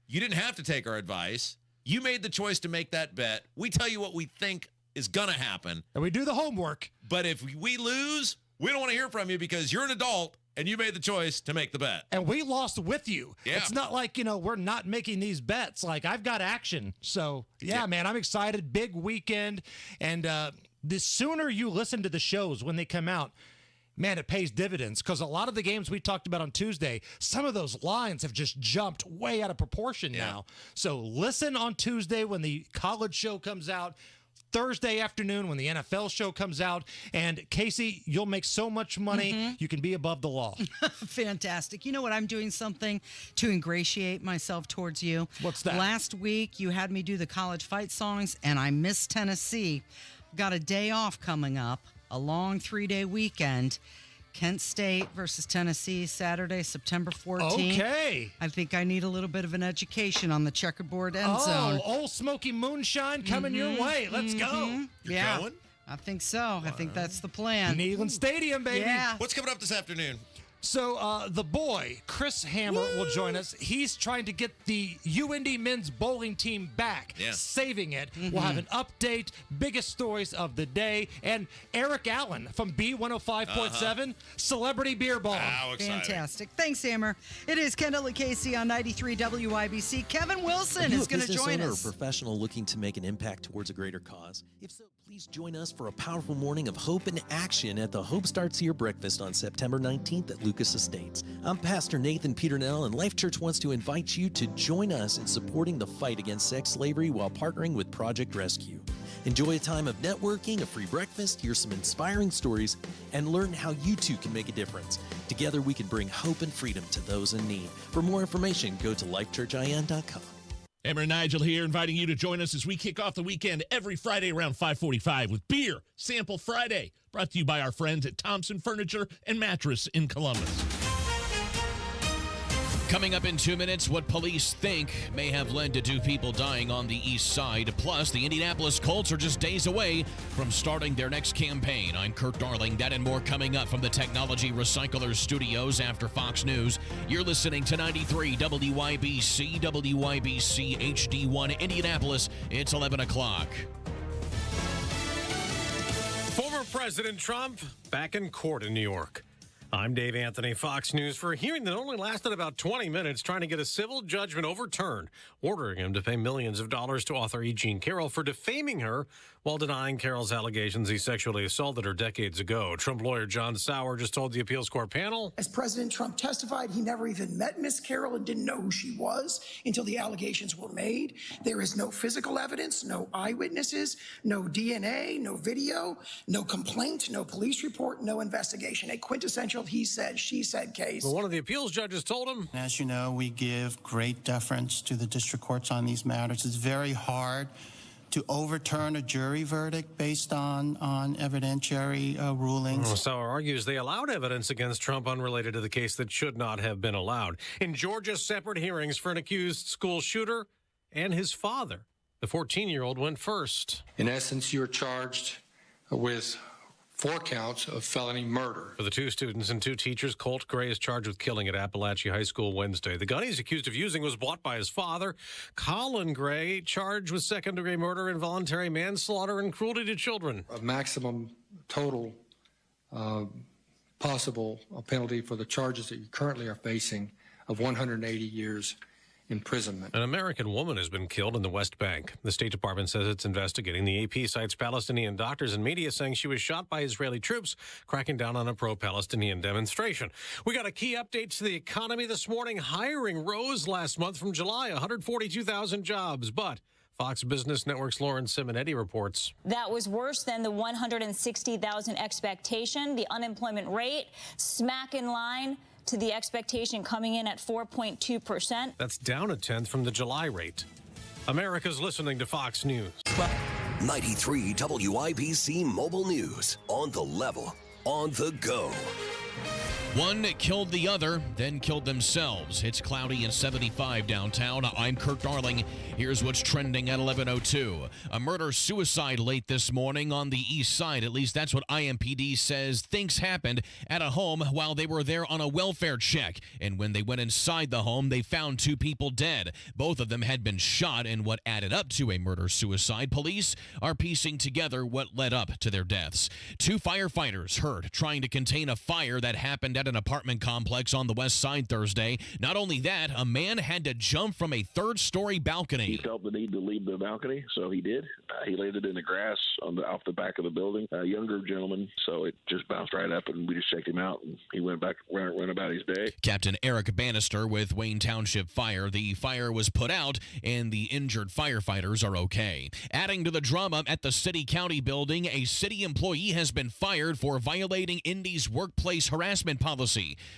You didn't have to take our advice. You made the choice to make that bet. We tell you what we think is going to happen. And we do the homework. But if we lose, we don't want to hear from you because you're an adult and you made the choice to make the bet. And we lost with you. Yeah. It's not like, we're not making these bets. Like, I've got action. So, yeah, man, I'm excited. Big weekend. And the sooner you listen to the shows when they come out, man, it pays dividends because a lot of the games we talked about on Tuesday, some of those lines have just jumped way out of proportion now. So listen on Tuesday when the college show comes out, Thursday afternoon when the NFL show comes out, and Casey, you'll make so much money, you can be above the law. Fantastic. You know what? I'm doing something to ingratiate myself towards you. What's that? Last week, you had me do the college fight songs, and I missed Tennessee. Got a day off coming up. A long 3-day weekend. Kent State versus Tennessee, Saturday, September 14th. Okay. I think I need a little bit of an education on the checkerboard end zone. Old Smoky Moonshine coming your way. Let's go. You're going? I think so. I think that's the plan. Neyland Stadium, baby. Yeah. What's coming up this afternoon? So the boy, Chris Hammer, will join us. He's trying to get the UND men's bowling team back, saving it. We'll have an update, biggest stories of the day, and Eric Allen from B105.7, Celebrity Beer Ball. Fantastic. Thanks, Hammer. It is Kendall and Casey on 93 WIBC. Kevin Wilson is going to join us. Or a professional looking to make an impact towards a greater cause? If so, please join us for a powerful morning of hope and action at the Hope Starts Here breakfast on September 19th at Lucas Estates. I'm Pastor Nathan Peternell, and Life Church wants to invite you to join us in supporting the fight against sex slavery while partnering with Project Rescue. Enjoy a time of networking, a free breakfast, hear some inspiring stories, and learn how you too can make a difference. Together we can bring hope and freedom to those in need. For more information, go to lifechurchin.com. Hammer and Nigel here, inviting you to join us as we kick off the weekend every Friday around 5:45 with Beer Sample Friday, brought to you by our friends at Thompson Furniture and Mattress in Columbus. Coming up in 2 minutes, what police think may have led to 2 people dying on the east side. Plus, the Indianapolis Colts are just days away from starting their next campaign. I'm Kurt Darling. That and more coming up from the Technology Recyclers Studios after Fox News. You're listening to 93 WIBC, WIBC HD1 Indianapolis. It's 11 o'clock. Former President Trump back in court in New York. I'm Dave Anthony, Fox News, for a hearing that only lasted about 20 minutes, trying to get a civil judgment overturned, ordering him to pay millions of dollars to author E. Jean Carroll for defaming her while denying Carroll's allegations he sexually assaulted her decades ago. Trump lawyer John Sauer just told the appeals court panel, as President Trump testified, he never even met Miss Carroll and didn't know who she was until the allegations were made. There is no physical evidence, no eyewitnesses, no DNA, no video, no complaint, no police report, no investigation. A quintessential he said, she said case. Well, one of the appeals judges told him, as you know, we give great deference to the district courts on these matters. It's very hard to overturn a jury verdict based on evidentiary rulings. Well, Sauer argues they allowed evidence against Trump unrelated to the case that should not have been allowed. In Georgia, separate hearings for an accused school shooter and his father. The 14-year-old went first. In essence, you're charged with 4 counts of felony murder. For the 2 students and 2 teachers, Colt Gray is charged with killing at Appalachia High School Wednesday. The gun he's accused of using was bought by his father. Colin Gray charged with second-degree murder, involuntary manslaughter, and cruelty to children. A maximum total possible penalty for the charges that you currently are facing of 180 years imprisonment. An American woman has been killed in the West Bank. The State Department says it's investigating. The AP cites Palestinian doctors and media saying she was shot by Israeli troops cracking down on a pro-Palestinian demonstration. We got a key update to the economy this morning. Hiring rose last month from July, 142,000 jobs, but Fox Business Network's Lauren Simonetti reports. That was worse than the 160,000 expectation. The unemployment rate smack in line to the expectation, coming in at 4.2%. That's down a tenth from the July rate. America's listening to Fox News. 93 WIBC Mobile News. On the level, on the go. One killed the other, then killed themselves. It's cloudy and 75 downtown. I'm Kurt Darling. Here's what's trending at 11:02. A murder-suicide late this morning on the east side. At least that's what IMPD says. Things happened at a home while they were there on a welfare check. And when they went inside the home, they found 2 people dead. Both of them had been shot in what added up to a murder-suicide. Police are piecing together what led up to their deaths. 2 firefighters hurt trying to contain a fire that happened at an apartment complex on the west side Thursday. Not only that, a man had to jump from a 3rd-story balcony. He felt the need to leave the balcony, so he did. He laid it in the grass off the back of the building. A younger gentleman, so it just bounced right up, and we just checked him out, and he went back, went about his day. Captain Eric Bannister with Wayne Township Fire. The fire was put out, and the injured firefighters are okay. Adding to the drama at the city-county building, a city employee has been fired for violating Indy's workplace harassment policy.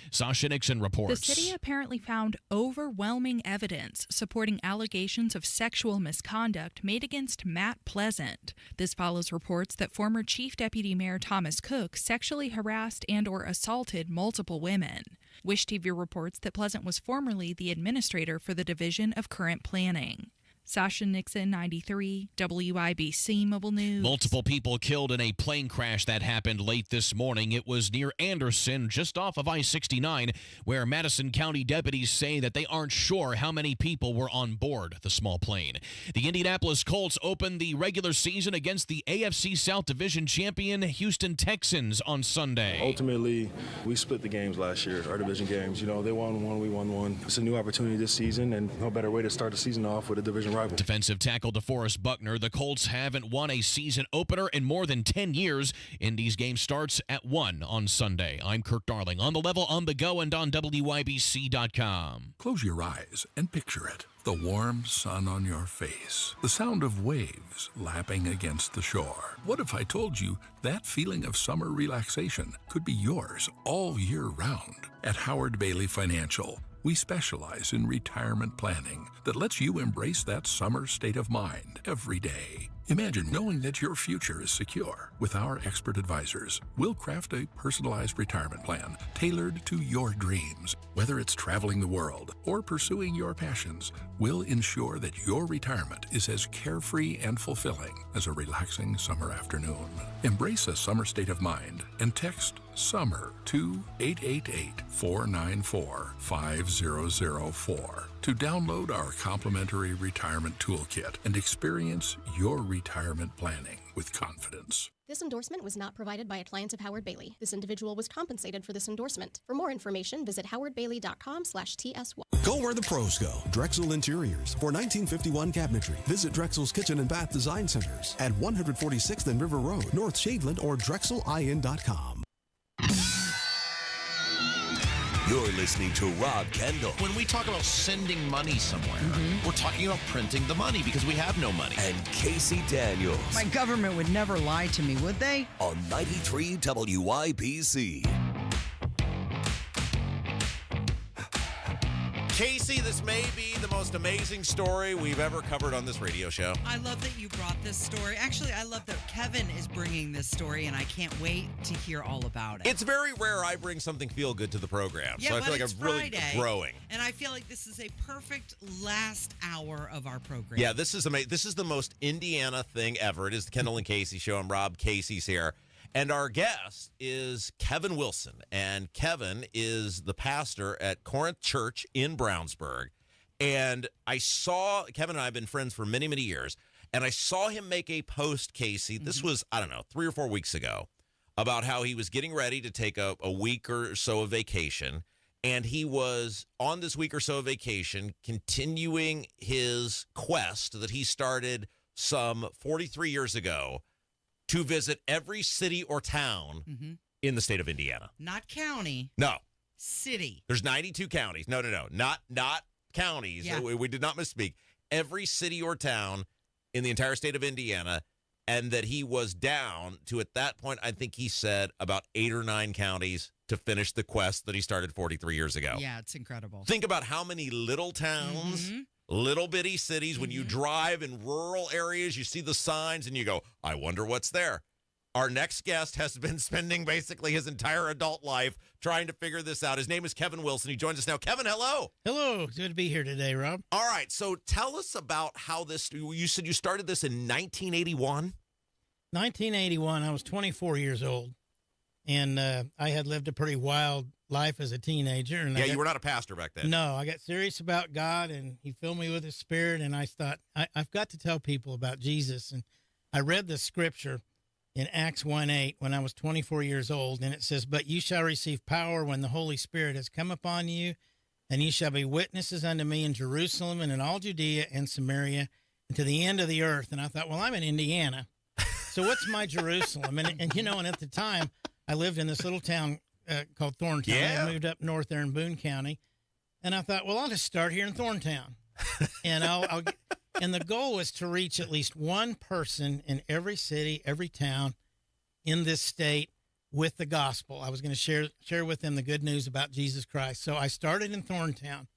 Sasha Nixon reports. The city apparently found overwhelming evidence supporting allegations of sexual misconduct made against Matt Pleasant. This follows reports that former Chief Deputy Mayor Thomas Cook sexually harassed and or assaulted multiple women. Wish TV reports that Pleasant was formerly the administrator for the Division of Current Planning. Sasha Nixon, 93, WIBC Mobile News. Multiple people killed in a plane crash that happened late this morning. It was near Anderson, just off of I-69, where Madison County deputies say that they aren't sure how many people were on board the small plane. The Indianapolis Colts opened the regular season against the AFC South Division champion Houston Texans on Sunday. Ultimately, we split the games last year, our division games. You know, they won one, we won one. It's a new opportunity this season, and no better way to start the season off with a division rival. Defensive tackle DeForest Buckner, the Colts haven't won a season opener in more than 10 years. Indy's game starts at 1 on Sunday. I'm Kirk Darling, on the level, on the go, and on WYBC.com. Close your eyes and picture it. The warm sun on your face. The sound of waves lapping against the shore. What if I told you that feeling of summer relaxation could be yours all year round? At Howard Bailey Financial, we specialize in retirement planning that lets you embrace that summer state of mind every day. Imagine knowing that your future is secure. With our expert advisors, we'll craft a personalized retirement plan tailored to your dreams. Whether it's traveling the world or pursuing your passions, we'll ensure that your retirement is as carefree and fulfilling as a relaxing summer afternoon. Embrace a summer state of mind and text SUMMER to 888-494-5004 to download our complimentary retirement toolkit and experience your retirement planning with confidence. This endorsement was not provided by a client of Howard Bailey. This individual was compensated for this endorsement. For more information, visit howardbailey.com/TSY. Go where the pros go. Drexel Interiors. For 1951 cabinetry, visit Drexel's Kitchen and Bath Design Centers at 146th and River Road, North Shadeland, or drexelin.com. You're listening to Rob Kendall. When we talk about sending money somewhere, we're talking about printing the money because we have no money. And Casey Daniels. My government would never lie to me, would they? On 93 WYPC. Casey, this may be the most amazing story we've ever covered on this radio show. I love that you brought this story. Actually, I love that Kevin is bringing this story, and I can't wait to hear all about it. It's very rare I bring something feel good to the program, Yeah, so I but feel like it's I'm really Friday, growing. And I feel like this is a perfect last hour of our program. Yeah, this is amazing. This is the most Indiana thing ever. It is the Kendall and Casey show. I'm Rob. Casey's here. And our guest is Kevin Wilson. And Kevin is the pastor at Corinth Church in Brownsburg. And I saw, Kevin and I have been friends for many, many years. And I saw him make a post, Casey. This was, 3 or 4 weeks ago, about how he was getting ready to take a week or so of vacation. And he was on this week or so of vacation continuing his quest that he started some 43 years ago to visit every city or town in the state of Indiana. Not county. No. City. There's 92 counties. No. Not counties. Yeah. We did not misspeak. Every city or town in the entire state of Indiana, and that he was down to, at that point, I think he said about 8 or 9 counties to finish the quest that he started 43 years ago. Yeah, it's incredible. Think about how many little towns, little bitty cities, when you drive in rural areas, you see the signs and you go, I wonder what's there. Our next guest has been spending basically his entire adult life trying to figure this out. His name is Kevin Wilson. He joins us now. Kevin, hello. Hello. Good to be here today, Rob. All right. So tell us about how this, you said you started this in 1981? 1981. I was 24 years old, and I had lived a pretty wild life as a teenager. And you were not a pastor back then. No, I got serious about God, and he filled me with his spirit, and I thought, I've got to tell people about Jesus. And I read the scripture in Acts 1:8 when I was 24 years old, and it says, but you shall receive power when the Holy Spirit has come upon you, and you shall be witnesses unto me in Jerusalem and in all Judea and Samaria and to the end of the earth. And I thought, well, I'm in Indiana, so what's my Jerusalem? And at the time, I lived in this little town called Thorntown. Yeah. I moved up north there in Boone County, and I thought, well, I'll just start here in Thorntown, and I'll and the goal was to reach at least one person in every city, every town in this state with the gospel. I was going to share with them the good news about Jesus Christ. So I started in Thorntown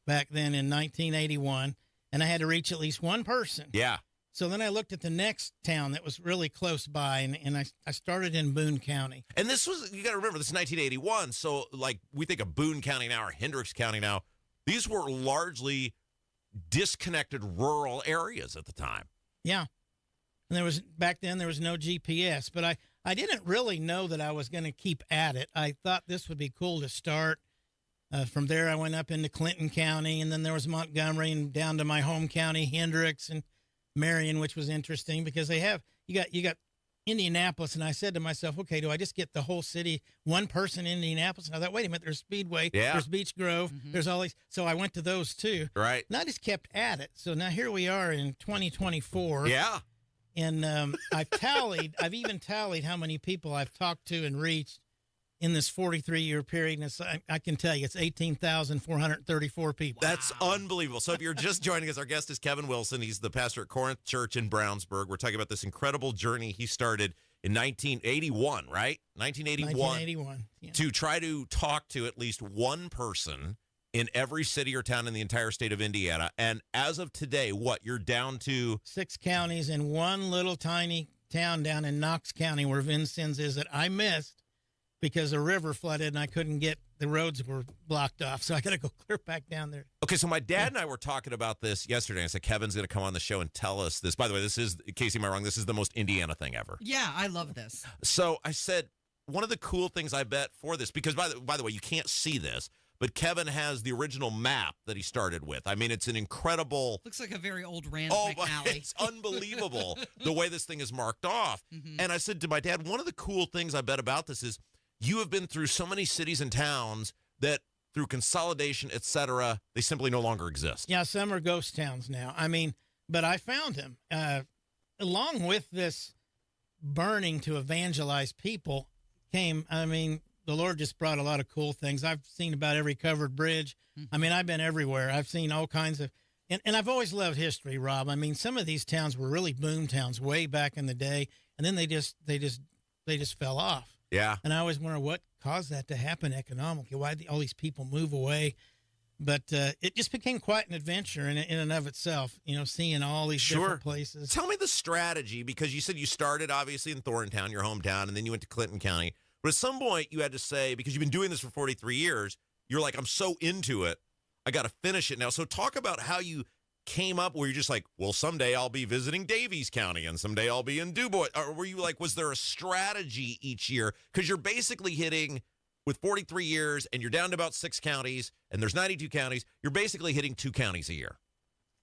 back then in 1981, and I had to reach at least one person. Yeah. So then I looked at the next town that was really close by, and I started in Boone County. And this was, you got to remember, this is 1981. So, like, we think of Boone County now or Hendricks County now. These were largely disconnected rural areas at the time. Yeah. And back then there was no GPS, but I didn't really know that I was going to keep at it. I thought this would be cool to start. From there, I went up into Clinton County, and then there was Montgomery, and down to my home county, Hendricks and Marion, which was interesting because you got Indianapolis, and I said to myself, okay, do I just get the whole city, one person in Indianapolis? And I thought, wait a minute, there's Speedway, there's Beech Grove, there's all these. So I went to those too. Right. And I just kept at it. So now here we are in 2024. Yeah. And I've even tallied how many people I've talked to and reached in this 43-year period. And I can tell you it's 18,434 people. That's unbelievable. So if you're just joining us, our guest is Kevin Wilson. He's the pastor at Corinth Church in Brownsburg. We're talking about this incredible journey he started in 1981, right? 1981. Yeah. To try to talk to at least one person in every city or town in the entire state of Indiana. And as of today, you're down to 6 counties and one little tiny town down in Knox County where Vincennes is that I missed because a river flooded and I couldn't the roads were blocked off. So I got to go clear back down there. Okay, so my dad and I were talking about this yesterday. I said, Kevin's going to come on the show and tell us this. By the way, this is, Casey, am I wrong? This is the most Indiana thing ever. Yeah, I love this. So I said, one of the cool things I bet for this, because by the way, you can't see this, but Kevin has the original map that he started with. I mean, it's an incredible... Looks like a very old Rand Oh, McNally. it's unbelievable the way this thing is marked off. Mm-hmm. And I said to my dad, one of the cool things I bet about this is you have been through so many cities and towns that through consolidation, et cetera, they simply no longer exist. Yeah, some are ghost towns now. I mean, but I found him. Along with this burning to evangelize people came, the Lord just brought a lot of cool things. I've seen about every covered bridge. I mean, I've been everywhere. I've seen all kinds of, and I've always loved history, Rob. I mean, some of these towns were really boom towns way back in the day, and then they just fell off. Yeah. And I always wonder what caused that to happen economically. Why did all these people move away? But it just became quite an adventure in and of itself, seeing all these different places. Tell me the strategy, because you said you started obviously in Thorntown, your hometown, and then you went to Clinton County. But at some point you had to say, because you've been doing this for 43 years, you're like, I'm so into it, I got to finish it now. So talk about how you came up where you're just like, well, someday I'll be visiting Davies County and someday I'll be in DuBois. Or were you like, was there a strategy each year? Because you're basically hitting, with 43 years and you're down to about 6 counties and there's 92 counties, you're basically hitting 2 counties a year.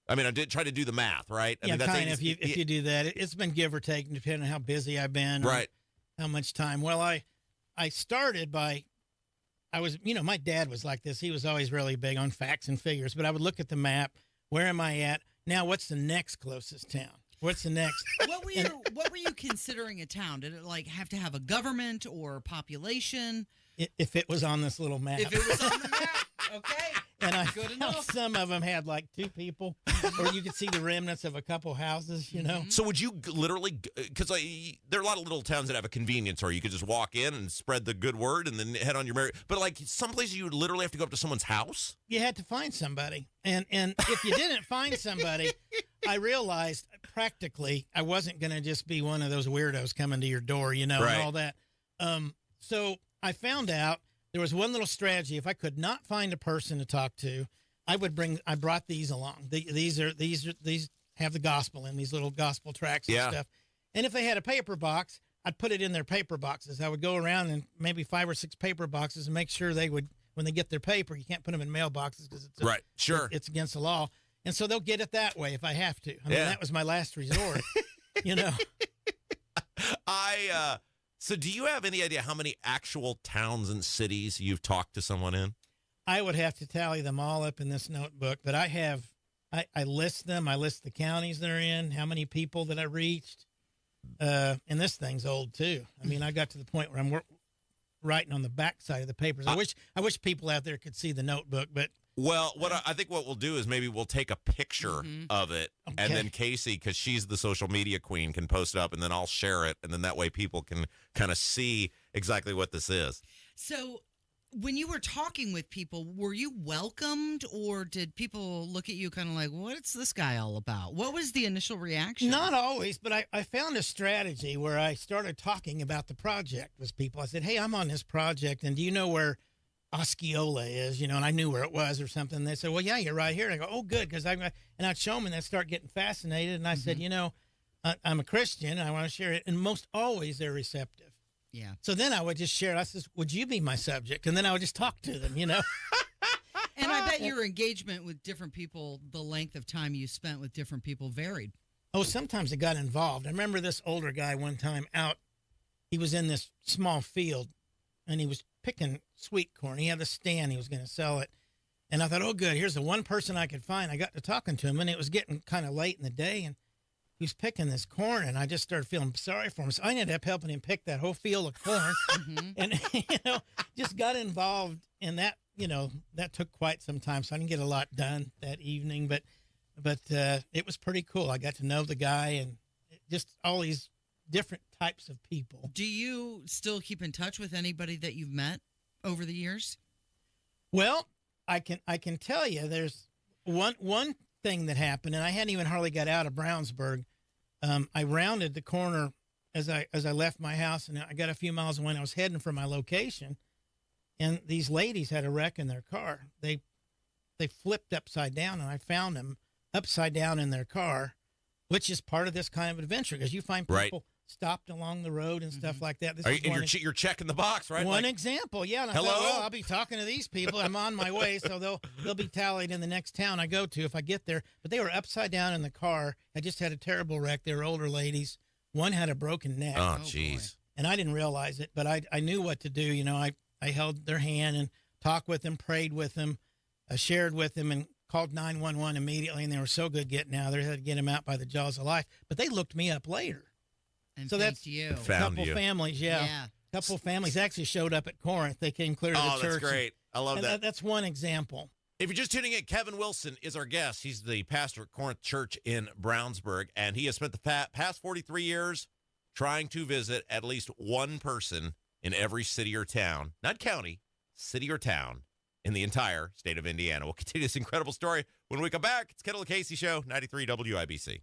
I mean, I did try to do the math, right? Yeah, kind of. If you do that, it's been give or take, depending on how busy I've been. Right. How much time. Well, I started by, my dad was like this. He was always really big on facts and figures, but I would look at the map. Where am I at? Now, what's the next closest town? What's the next? What were you considering a town? Did it have to have a government or population? If it was on this little map. If it was on the map, okay. And I found some of them had like 2 people, or you could see the remnants of a couple houses, So would you literally, because there are a lot of little towns that have a convenience store. You could just walk in and spread the good word and then head on your merry. But like some places you would literally have to go up to someone's house? You had to find somebody. And if you didn't find somebody, I realized practically I wasn't going to just be one of those weirdos coming to your door, right. And all that. So I found out there was one little strategy. If I could not find a person to talk to, I brought these along. These have the gospel in these little gospel tracts and stuff. And if they had a paper box, I'd put it in their paper boxes. I would go around and maybe 5 or 6 paper boxes and make sure they would, when they get their paper, you can't put them in mailboxes because it's against the law. And so they'll get it that way if I have to. I mean, that was my last resort, So do you have any idea how many actual towns and cities you've talked to someone in? I would have to tally them all up in this notebook, but I list them. I list the counties they're in, how many people that I reached. And this thing's old too. I mean, I got to the point where I'm writing on the back side of the papers. I wish people out there could see the notebook, but. Well, I think what we'll do is maybe we'll take a picture of it, and then Casey, because she's the social media queen, can post it up, and then I'll share it, and then that way people can kind of see exactly what this is. So when you were talking with people, were you welcomed, or did people look at you kind of like, what's this guy all about? What was the initial reaction? Not always, but I found a strategy where I started talking about the project with people. I said, hey, I'm on this project, and do you know where Osceola is, and I knew where it was or something. They said, well, yeah, you're right here. And I go, oh, good, because and I'd show them, and they'd start getting fascinated. And I said, I'm a Christian, and I want to share it. And most always they're receptive. Yeah. So then I would just share it. I said, would you be my subject? And then I would just talk to them, And I bet your engagement with different people, the length of time you spent with different people varied. Oh, sometimes it got involved. I remember this older guy one time out. He was in this small field, and he was picking sweet corn. He had the stand. He was going to sell it. And I thought, oh, good, here's the one person I could find. I got to talking to him, and it was getting kind of late in the day, and he was picking this corn, and I just started feeling sorry for him. So I ended up helping him pick that whole field of corn. And, just got involved in that. That took quite some time, so I didn't get a lot done that evening. But it was pretty cool. I got to know the guy and just all these different types of people. Do you still keep in touch with anybody that you've met over the years? Well, I can tell you there's one thing that happened, and I hadn't even hardly got out of Brownsburg. I rounded the corner as I left my house, and I got a few miles away, and I was heading for my location, and these ladies had a wreck in their car. They flipped upside down, and I found them upside down in their car, which is part of this kind of adventure, because you find people stopped along the road and stuff like that. You're checking the box, right? One example, yeah. And I hello? thought, well, I'll be talking to these people. I'm on my way, so they'll be tallied in the next town I go to if I get there. But they were upside down in the car. I just had a terrible wreck. They were older ladies. One had a broken neck. Oh, jeez. And I didn't realize it, but I knew what to do. I held their hand and talked with them, prayed with them, shared with them, and called 911 immediately. And they were so good getting out. They had to get them out by the jaws of life. But they looked me up later. And so that's you. A couple families, yeah. Couple families actually showed up at Corinth. They came clear to the church. Oh, that's great. I love that. That's one example. If you're just tuning in, Kevin Wilson is our guest. He's the pastor at Corinth Church in Brownsburg, and he has spent the past 43 years trying to visit at least one person in every city or town, not county, city or town, in the entire state of Indiana. We'll continue this incredible story when we come back. It's Kendall and Casey Show, 93 WIBC.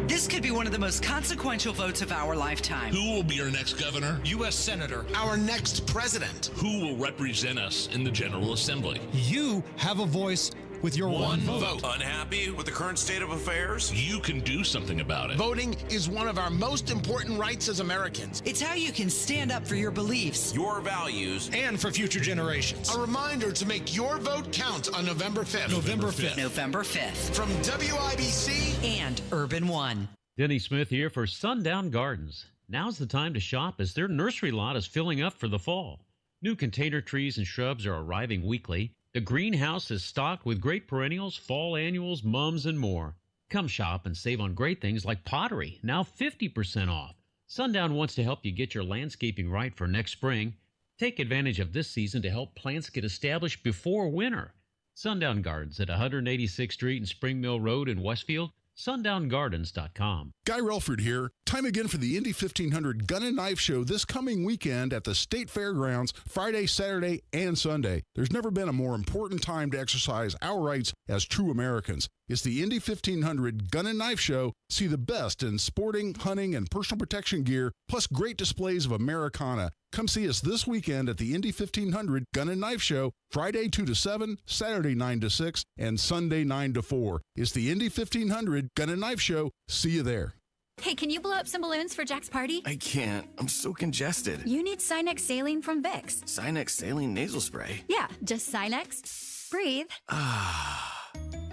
This could be one of the most consequential votes of our lifetime. Who will be our next governor? U.S. Senator. Our next president. Who will represent us in the General Assembly? You have a voice with your one vote. Unhappy with the current state of affairs? You can do something about it. Voting is one of our most important rights as Americans. It's how you can stand up for your beliefs, your values, and for future generations. A reminder to make your vote count on November 5th. November 5th. From WIBC and Urban One. Denny Smith here for Sundown Gardens. Now's the time to shop as their nursery lot is filling up for the fall. New container trees and shrubs are arriving weekly. The greenhouse is stocked with great perennials, fall annuals, mums, and more. Come shop and save on great things like pottery, now 50% off. Sundown wants to help you get your landscaping right for next spring. Take advantage of this season to help plants get established before winter. Sundown Gardens at 186th Street and Spring Mill Road in Westfield. SundownGardens.com. Guy Relford here. Time again for the Indy 1500 Gun and Knife Show this coming weekend at the State Fairgrounds, Friday, Saturday, and Sunday. There's never been a more important time to exercise our rights as true Americans. It's the Indy 1500 Gun and Knife Show. See the best in sporting, hunting, and personal protection gear, plus great displays of Americana. Come see us this weekend at the Indy 1500 Gun and Knife Show, Friday 2 to 7, Saturday 9 to 6, and Sunday 9 to 4. It's the Indy 1500 Gun and Knife Show. See you there. Hey, can you blow up some balloons for Jack's party? I can't. I'm so congested. You need Sinex Saline from Vicks. Sinex Saline Nasal Spray? Yeah, just Sinex. Breathe.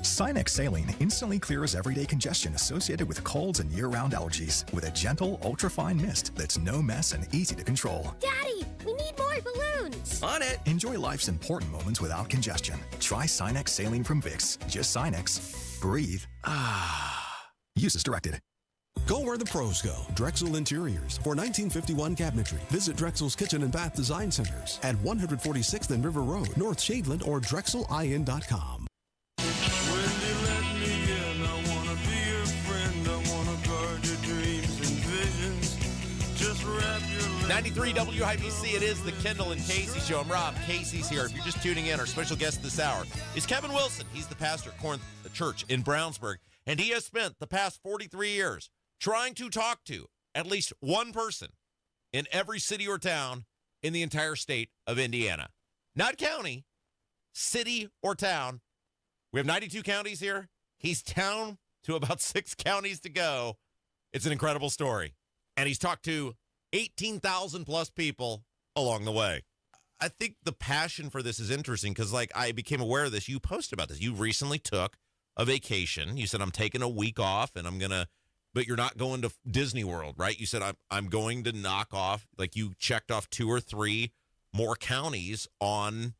Sinex Saline instantly clears everyday congestion associated with colds and year-round allergies with a gentle, ultra-fine mist that's no mess and easy to control. Daddy, we need more balloons. On it. Enjoy life's important moments without congestion. Try Sinex Saline from Vicks. Just Sinex. Breathe. Use as directed. Go where the pros go. Drexel Interiors. For 1951 cabinetry, visit Drexel's Kitchen and Bath Design Centers at 146th and River Road, North Shadeland, or DrexelIN.com. 93 WIBC, it is the Kendall and Casey Show. I'm Rob. Casey's here. If you're just tuning in, our special guest this hour is Kevin Wilson. He's the pastor at Corinth Church in Brownsburg, and he has spent the past 43 years trying to talk to at least one person in every city or town in the entire state of Indiana. not county, city or town. We have 92 counties here. He's down to about 6 counties to go. It's an incredible story. And he's talked to 18,000 plus people along the way. I think the passion for this is interesting because, like, I became aware of this. You posted about this. You recently took a vacation. You said, I'm taking a week off and I'm going to, but you're not going to Disney World, right? You said, I'm going to knock off, like you checked off 2 or 3 more counties on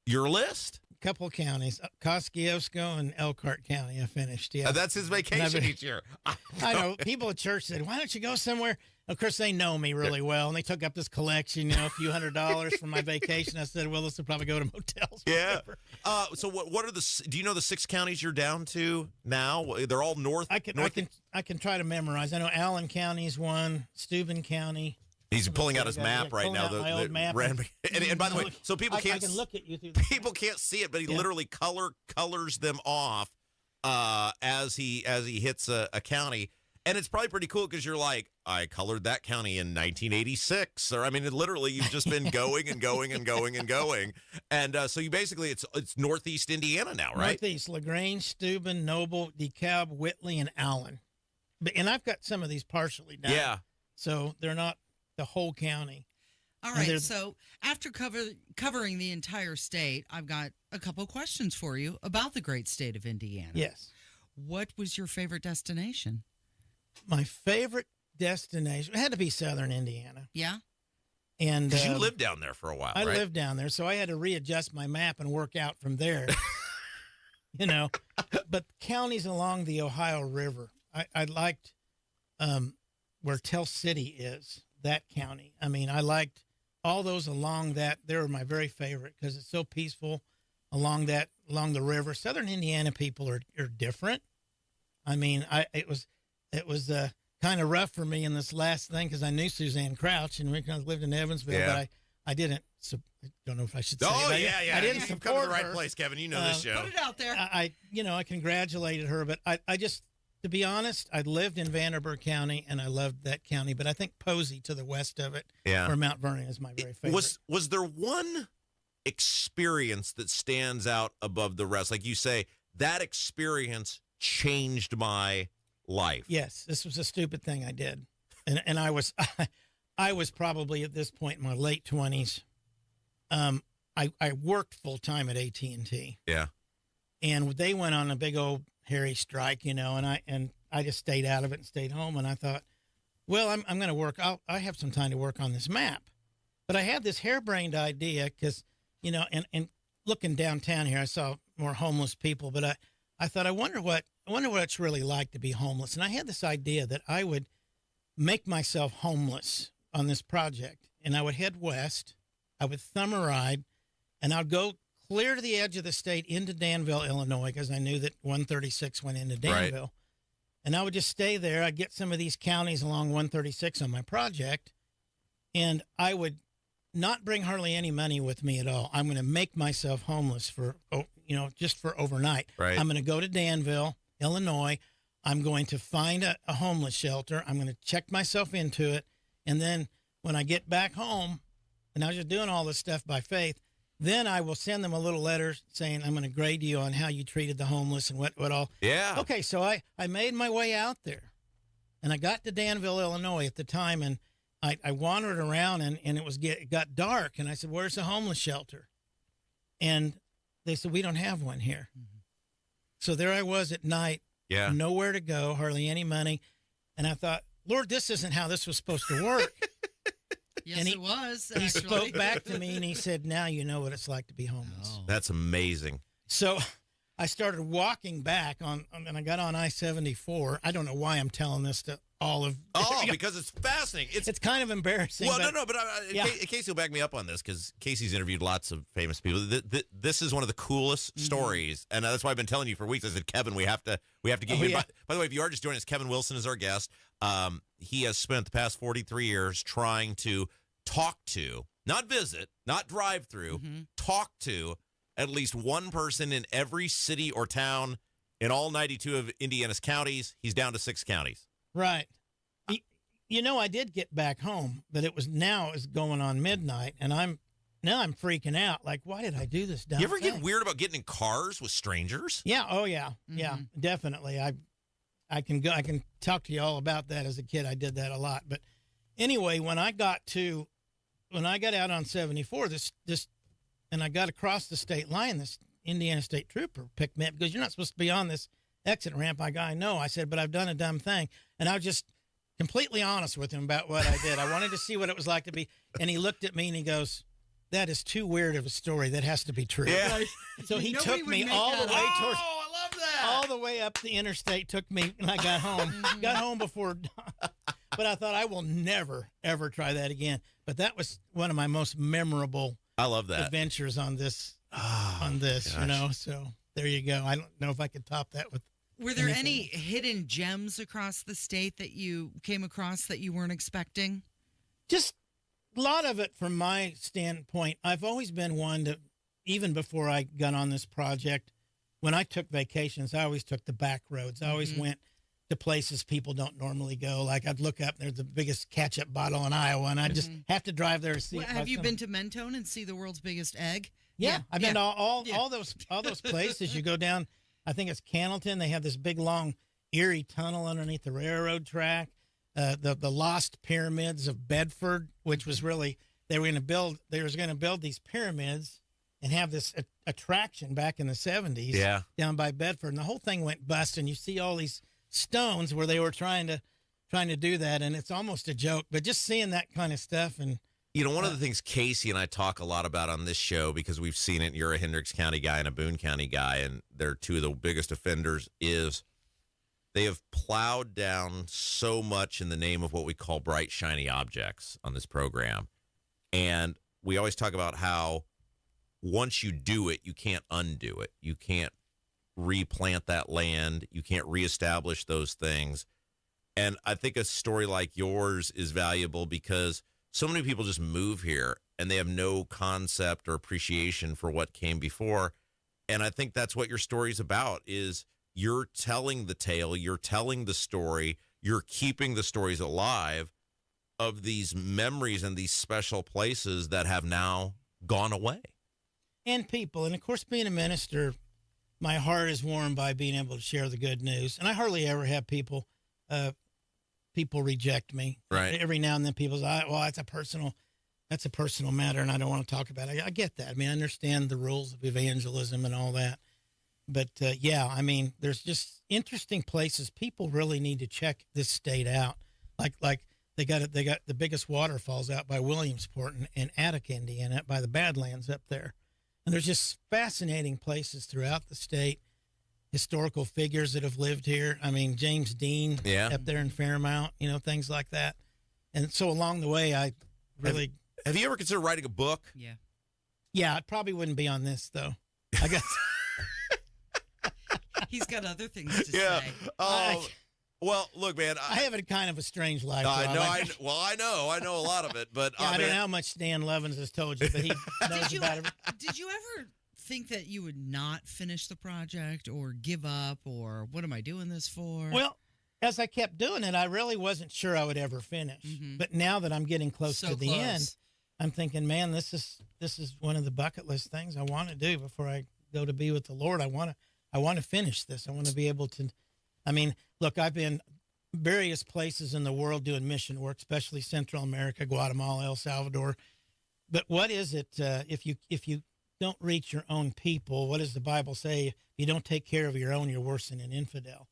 your list. A couple of counties, Kosciuszko and Elkhart County. I finished. Yeah, that's his vacation each year. I know. People at church said, "Why don't you go somewhere?" Of course, they know me really well, and they took up this collection, you know, a few $100s for my vacation. I said, "Well, this will probably go to motels." Yeah. So what are the? Do you know the 6 counties you're down to now? They're all north. I can try to memorize. I know Allen County is one. Steuben County. He's pulling out his map right now. My old map. And by the way, so people can't. I can look at you through. People can't see it, but he literally colors them off as he hits a county, and it's probably pretty cool because you're like, I colored that county in 1986, or I mean, literally you've just been going and going and going and going, and so you basically it's northeast Indiana now, right? Northeast LaGrange, Steuben, Noble, DeKalb, Whitley, and Allen, and I've got some of these partially done. Yeah, so they're not the whole county. All right, so after covering the entire state, I've got a couple questions for you about the great state of Indiana. Yes. What was your favorite destination? My favorite destination, it had to be southern Indiana. Yeah? And because you lived down there for a while, I right? lived down there, so I had to readjust my map and work out from there. You know, but counties along the Ohio River, I liked where Tell City is. That county. I mean, I liked all those along that. They were my very favorite because it's so peaceful along the river. Southern Indiana people are different. I mean, it was kind of rough for me in this last thing because I knew Suzanne Crouch and we kind of lived in Evansville, but I didn't. I don't know if I should say. Oh that. yeah. I didn't You've support come to the right her. place, Kevin. You know this show. Put it out there. I congratulated her, but I just. To be honest, I lived in Vanderburgh County, and I loved that county. But I think Posey to the west of it, or Mount Vernon, is my very favorite. Was there one experience that stands out above the rest? Like you say, that experience changed my life. Yes, this was a stupid thing I did, and I was probably at this point in my late 20s. I worked full time at AT&T. Yeah, and they went on a big old hairy strike, you know, and I just stayed out of it and stayed home. And I thought, well, I'm going to work. I have some time to work on this map. But I had this harebrained idea because, you know, and looking downtown here, I saw more homeless people. But I thought, I wonder what it's really like to be homeless. And I had this idea that I would make myself homeless on this project, and I would head west. I would thumb a ride, and I'd go clear to the edge of the state into Danville, Illinois, because I knew that 136 went into Danville. Right. And I would just stay there. I'd get some of these counties along 136 on my project, and I would not bring hardly any money with me at all. I'm going to make myself homeless for, just for overnight. Right. I'm going to go to Danville, Illinois. I'm going to find a homeless shelter. I'm going to check myself into it. And then when I get back home, and I was just doing all this stuff by faith, then I will send them a little letter saying I'm going to grade you on how you treated the homeless and what all. Yeah. Okay, so I made my way out there, and I got to Danville, Illinois at the time, and I wandered around, and it got dark, and I said, "Where's the homeless shelter?" And they said, "We don't have one here." Mm-hmm. So there I was at night, nowhere to go, hardly any money, and I thought, Lord, this isn't how this was supposed to work. Yes, and it was. He spoke back to me, and he said, "Now you know what it's like to be homeless." Oh. That's amazing. So I started walking back and I got on I-74. I don't know why I'm telling this to all of. Oh, because it's fascinating. It's kind of embarrassing. Well, but Casey will back me up on this because Casey's interviewed lots of famous people. This is one of the coolest stories, and that's why I've been telling you for weeks. I said, Kevin, we have to get you. Yeah. By the way, if you are just joining us, Kevin Wilson is our guest. He has spent the past 43 years trying to talk to, not visit, not drive through, talk to at least one person in every city or town in all 92 of Indiana's counties. He's down to 6 counties. Right. I did get back home, but it's going on midnight, and I'm now I'm freaking out. Like, why did I do this dumb You ever thing? get weird about getting in cars with strangers? Yeah. Oh, yeah. Yeah, definitely. I can talk to you all about that. As a kid, I did that a lot. But anyway, when I got out on 74, and I got across the state line, this Indiana State Trooper picked me up because you're not supposed to be on this exit ramp. I know. I said, but I've done a dumb thing. And I was just completely honest with him about what I did. I wanted to see what it was like to be. And he looked at me and he goes, that is too weird of a story. That has to be true. Yeah. So he took me all the way towards. Oh, I love that. All the way up the interstate. Took me, and I got home. Got home before. But I thought I will never ever try that again. But that was one of my most memorable. I love that adventures on this. Gosh. You know. So there you go. I don't know if I could top that with. Were there any hidden gems across the state that you came across that you weren't expecting? Just a lot of it from my standpoint. I've always been one to, even before I got on this project, when I took vacations, I always took the back roads. I always went to places people don't normally go. Like I'd look up and there's the biggest ketchup bottle in Iowa, and I'd just have to drive there to see it. Have you been to Mentone and see the world's biggest egg? Yeah, I've been to all those places. You go down, I think it's Cannleton. They have this big, long, eerie tunnel underneath the railroad track. The lost pyramids of Bedford, which was really they was going to build these pyramids and have this attraction back in the 70s down by Bedford, and the whole thing went bust. And you see all these stones where they were trying to do that, and it's almost a joke. But just seeing that kind of stuff, and you know, one of the things Casey and I talk a lot about on this show, because we've seen it, you're a Hendricks County guy and a Boone County guy, and they're two of the biggest offenders, is they have plowed down so much in the name of what we call bright, shiny objects on this program. And we always talk about how once you do it, you can't undo it. You can't replant that land. You can't reestablish those things. And I think a story like yours is valuable because so many people just move here and they have no concept or appreciation for what came before. And I think that's what your story's about, is you're telling the tale, you're telling the story, you're keeping the stories alive of these memories and these special places that have now gone away. And people. And, of course, being a minister, my heart is warmed by being able to share the good news. And I hardly ever have people reject me. Right. Every now and then people say, well, that's a personal matter, and I don't want to talk about it. I get that. I mean, I understand the rules of evangelism and all that. But, yeah, I mean, there's just interesting places. People really need to check this state out. Like they got the biggest waterfalls out by Williamsport in Attica, Indiana, by the Badlands up there. And there's just fascinating places throughout the state, historical figures that have lived here. I mean, James Dean up there in Fairmount, you know, things like that. And so along the way, I really... Have you ever considered writing a book? Yeah. Yeah, it probably wouldn't be on this, though. I guess... He's got other things to say. Well, look, man. I have a kind of a strange life. I know a lot of it, but I don't know how much Stan Levens has told you, but he knows about it. Did you ever think that you would not finish the project or give up, or what am I doing this for? Well, as I kept doing it, I really wasn't sure I would ever finish. But now that I'm getting close to the end, I'm thinking, man, this is one of the bucket list things I want to do before I go to be with the Lord. I want to finish this. I want to be able to. I mean, look, I've been various places in the world doing mission work, especially Central America, Guatemala, El Salvador. But what is it if you don't reach your own people? What does the Bible say? If you don't take care of your own, you're worse than an infidel.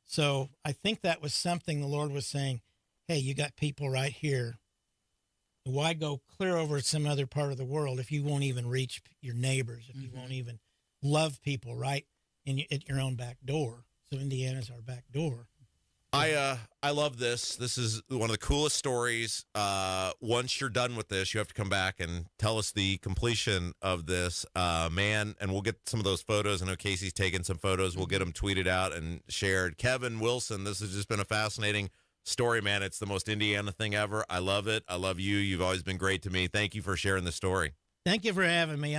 So I think that was something the Lord was saying, hey, you got people right here. Why go clear over some other part of the world if you won't even reach your neighbors, if you won't even love people right at your own back door? So Indiana's our back door. I love this. This is one of the coolest stories. Once you're done with this, you have to come back and tell us the completion of this, man. And we'll get some of those photos. I know Casey's taken some photos. We'll get them tweeted out and shared. Kevin Wilson, this has just been a fascinating story, man. It's the most Indiana thing ever. I love it. I love you. You've always been great to me. Thank you for sharing the story. Thank you for having me.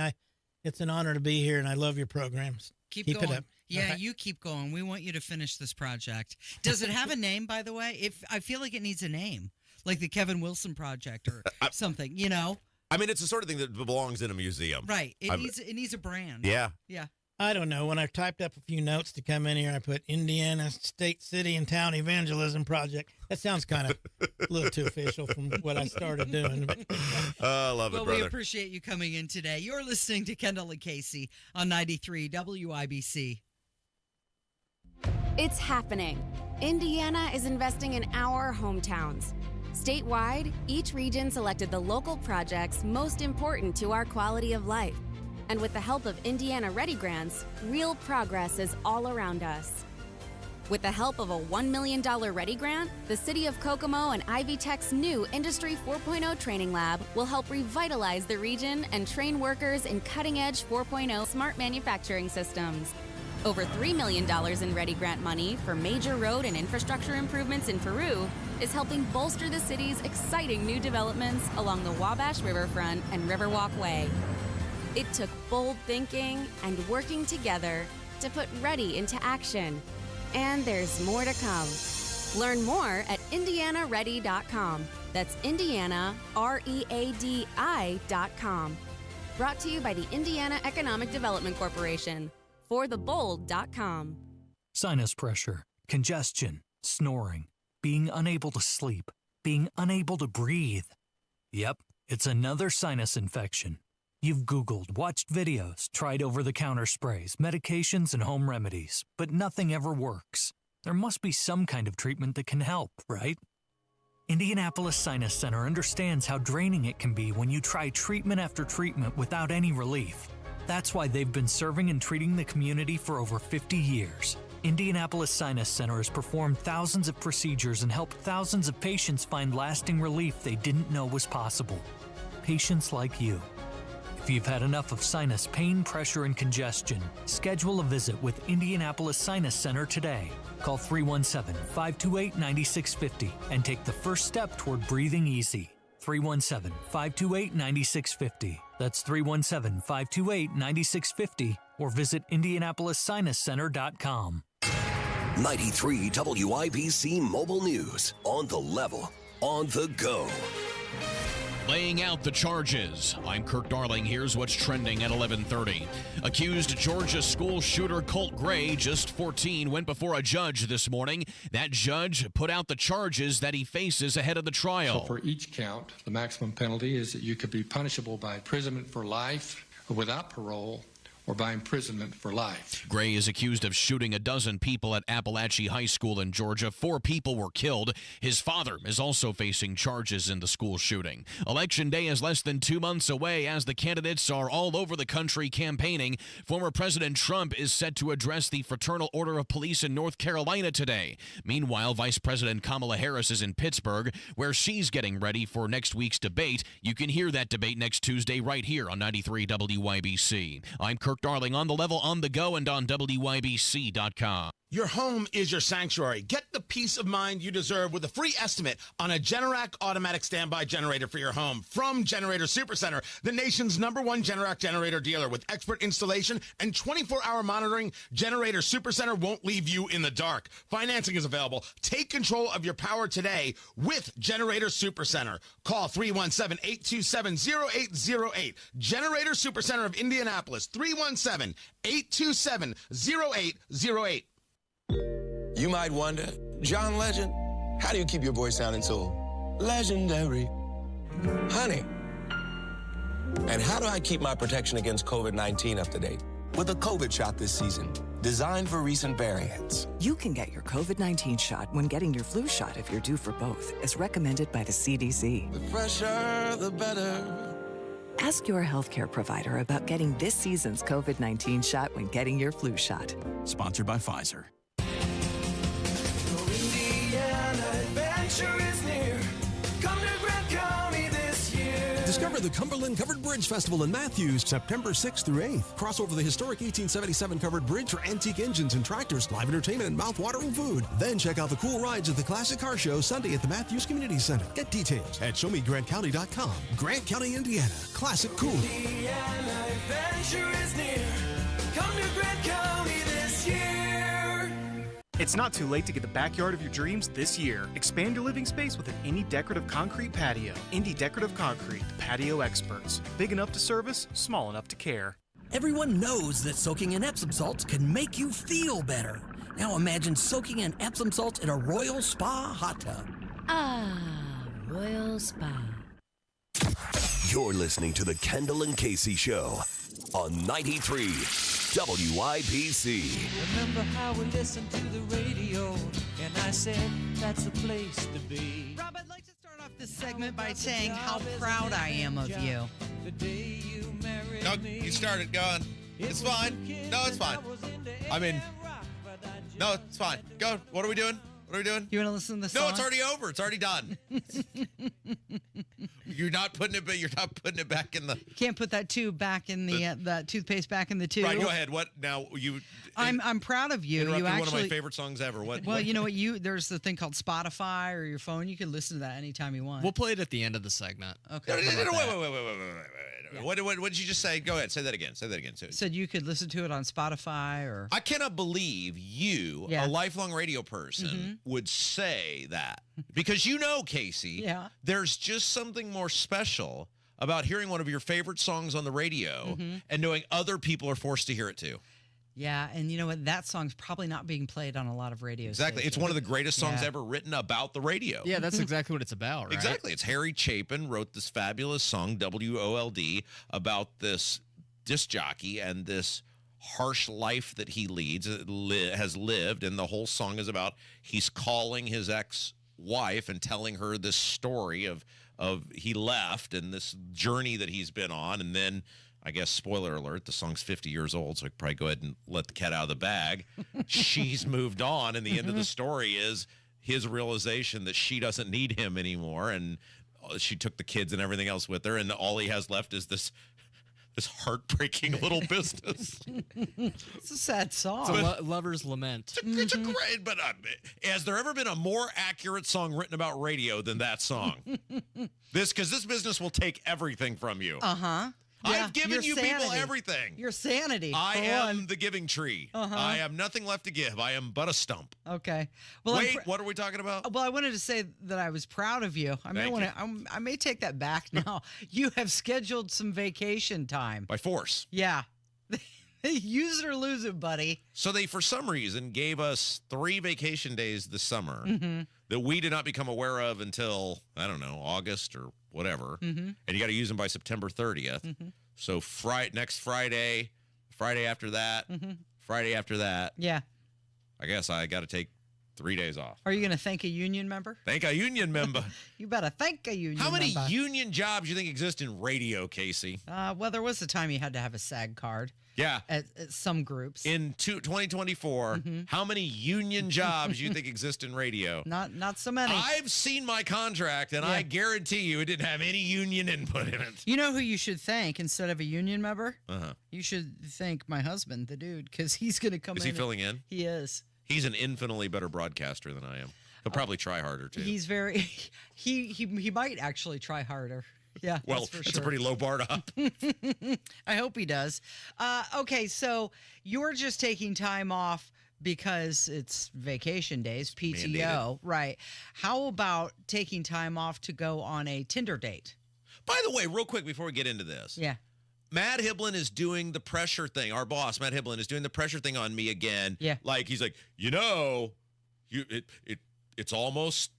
It's an honor to be here, and I love your programs. Keep it going. up. Yeah, you keep going. We want you to finish this project. Does it have a name, by the way? I feel like it needs a name, like the Kevin Wilson Project or something, you know? I mean, it's the sort of thing that belongs in a museum. Right. It needs a brand. Yeah. Yeah. I don't know. When I typed up a few notes to come in here, I put Indiana State City and Town Evangelism Project. That sounds kind of a little too official from what I started doing. I love it, brother. Well, we appreciate you coming in today. You're listening to Kendall and Casey on 93 WIBC. It's happening. Indiana is investing in our hometowns. Statewide, each region selected the local projects most important to our quality of life. And with the help of Indiana Ready grants, real progress is all around us. With the help of a $1 million Ready grant, the City of Kokomo and Ivy Tech's new Industry 4.0 training lab will help revitalize the region and train workers in cutting-edge 4.0 smart manufacturing systems. Over $3 million in Ready grant money for major road and infrastructure improvements in Peru is helping bolster the city's exciting new developments along the Wabash Riverfront and Riverwalk Way. It took bold thinking and working together to put Ready into action. And there's more to come. Learn more at IndianaReady.com. That's Indiana, READI.com. Brought to you by the Indiana Economic Development Corporation. ForTheBold.com. Sinus pressure, congestion, snoring, being unable to sleep, being unable to breathe. Yep, it's another sinus infection. You've Googled, watched videos, tried over-the-counter sprays, medications, and home remedies, but nothing ever works. There must be some kind of treatment that can help, right? Indianapolis Sinus Center understands how draining it can be when you try treatment after treatment without any relief. That's why they've been serving and treating the community for over 50 years. Indianapolis Sinus Center has performed thousands of procedures and helped thousands of patients find lasting relief they didn't know was possible. Patients like you. If you've had enough of sinus pain, pressure, and congestion, schedule a visit with Indianapolis Sinus Center today. Call 317-528-9650 and take the first step toward breathing easy. 317-528-9650. That's 317-528-9650 or visit IndianapolisSinusCenter.com. 93 WIBC Mobile News. On the level, on the go. Laying out the charges. I'm Kirk Darling. Here's what's trending at 11:30. Accused Georgia school shooter Colt Gray, just 14, went before a judge this morning. That judge put out the charges that he faces ahead of the trial. So for each count, the maximum penalty is that you could be punishable by imprisonment for life or without parole, or by imprisonment for life. Gray is accused of shooting a dozen people at Appalachia High School in Georgia. 4 people were killed. His father is also facing charges in the school shooting. Election day is less than 2 months away as the candidates are all over the country campaigning. Former President Trump is set to address the Fraternal Order of Police in North Carolina today. Meanwhile, Vice President Kamala Harris is in Pittsburgh, where she's getting ready for next week's debate. You can hear that debate next Tuesday right here on 93 WIBC. I'm Kirk Darling, on the level, on the go, and on WIBC.com. Your home is your sanctuary. Get the peace of mind you deserve with a free estimate on a Generac automatic standby generator for your home from Generator Supercenter, the nation's #1 Generac generator dealer. With expert installation and 24-hour monitoring, Generator Supercenter won't leave you in the dark. Financing is available. Take control of your power today with Generator Supercenter. Call 317-827-0808. Generator Supercenter of Indianapolis, 317-827-0808. You might wonder, John Legend, how do you keep your voice sounding so legendary? Honey. And how do I keep my protection against COVID-19 up to date? With a COVID shot this season, designed for recent variants. You can get your COVID-19 shot when getting your flu shot if you're due for both, as recommended by the CDC. The fresher, the better. Ask your healthcare provider about getting this season's COVID-19 shot when getting your flu shot. Sponsored by Pfizer. Discover the Cumberland Covered Bridge Festival in Matthews, September 6th through 8th. Cross over the historic 1877 covered bridge for antique engines and tractors, live entertainment, and mouth-watering food. Then check out the cool rides at the Classic Car Show Sunday at the Matthews Community Center. Get details at showmegrantcounty.com. Grant County, Indiana. Classic cool. Indiana adventure is near. Come to Grant County this year. It's not too late to get the backyard of your dreams this year. Expand your living space with an Indie Decorative Concrete patio. Indie Decorative Concrete, the patio experts. Big enough to service, small enough to care. Everyone knows that soaking in Epsom salts can make you feel better. Now imagine soaking in Epsom salts in a Royal Spa hot tub. Ah, Royal Spa. You're listening to the Kendall and Casey Show on 93 WIPC. Remember how we listened to the radio, and I said that's the place to be. Rob, I'd like to start off this segment by saying how proud I am of you. The day you married No, you started going. It's fine. No, it's fine. I mean, no, it's fine. Go. What are we doing? What are we doing? You want to listen to the song? No, it's already over. It's already done. You're not putting it. You're not putting it back in the. Can't put that tube back in the toothpaste back in the tube. Right. Go ahead. What now? You. I'm proud of you. You actually one of my favorite songs ever. What? Well, you know what? There's the thing called Spotify or your phone. You can listen to that anytime you want. We'll play it at the end of the segment. Okay. Wait. What did you just say? Go ahead. Say that again. Say that again. Said you could listen to it on Spotify or. I cannot believe you, a lifelong radio person, would say that because Casey. Yeah. There's just something more special about hearing one of your favorite songs on the radio and knowing other people are forced to hear it too. Yeah, and you know what? That song's probably not being played on a lot of radio Exactly. stations. It's one of the greatest songs ever written about the radio. Yeah, that's exactly what it's about, right? Exactly. It's Harry Chapin wrote this fabulous song, WOLD, about this disc jockey and this harsh life that he has lived, and the whole song is about he's calling his ex-wife and telling her this story of he left and this journey that he's been on, and then I guess, spoiler alert, the song's 50 years old, so I could probably go ahead and let the cat out of the bag. She's moved on, and the end of the story is his realization that she doesn't need him anymore, and she took the kids and everything else with her, and all he has left is this heartbreaking little business. It's a sad song. It's a lover's lament. It's a great, but has there ever been a more accurate song written about radio than that song? Because this business will take everything from you. Uh-huh. Yeah, I've given you people everything. Your sanity. I am the giving tree. I have nothing left to give. I am but a stump. Okay. Well, wait, what are we talking about? Well, I wanted to say that I was proud of you. I may take that back now. You have scheduled some vacation time. By force. Yeah. Use it or lose it, buddy. So they, for some reason, gave us 3 vacation days this summer that we did not become aware of until, I don't know, August or whatever. And you got to use them by September 30th. So next Friday, Friday after that, Friday after that. Yeah. I guess I got to take 3 days off. Are you going to thank a union member? Thank a union member. You better thank a union member. How many union jobs do you think exist in radio, Casey? Well, there was a time you had to have a SAG card. Yeah. At some groups. In 2024, how many union jobs do you think exist in radio? Not so many. I've seen my contract, and I guarantee you it didn't have any union input in it. You know who you should thank instead of a union member? You should thank my husband, the dude, because he's going to come in. Is he filling in? He is. He's an infinitely better broadcaster than I am. He'll probably try harder, too. He's very... He might actually try harder. Yeah, well, it's a pretty low bar to hop. I hope he does. Okay, so you're just taking time off because it's vacation days, PTO, mandated. Right? How about taking time off to go on a Tinder date? By the way, real quick before we get into this. Yeah. Matt Hiblin is doing the pressure thing. Our boss, Matt Hiblin, is doing the pressure thing on me again. Yeah. Like, he's like, it's almost...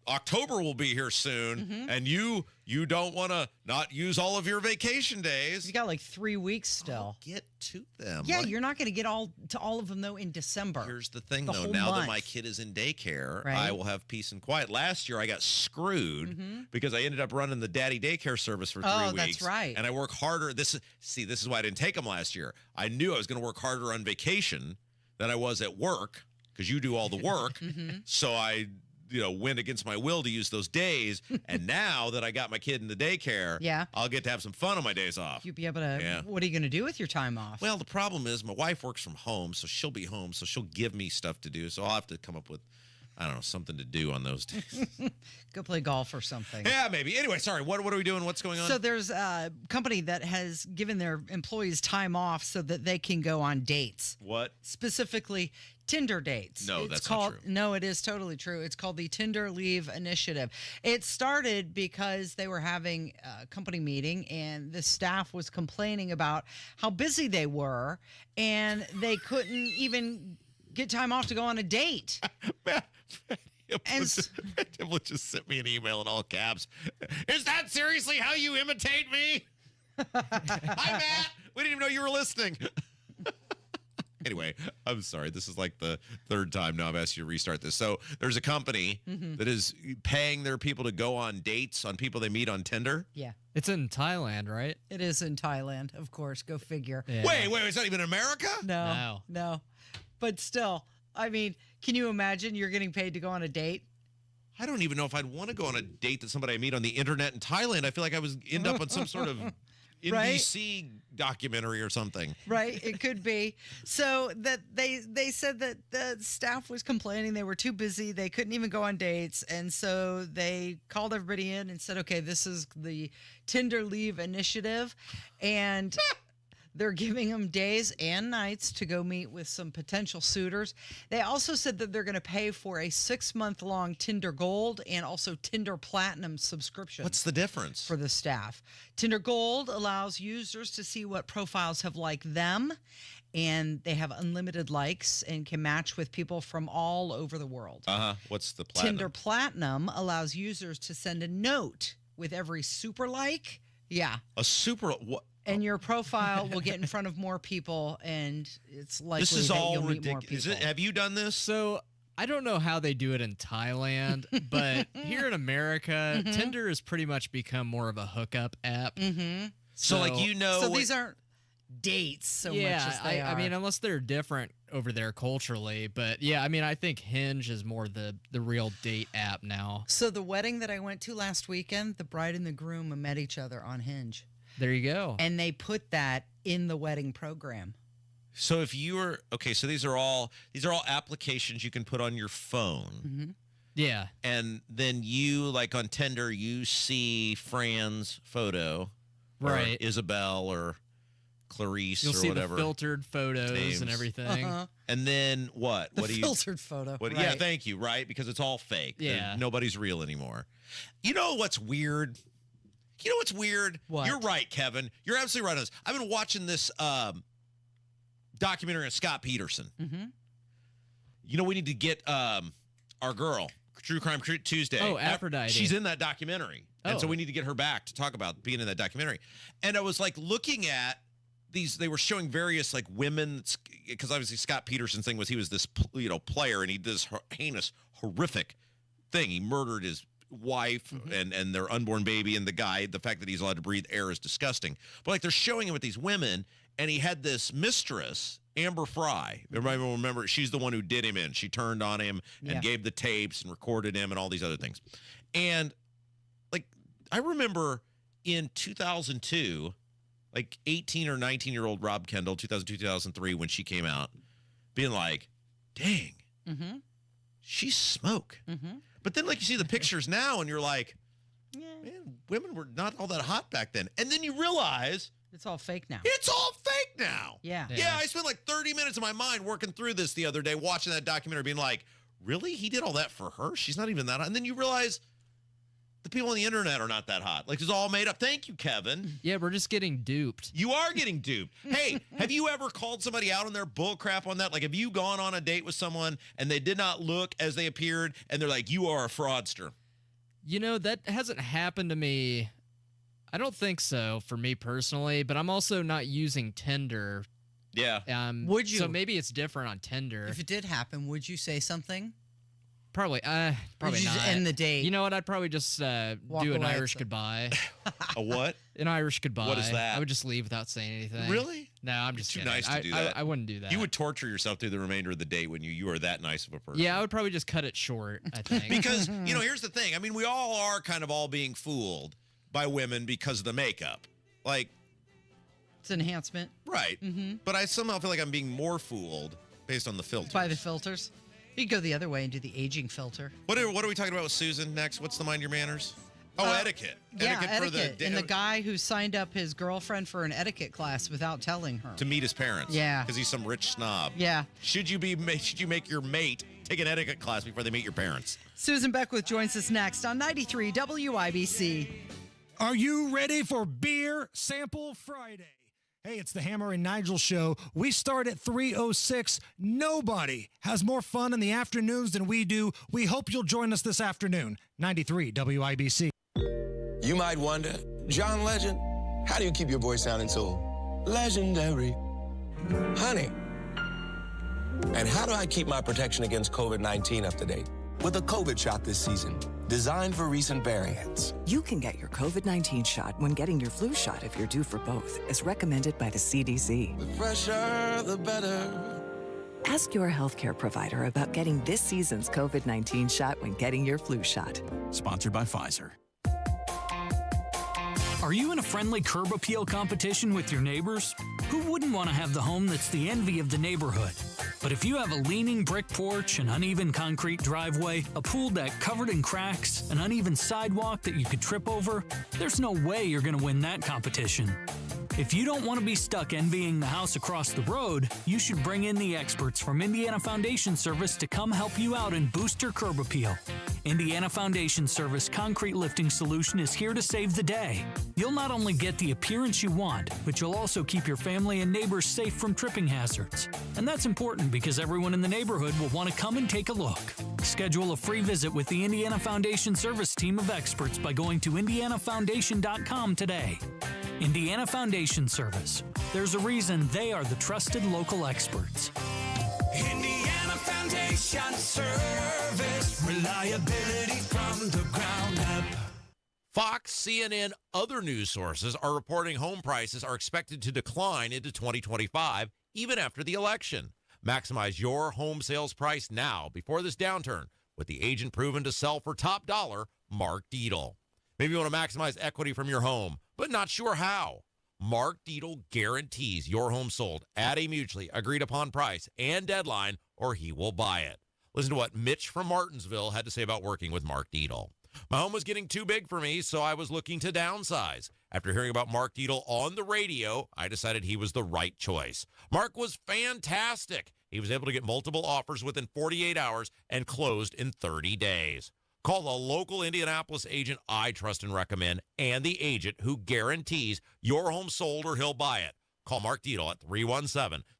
October will be here soon, and you don't want to not use all of your vacation days. You got like 3 weeks still. Get to them. Yeah, you're not going to get all of them though in December. Here's the thing, though. Now that my kid is in daycare, I will have peace and quiet. Last year, I got screwed because I ended up running the daddy daycare service for 3 weeks. Oh, that's right. And I work harder. This is why I didn't take them last year. I knew I was going to work harder on vacation than I was at work because you do all the work. So I went against my will to use those days. And now that I got my kid in the daycare, I'll get to have some fun on my days off. You'll be able to, what are you going to do with your time off? Well, the problem is my wife works from home, so she'll be home, so she'll give me stuff to do. So I'll have to come up with I don't know, something to do on those days. Go play golf or something. Yeah, maybe. Anyway, sorry. What are we doing? What's going on? So there's a company that has given their employees time off so that they can go on dates. What? Specifically, Tinder dates. No, It's that's called, not true. No, it is totally true. It's called the Tinder Leave Initiative. It started because they were having a company meeting and the staff was complaining about how busy they were and they couldn't even get time off to go on a date. Kendall just sent me an email in all caps. Is that seriously how you imitate me? Hi, Matt. We didn't even know you were listening. Anyway, I'm sorry. This is like the third time now I've asked you to restart this. So there's a company that is paying their people to go on dates on people they meet on Tinder. Yeah. It's in Thailand, right? It is in Thailand, of course. Go figure. Yeah. Wait, it's not even America? No. But still, I mean, can you imagine you're getting paid to go on a date? I don't even know if I'd want to go on a date that somebody I meet on the internet in Thailand. I feel like I was end up on some sort of NBC documentary or something. Right, it could be. So that they said that the staff was complaining they were too busy, they couldn't even go on dates, and so they called everybody in and said, okay, this is the Tinder Leave Initiative, and they're giving them days and nights to go meet with some potential suitors. They also said that they're going to pay for a 6-month-long Tinder Gold and also Tinder Platinum subscription. What's the difference? For the staff. Tinder Gold allows users to see what profiles have liked them, and they have unlimited likes and can match with people from all over the world. What's the Platinum? Tinder Platinum allows users to send a note with every super like. Yeah. A super... What? And your profile will get in front of more people, and it's likely This is that all you'll meet more ridiculous. people. Have you done this? So I don't know how they do it in Thailand, but here in America, Tinder has pretty much become more of a hookup app. So like, you know... So these aren't dates so much as they are. I mean, unless they're different over there culturally. But yeah, I mean, I think Hinge is more the real date app now. So the wedding that I went to last weekend, the bride and the groom met each other on Hinge. There you go. And they put that in the wedding program. So if you were okay, so these are all applications you can put on your phone. Yeah. And then you, like on Tinder, you see Fran's photo, right? Or Isabel or Clarice You'll or see whatever. the filtered photos names. and everything. And then what? The what do you filtered photo. What, right. Yeah, thank you. Right, because it's all fake. Yeah. Nobody's real anymore. You know what's weird? You know what's weird? What? You're right, Kevin. You're absolutely right on this. I've been watching this documentary on Scott Peterson. You know, we need to get our girl, True Crime Tuesday. Oh, Aphrodite. She's in that documentary. And so we need to get her back to talk about being in that documentary. And I was like looking at these, they were showing various like women, because obviously Scott Peterson's thing was he was this, player, and he did this heinous, horrific thing. He murdered his wife and their unborn baby, and the fact that he's allowed to breathe air is disgusting. But like they're showing him with these women, and he had this mistress, Amber Fry. Everybody will remember, she's the one who did him in. She turned on him and gave the tapes and recorded him and all these other things. And like I remember in 2002, like 18 or 19-year-old Rob Kendall, 2002, 2003, when she came out, being like, dang, she's smoke. But then, like, you see the pictures now, and you're like, man, women were not all that hot back then. And then you realize it's all fake now. It's all fake now. Yeah. Yeah, I spent like 30 minutes of my mind working through this the other day, watching that documentary, being like, really? He did all that for her? She's not even that hot. And then you realize the people on the internet are not that hot. Like, it's all made up. Thank you, Kevin. Yeah, we're just getting duped. You are getting duped. Hey, have you ever called somebody out on their bull crap on that? Like, have you gone on a date with someone and they did not look as they appeared, and they're like, you are a fraudster? You know, that hasn't happened to me. I don't think so for me personally, but I'm also not using Tinder. Yeah. Would you? So maybe it's different on Tinder. If it did happen, would you say something? Probably Would you not. just end the date? You know what? I'd probably just do an away, Irish goodbye. A what? An Irish goodbye. What is that? I would just leave without saying anything. Really? No, I'm just too kidding. nice to do that. I wouldn't do that. You would torture yourself through the remainder of the date when you are that nice of a person. Yeah, I would probably just cut it short, I think. Because, here's the thing. I mean, we all are kind of all being fooled by women because of the makeup. Like, it's enhancement. Right. But I somehow feel like I'm being more fooled based on the filters. By the filters? You go the other way and do the aging filter. What are we talking about with Susan next? What's the Mind Your Manners? Oh, etiquette. Yeah, etiquette. And the guy who signed up his girlfriend for an etiquette class without telling her. To meet his parents. Yeah. Because he's some rich snob. Yeah. Should you make your mate take an etiquette class before they meet your parents? Susan Beckwith joins us next on 93 WIBC. Are you ready for Beer Sample Friday? Hey, it's the Hammer and Nigel show. We start at 3:06. Nobody has more fun in the afternoons than we do. We hope you'll join us this afternoon. 93 WIBC. You might wonder, John Legend, how do you keep your voice sounding so legendary? Honey. And how do I keep my protection against COVID-19 up to date? With a COVID shot this season, designed for recent variants. You can get your COVID-19 shot when getting your flu shot if you're due for both, as recommended by the CDC. The fresher, the better. Ask your healthcare provider about getting this season's COVID-19 shot when getting your flu shot. Sponsored by Pfizer. Are you in a friendly curb appeal competition with your neighbors? Who wouldn't want to have the home that's the envy of the neighborhood? But if you have a leaning brick porch, an uneven concrete driveway, a pool deck covered in cracks, an uneven sidewalk that you could trip over, there's no way you're going to win that competition. If you don't want to be stuck envying the house across the road, you should bring in the experts from Indiana Foundation Service to come help you out and boost your curb appeal. Indiana Foundation Service Concrete Lifting Solution is here to save the day. You'll not only get the appearance you want, but you'll also keep your family and neighbors safe from tripping hazards. And that's important because everyone in the neighborhood will want to come and take a look. Schedule a free visit with the Indiana Foundation Service team of experts by going to indianafoundation.com today. Indiana Foundation Service. There's a reason they are the trusted local experts. Indiana Foundation Service, reliability from the ground up. Fox, CNN, other news sources are reporting home prices are expected to decline into 2025, even after the election. Maximize your home sales price now before this downturn with the agent proven to sell for top dollar, Mark Dietl. Maybe you want to maximize equity from your home, but not sure how. Mark Dietl guarantees your home sold at a mutually agreed upon price and deadline, or he will buy it. Listen to what Mitch from Martinsville had to say about working with Mark Dietl. My home was getting too big for me, so I was looking to downsize. After hearing about Mark Dietl on the radio, I decided he was the right choice. Mark was fantastic. He was able to get multiple offers within 48 hours and closed in 30 days. Call the local Indianapolis agent I trust and recommend and the agent who guarantees your home sold or he'll buy it. Call Mark Dietl at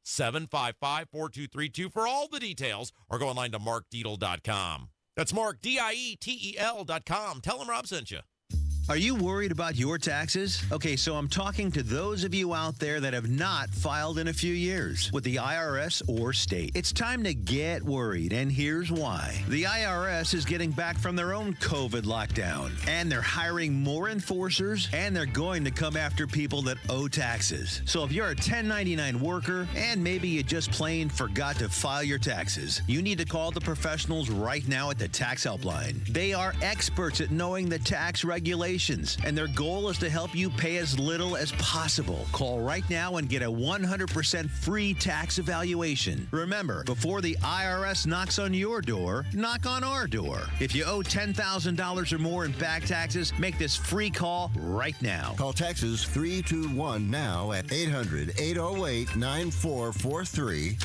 317-755-4232 for all the details or go online to markdietl.com. That's Mark, DIETEL.com. Tell him Rob sent you. Are you worried about your taxes? Okay, so I'm talking to those of you out there that have not filed in a few years with the IRS or state. It's time to get worried, and here's why. The IRS is getting back from their own COVID lockdown, and they're hiring more enforcers, and they're going to come after people that owe taxes. So if you're a 1099 worker, and maybe you just plain forgot to file your taxes, you need to call the professionals right now at the Tax Helpline. They are experts at knowing the tax regulations, and their goal is to help you pay as little as possible. Call right now and get a 100% free tax evaluation. Remember, before the IRS knocks on your door, knock on our door. If you owe $10,000 or more in back taxes, make this free call right now. Call Texas 321 now at 800-808-9443.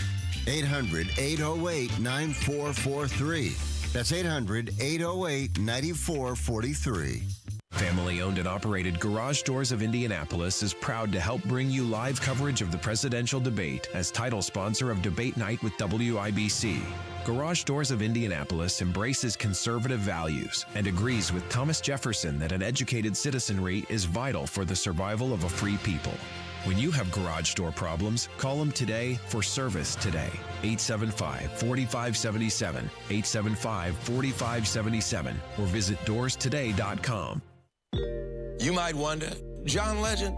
800-808-9443. That's 800-808-9443. Family-owned and operated Garage Doors of Indianapolis is proud to help bring you live coverage of the presidential debate as title sponsor of Debate Night with WIBC. Garage Doors of Indianapolis embraces conservative values and agrees with Thomas Jefferson that an educated citizenry is vital for the survival of a free people. When you have garage door problems, call them today for service today. 875-4577, 875-4577, or visit doorstoday.com. You might wonder, John Legend,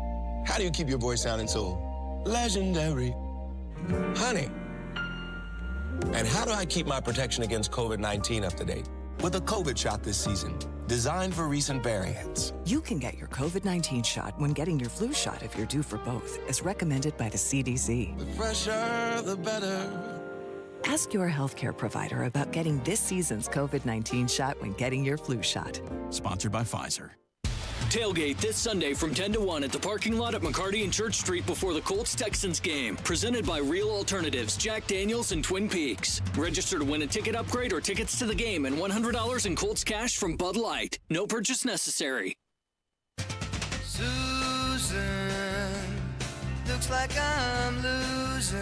how do you keep your voice sounding so legendary? Honey. And how do I keep my protection against COVID-19 up to date? With a COVID shot this season, designed for recent variants. You can get your COVID-19 shot when getting your flu shot if you're due for both, as recommended by the CDC. The fresher, the better. Ask your healthcare provider about getting this season's COVID-19 shot when getting your flu shot. Sponsored by Pfizer. Tailgate this Sunday from 10 to 1 at the parking lot at McCarty and Church Street before the Colts-Texans game. Presented by Real Alternatives, Jack Daniels, and Twin Peaks. Register to win a ticket upgrade or tickets to the game and $100 in Colts cash from Bud Light. No purchase necessary. Susan, looks like I'm losing.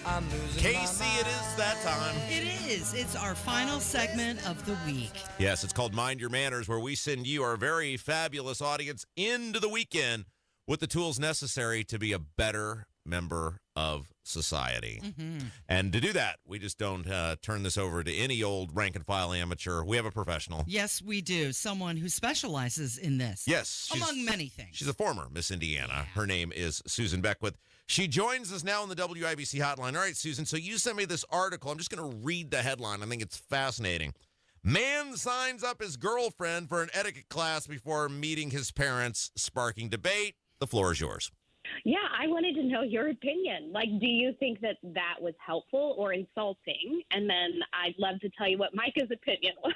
I'm losing Casey, it is that time. It is. It's our final segment of the week. Yes, it's called Mind Your Manners, where we send you, our very fabulous audience, into the weekend with the tools necessary to be a better member of society. Mm-hmm. And to do that, we just don't turn this over to any old rank-and-file amateur. We have a professional. Yes, we do. Someone who specializes in this. Yes. Among many things. She's a former Miss Indiana. Her name is Susan Beckwith. She joins us now on the WIBC hotline. All right, Susan, so you sent me this article. I'm just going to read the headline. I think it's fascinating. Man signs up his girlfriend for an etiquette class before meeting his parents, sparking debate. The floor is yours. Yeah, I wanted to know your opinion. Like, do you think that that was helpful or insulting? And then I'd love to tell you what Micah's opinion was.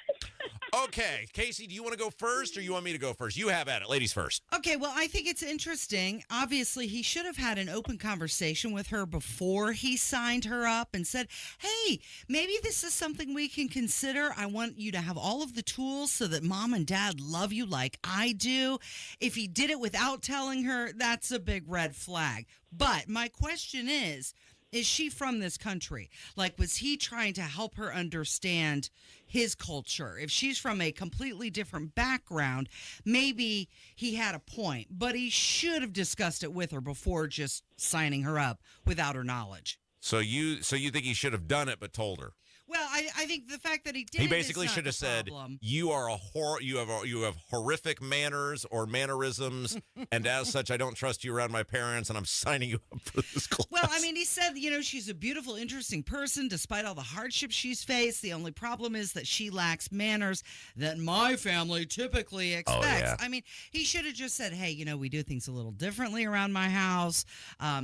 Okay, Casey, do you want to go first or you want me to go first? You have at it. Ladies first. Okay, well, I think it's interesting. Obviously, he should have had an open conversation with her before he signed her up and said, hey, maybe this is something we can consider. I want you to have all of the tools so that mom and dad love you like I do. If he did it without telling her, that's a big red flag. But my question is she from this country? Like, was he trying to help her understand his culture? If she's from a completely different background, maybe he had a point, but he should have discussed it with her before just signing her up without her knowledge. So you think he should have done it but told her? Well, I think the fact that he did, he basically should have said, "You are you have horrific manners or mannerisms, and as such, I don't trust you around my parents, and I'm signing you up for this class." Well, I mean, he said, she's a beautiful, interesting person, despite all the hardships she's faced. The only problem is that she lacks manners that my family typically expects. Oh, yeah. I mean, he should have just said, "Hey, we do things a little differently around my house.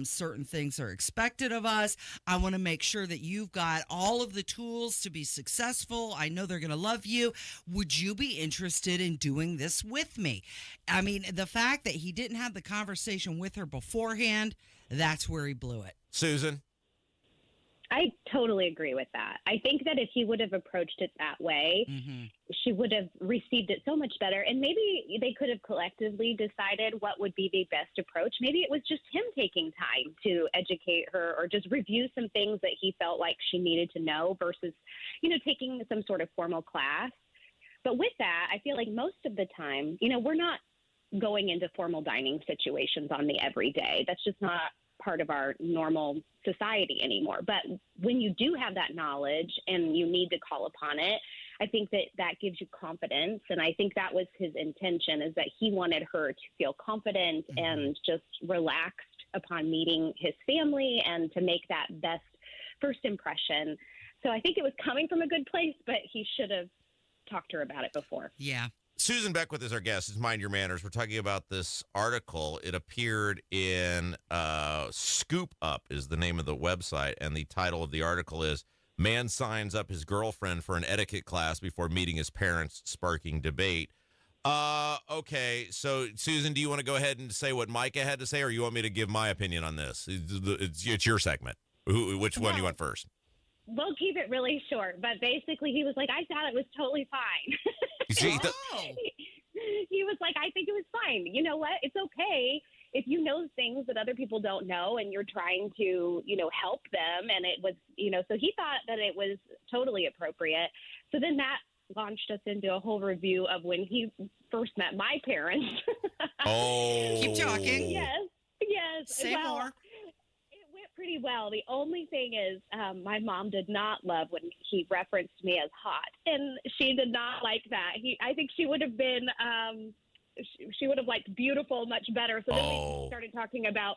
Certain things are expected of us. I want to make sure that you've got all of the tools to be successful. I know they're going to love you. Would you be interested in doing this with me?" I mean, the fact that he didn't have the conversation with her beforehand, that's where he blew it. Susan? I totally agree with that. I think that if he would have approached it that way, she would have received it so much better. And maybe they could have collectively decided what would be the best approach. Maybe it was just him taking time to educate her or just review some things that he felt like she needed to know versus, taking some sort of formal class. But with that, I feel like most of the time, we're not going into formal dining situations on the everyday. That's just not part of our normal society anymore. But when you do have that knowledge and you need to call upon it, I think that gives you confidence. And I think that was his intention, is that he wanted her to feel confident and just relaxed upon meeting his family and to make that best first impression. So I think it was coming from a good place, but he should have talked to her about it before. Yeah. Susan Beckwith is our guest. It's Mind Your Manners. We're talking about this article. It appeared in Scoop Up is the name of the website, and the title of the article is "Man Signs Up His Girlfriend for an Etiquette Class Before Meeting His Parents, Sparking Debate." Okay, so Susan, do you want to go ahead and say what Micah had to say, or you want me to give my opinion on this? It's your segment. Which one you want first? We'll keep it really short, but basically he was like, I thought it was totally fine. He was like, I think it was fine. You know what? It's okay if you know things that other people don't know and you're trying to, help them. And it was, so he thought that it was totally appropriate. So then that launched us into a whole review of when he first met my parents. Oh. Keep talking. Yes. Say more. Pretty well. The only thing is my mom did not love when he referenced me as hot, and she did not like that. I think she would have been she would have liked beautiful much better. So then we started talking about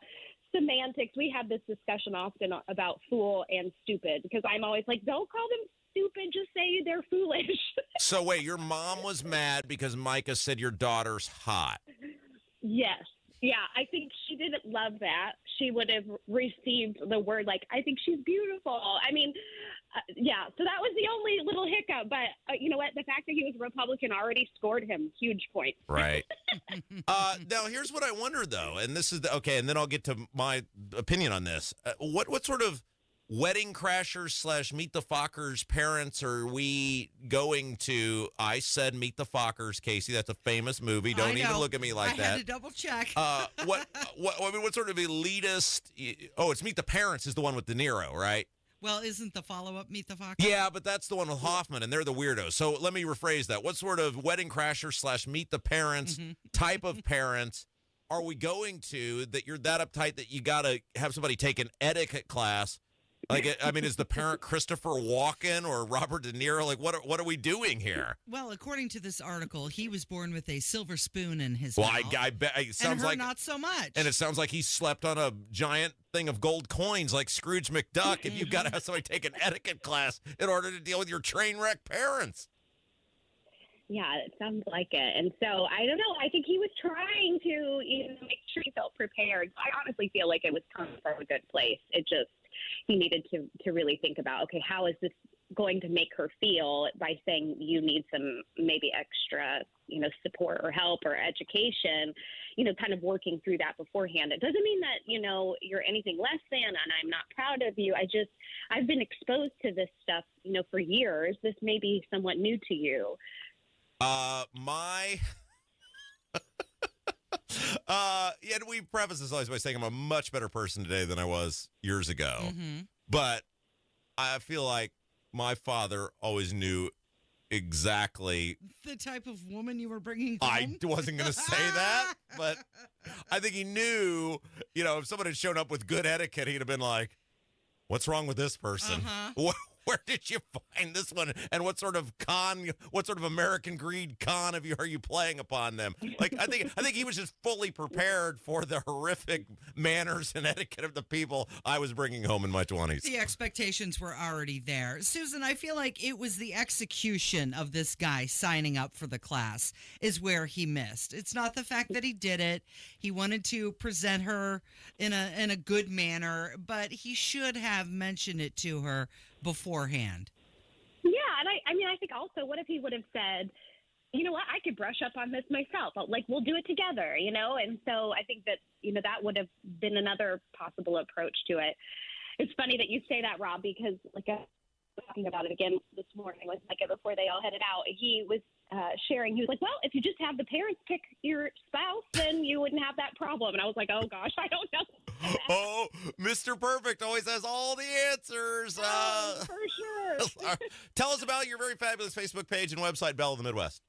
semantics. We have this discussion often about fool and stupid, because I'm always like, don't call them stupid, just say they're foolish. So wait, your mom was mad because Micah said your daughter's hot. Yes. Yeah, I think she didn't love that. She would have received the word like, I think she's beautiful. I mean, yeah, so that was the only little hiccup. But you know what? The fact that he was a Republican already scored him huge points. Right. Now, here's what I wonder, though, and this is okay, and then I'll get to my opinion on this. What sort of wedding crashers / Meet the Fockers parents are we going to? I said Meet the Fockers, Casey. That's a famous movie. Don't even look at me like that. I had to double check. What sort of elitist? Oh, it's Meet the Parents is the one with De Niro, right? Well, isn't the follow-up Meet the Fockers? Yeah, but that's the one with Hoffman, and they're the weirdos. So let me rephrase that. What sort of wedding crasher / Meet the Parents type of parents are we going to that you're that uptight that you got to have somebody take an etiquette class? Like, I mean, is the parent Christopher Walken or Robert De Niro? Like, what are we doing here? Well, according to this article, he was born with a silver spoon in his Well, mouth. I bet it sounds and her like not so much. And it sounds like he slept on a giant thing of gold coins like Scrooge McDuck. If you've got to have somebody take an etiquette class in order to deal with your train wreck parents. Yeah, it sounds like it. And so, I don't know. I think he was trying to make sure he felt prepared. I honestly feel like it was coming from a good place. He needed to really think about, okay, how is this going to make her feel by saying you need some maybe extra, support or help or education, kind of working through that beforehand. It doesn't mean that, you're anything less than, and I'm not proud of you. I've been exposed to this stuff, for years. This may be somewhat new to you. And we preface this always by saying I'm a much better person today than I was years ago. But I feel like my father always knew exactly the type of woman you were bringing home. I wasn't going to say that, but I think he knew, if someone had shown up with good etiquette, he'd have been like, what's wrong with this person? Where did you find this one? And what sort of American greed con are you playing upon them? Like, I think he was just fully prepared for the horrific manners and etiquette of the people I was bringing home in my 20s. The expectations were already there. Susan, I feel like it was the execution of this guy signing up for the class is where he missed. It's not the fact that he did it. He wanted to present her in a good manner, but he should have mentioned it to her beforehand. Yeah, and I think also, what if he would have said, you know what, I could brush up on this myself. We'll do it together, And so I think that, that would have been another possible approach to it. It's funny that you say that, Rob, because I was talking about it again this morning with Micah before they all headed out. He was sharing. He was like, well, if you just have the parents pick your spouse, then you wouldn't have that problem. And I was like, oh, gosh, I don't know. Oh, Mr. Perfect always has all the answers. For sure. Tell us about your very fabulous Facebook page and website, Belle of the Midwest.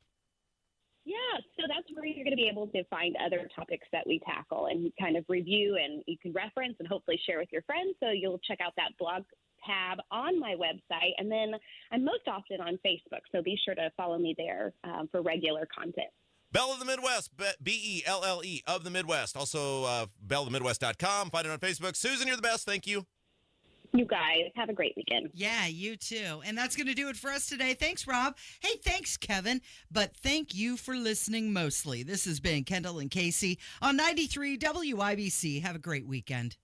Yeah, so that's where you're going to be able to find other topics that we tackle and kind of review, and you can reference and hopefully share with your friends. So you'll check out that blog tab on my website. And then I'm most often on Facebook, so be sure to follow me there for regular content. Belle of the Midwest, Belle of the Midwest. Also, belleofthemidwest.com. Find it on Facebook. Susan, you're the best. Thank you. You guys have a great weekend. Yeah, you too. And that's going to do it for us today. Thanks, Rob. Hey, thanks, Kevin. But thank you for listening mostly. This has been Kendall and Casey on 93 WIBC. Have a great weekend.